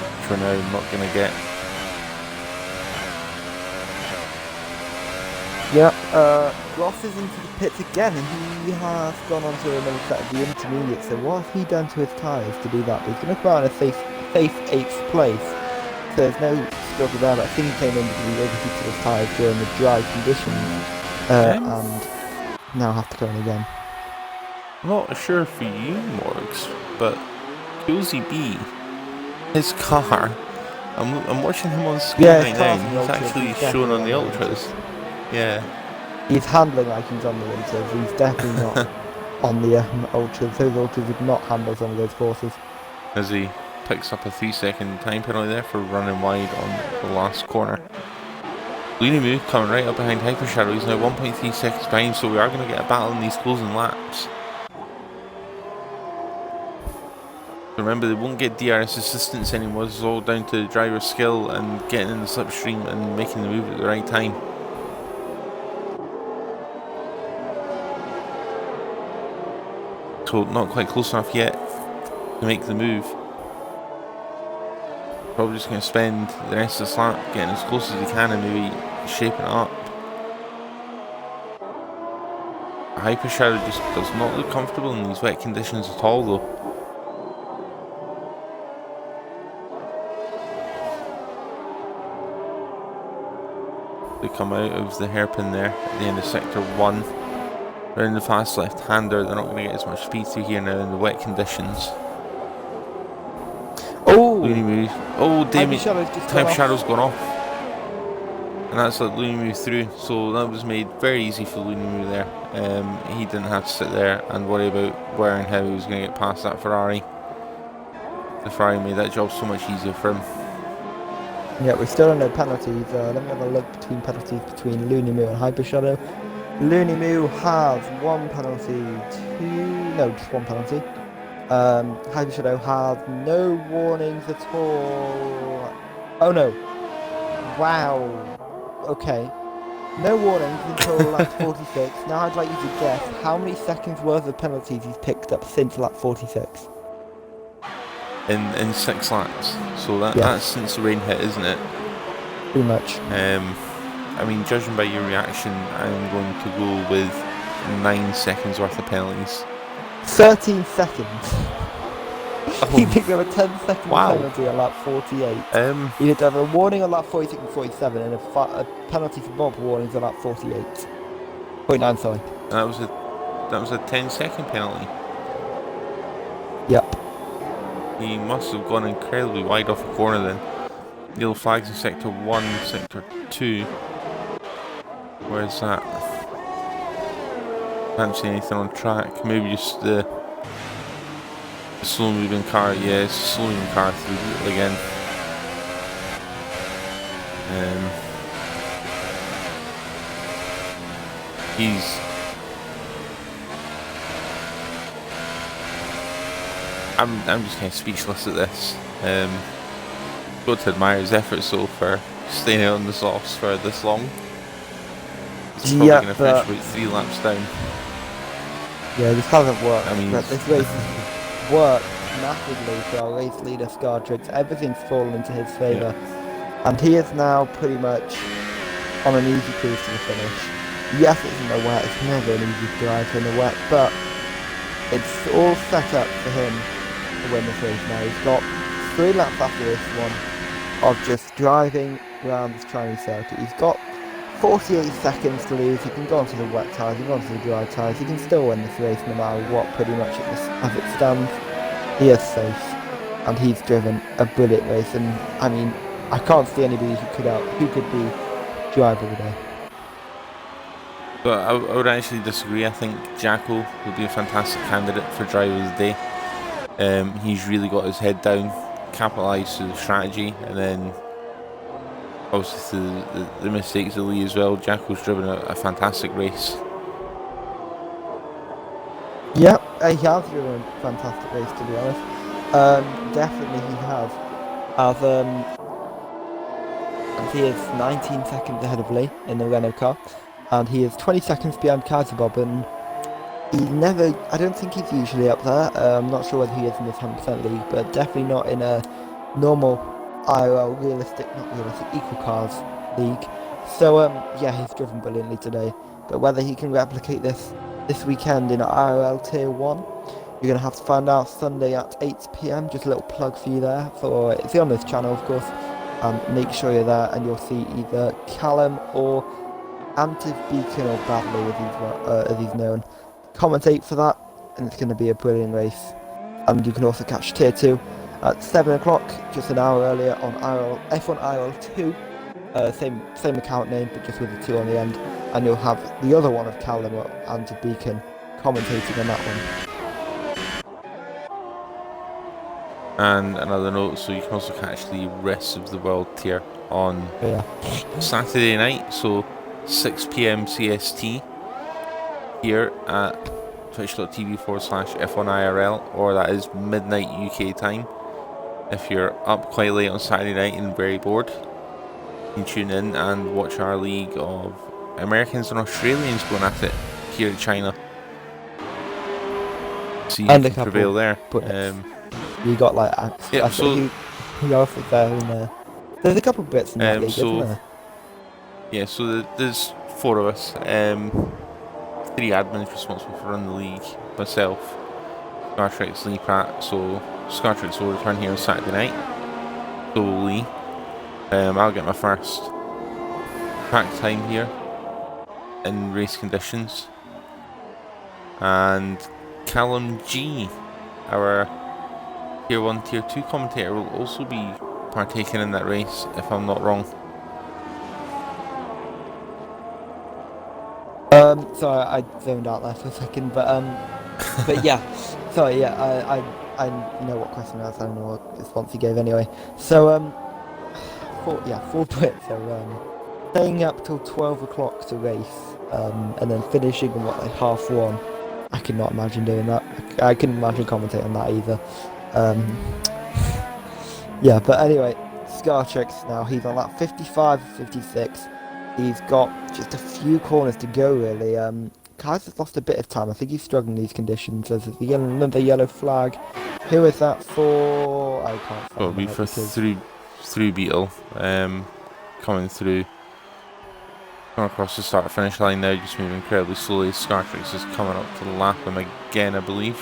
Which we're now not going to get. Yeah, Ross is into the pits again, and he has gone on to another set of the intermediate. So what has he done to his tyres to do that? He's going to come out in a safe 8th place. So there's no struggle there, but I think he came in because he overheated his tyres during the dry conditions. And now have to go in again. I'm not sure for you, Morgs, but Coolsy B, his car, I'm watching him on screen right now, and he's actually shown on the Ultras. Yeah. He's handling like he's on the Ultras. He's definitely not on the Ultras. Those Ultras would not handle some of those forces. As he picks up a 3-second time penalty there for running wide on the last corner. Leany Moo coming right up behind Hyper Shadow. He's now 1.3 seconds behind, so we are going to get a battle in these closing laps. Remember, they won't get DRS assistance anymore. This is all down to driver skill and getting in the slipstream and making the move at the right time. So not quite close enough yet to make the move. Probably just going to spend the rest of the lap getting as close as he can and maybe shaping it up. Hyper Shadow just does not look comfortable in these wet conditions at all though. They come out of the hairpin there at the end of sector 1. They're in the fast left-hander, they're not going to get as much speed through here now in the wet conditions. Oh! Looney Moo. Oh, damn it. Time Shadow's gone off. And that's let Looney Moo through. So that was made very easy for Looney Moo there. He didn't have to sit there and worry about where and how he was going to get past that Ferrari. The Ferrari made that job so much easier for him. Yeah, we're still on no penalties. Let me have a look between penalties between Looney Moo and Hyper Shadow. Looney Moo has one penalty, just one penalty. Hyper Shadow has no warnings at all. Oh no. Wow. Okay. No warnings until lap 46. Now I'd like you to guess how many seconds worth of penalties he's picked up since lap 46. In 6 laps. So that's since the rain hit, isn't it? Pretty much. I mean, judging by your reaction, I'm going to go with 9 seconds worth of penalties. 13 seconds. Oh. He picked up a 10-second penalty on lap 48. He had to have a warning on lap 46 and 47 and a penalty for multiple warnings on lap 48.9, sorry. And that was a 10-second penalty. Yep. He must have gone incredibly wide off the corner then. Yellow flags in sector 1, sector 2. Where's that? Can't see anything on track. Maybe just the slow moving car. Yeah, it's a slow moving car through it again. I'm just kind of speechless at this. Got to admire his efforts though for staying out on the softs for this long. He's probably going to finish about 3 laps down. Yeah, this hasn't worked. I mean, but this race has worked massively for our race leader, Scartrix. Everything's fallen into his favour. Yeah. And he is now pretty much on an easy cruise to the finish. Yes, it's in the wet. It's never an easy drive in the wet, but it's all set up for him to win this race now. He's got 3 laps after this one of just driving around this Chinese circuit. He's got 48 seconds to lose. He can go onto the wet tyres, he can go onto the dry tyres, he can still win this race no matter what, pretty much as it stands. He is safe, and he's driven a brilliant race, and I mean, I can't see anybody who could be driver of the day. But I would actually disagree. I think Jacko would be a fantastic candidate for driver of the day. He's really got his head down, capitalised to the strategy, and then obviously the mistakes of Lee as well. Jacko's driven a fantastic race. Yeah, he has driven a fantastic race, to be honest. Definitely he has. As he is 19 seconds ahead of Lee in the Renault car, and he is 20 seconds behind Kaiserbob, and I don't think he's usually up there. I'm not sure whether he is in this 100% league, but definitely not in a normal IRL, equal cars league. So yeah, he's driven brilliantly today, but whether he can replicate this weekend in IRL Tier 1, you're going to have to find out Sunday at 8 PM. Just a little plug for you there. It's on this channel, of course, and make sure you're there, and you'll see either Callum or Antiv Beacon, or Bradley as he's known, commentate for that, and it's going to be a brilliant race. And you can also catch Tier 2 at 7 o'clock, just an hour earlier, on F1 IRL 2. Same account name, but just with the 2 on the end. And you'll have the other one of Callum or Antiv Beacon commentating on that one. And another note, so you can also catch the rest of the world tier on Saturday night, so 6 PM CST here at twitch.tv/F1IRL, or that is midnight UK time. If you're up quite late on Saturday night and very bored, you can tune in and watch our league of Americans and Australians going at it here in China. See who can prevail there. You got like Who else is there in there? There's a couple bits in that league, isn't So there? yeah, so there's four of us. Three admins responsible for running the league. Myself, Scartrix, Lee Pratt. So Scartrix will return here on Saturday night. So will Lee. I'll get my first track time here in race conditions. And Callum G, our Tier 1, Tier 2 commentator, will also be partaking in that race, if I'm not wrong. Sorry, I zoned out there for a second, but yeah, sorry, yeah, I know what question I was, I don't know what response he gave anyway. So, four Brits are, staying up till 12 o'clock to race, and then finishing in what, like 1:30. I could not imagine doing that. I couldn't imagine commentating on that either. Um, yeah, but anyway, Scartrix now, he's on that 55, 56. He's got just a few corners to go, really. Kai's has lost a bit of time. I think he's struggling in these conditions. There's another yellow flag. Who is that for? I can't Well, it'll find be out for through Beetle, coming through. Going across the start finish line now, just moving incredibly slowly. Scartrix is coming up to lap him again, I believe.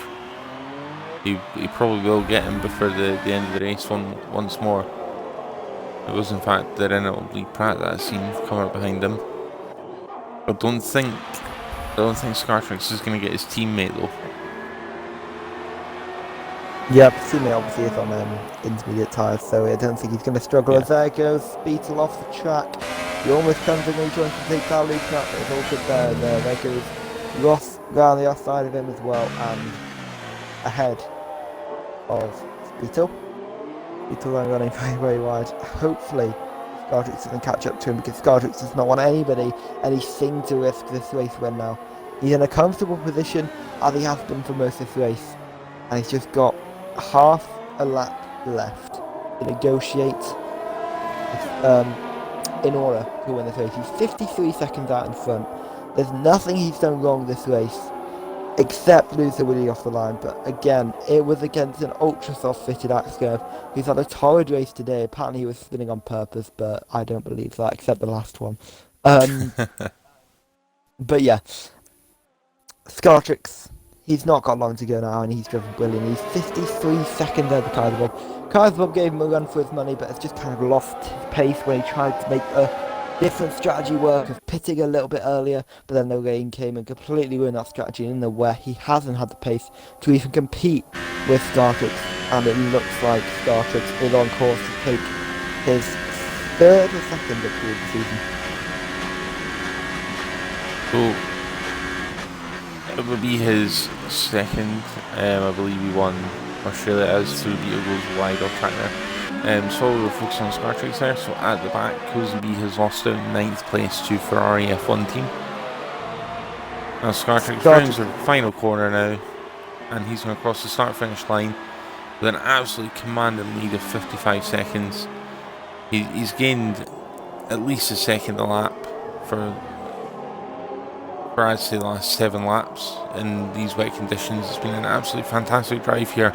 He probably will get him before the end of the race once more. It was in fact the Renault Lee Pratt that I seen coming up behind him. I don't think Scartrix is going to get his teammate though. Yep, teammate obviously is on intermediate tyres, so I don't think he's going to struggle. Yeah. As there goes Beetle off the track. He almost comes in and trying to take down Luke Pratt, but it's all good there. And there goes Ross round the outside of him as well, and ahead of Beetle. Beetle running very, very wide. Hopefully, Scartrix doesn't catch up to him, because Scartrix does not want anything to risk this race win now. He's in a comfortable position, as he has been for most of this race, and he's just got half a lap left to negotiate in order to win this race. He's 53 seconds out in front. There's nothing he's done wrong this race, except lose the Willie off the line. But again, it was against an ultra soft fitted Axcurve who's had a torrid race today. Apparently he was spinning on purpose, but I don't believe that, except the last one. But yeah, Scartrix, he's not got long to go now, and he's driven brilliant. He's 53 seconds over Kaiserbob. Kaiserbob gave him a run for his money, but has just kind of lost his pace when he tried to make a different strategy work of pitting a little bit earlier, but then the rain came and completely ruined that strategy in the where he hasn't had the pace to even compete with Scartrix, and it looks like Scartrix is on course to take his third or second victory of the season. So it would be his second. I believe he won Australia as through Beetle goes wide off track there. So we'll focus on Scartrix there. So at the back, Cozy B has lost out 9th place to Ferrari F1 team. Now Scartrix rounds the final corner now, and he's going to cross the start finish line with an absolutely commanding lead of 55 seconds. He's gained at least a second a lap for I'd say the last 7 laps in these wet conditions. It's been an absolutely fantastic drive here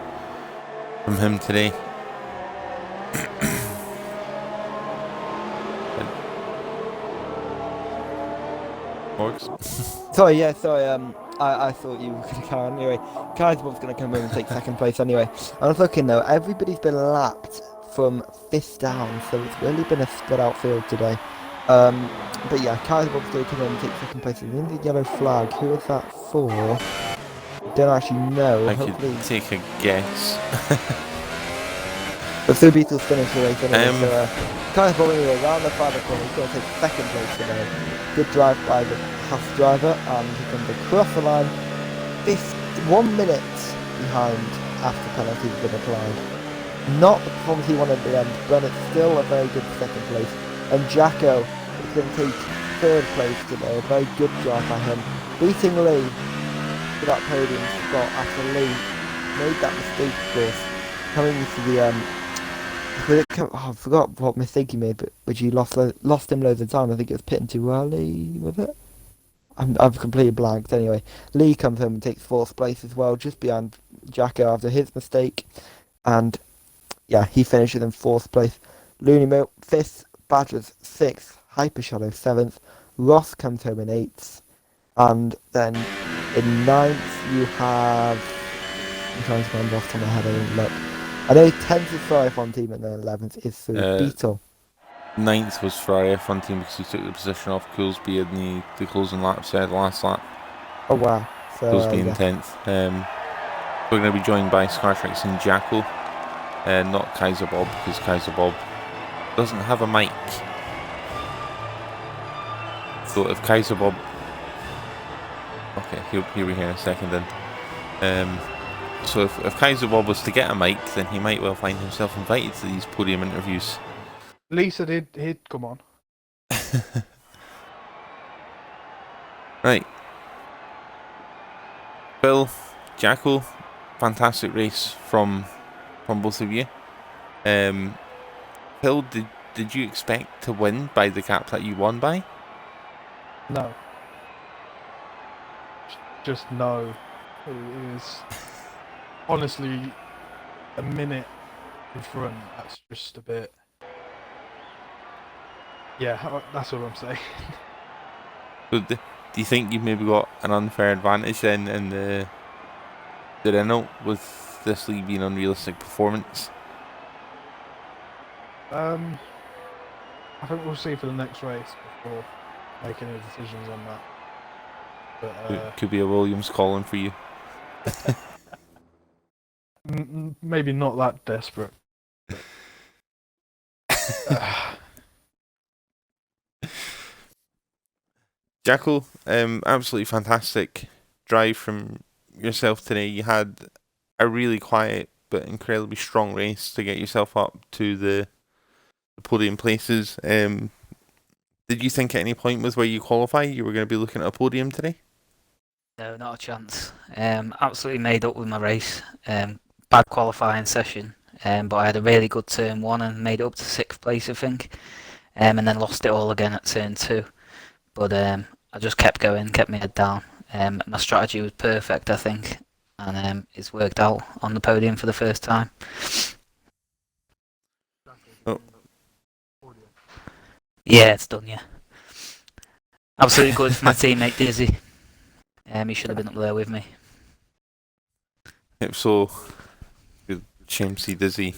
from him today. Sorry, I thought you were going to carry on anyway. Kaiserbob's going to come in and take second place anyway. I was looking though, everybody's been lapped from 5th down, so it's really been a spread out field today. But yeah, Kaiserbob's going to come in and take second place. In the yellow flag, who is that for? Don't actually know. I could take a guess. The two Beatles finished the race anyway, so Kaiserbob anyway, around the final corner, he's going to take second place today. Good drive by the Haas driver, and he comes across the line 1 minute behind after penalties have been applied. Not the performance he wanted at the end, but it's still a very good second place. And Jacko is going to take third place today. A very good drive by him, beating Lee for that podium spot after Lee made that mistake, of course, coming into the I forgot what mistake he made, but which he lost him loads of time. I think it was pitting too early, was it? I've completely blanked. Anyway, Lee comes home and takes 4th place as well, just behind Jacko after his mistake, and yeah, he finishes in 4th place. Looney Mill 5th, Badgers 6th, Hyper Shadow 7th, Ross comes home in 8th, and then in 9th you have, I'm trying to remember off the top of my head, I didn't look. I know 10th is Fire F1 team, and then 11th is through Beetle. 9th was Ferrari F1 team because he took the position off Coolsby in the closing laps there, the last lap. Oh wow. So, Coolsby in 10th. We're going to be joined by Scartrix and Jacko, not Kaiser Bob, because Kaiser Bob doesn't have a mic. So if Kaiser Bob... Okay, he'll be here in a second then. So if Kaiser Bob was to get a mic, then he might well find himself invited to these podium interviews. Lisa he'd come on. Right. Phil, Jacko, fantastic race from both of you. Phil, did you expect to win by the gap that you won by? No. Just no. It is honestly a minute in front. That's just a bit. Yeah, that's what I'm saying. So do you think you've maybe got an unfair advantage then in the Renault with this league being unrealistic performance? I think we'll see for the next race before making any decisions on that. But It could be a Williams calling for you. maybe not that desperate. Jacko, absolutely fantastic drive from yourself today. You had a really quiet but incredibly strong race to get yourself up to the podium places. Did you think at any point with where you qualify you were going to be looking at a podium today? No, not a chance. Absolutely made up with my race. Bad qualifying session, but I had a really good turn 1 and made it up to 6th place, I think, and then lost it all again at turn 2. But I just kept going, kept my head down. My strategy was perfect, I think, and it's worked out on the podium for the first time. Oh. Yeah, it's done, yeah. Absolutely good for my teammate Dizzy. He should have been up there with me. Yep, so good shame to see Dizzy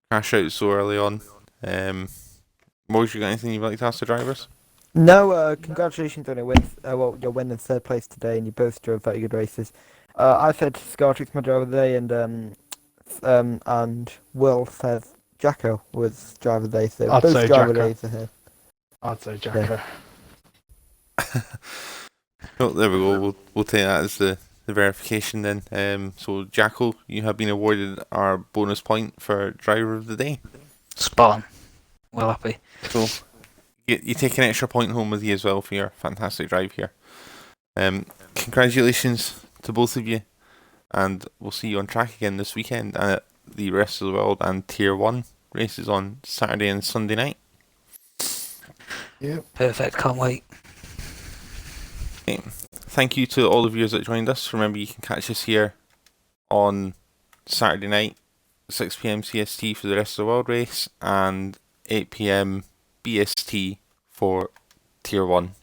crash out so early on. Morgs, you got anything you'd like to ask the drivers? No, congratulations on your win. Well, your win in 3rd place today, and you both drove very good races. I said Scartrix my driver of the day, and Will said Jacko was driver of the day. So I'd both say driver of the Jacko. days are here. I'd say Jacko. Oh, there we go. We'll take that as the verification then. So Jacko, you have been awarded our bonus point for driver of the day. Spot on. Well happy. So you take an extra point home with you as well for your fantastic drive here. Congratulations to both of you, and we'll see you on track again this weekend and at the rest of the world and Tier 1 races on Saturday and Sunday night. Yep. Perfect, can't wait. Okay. Thank you to all of you that joined us. Remember, you can catch us here on Saturday night, 6 PM CST for the rest of the world race, and 8 PM BST for Tier 1.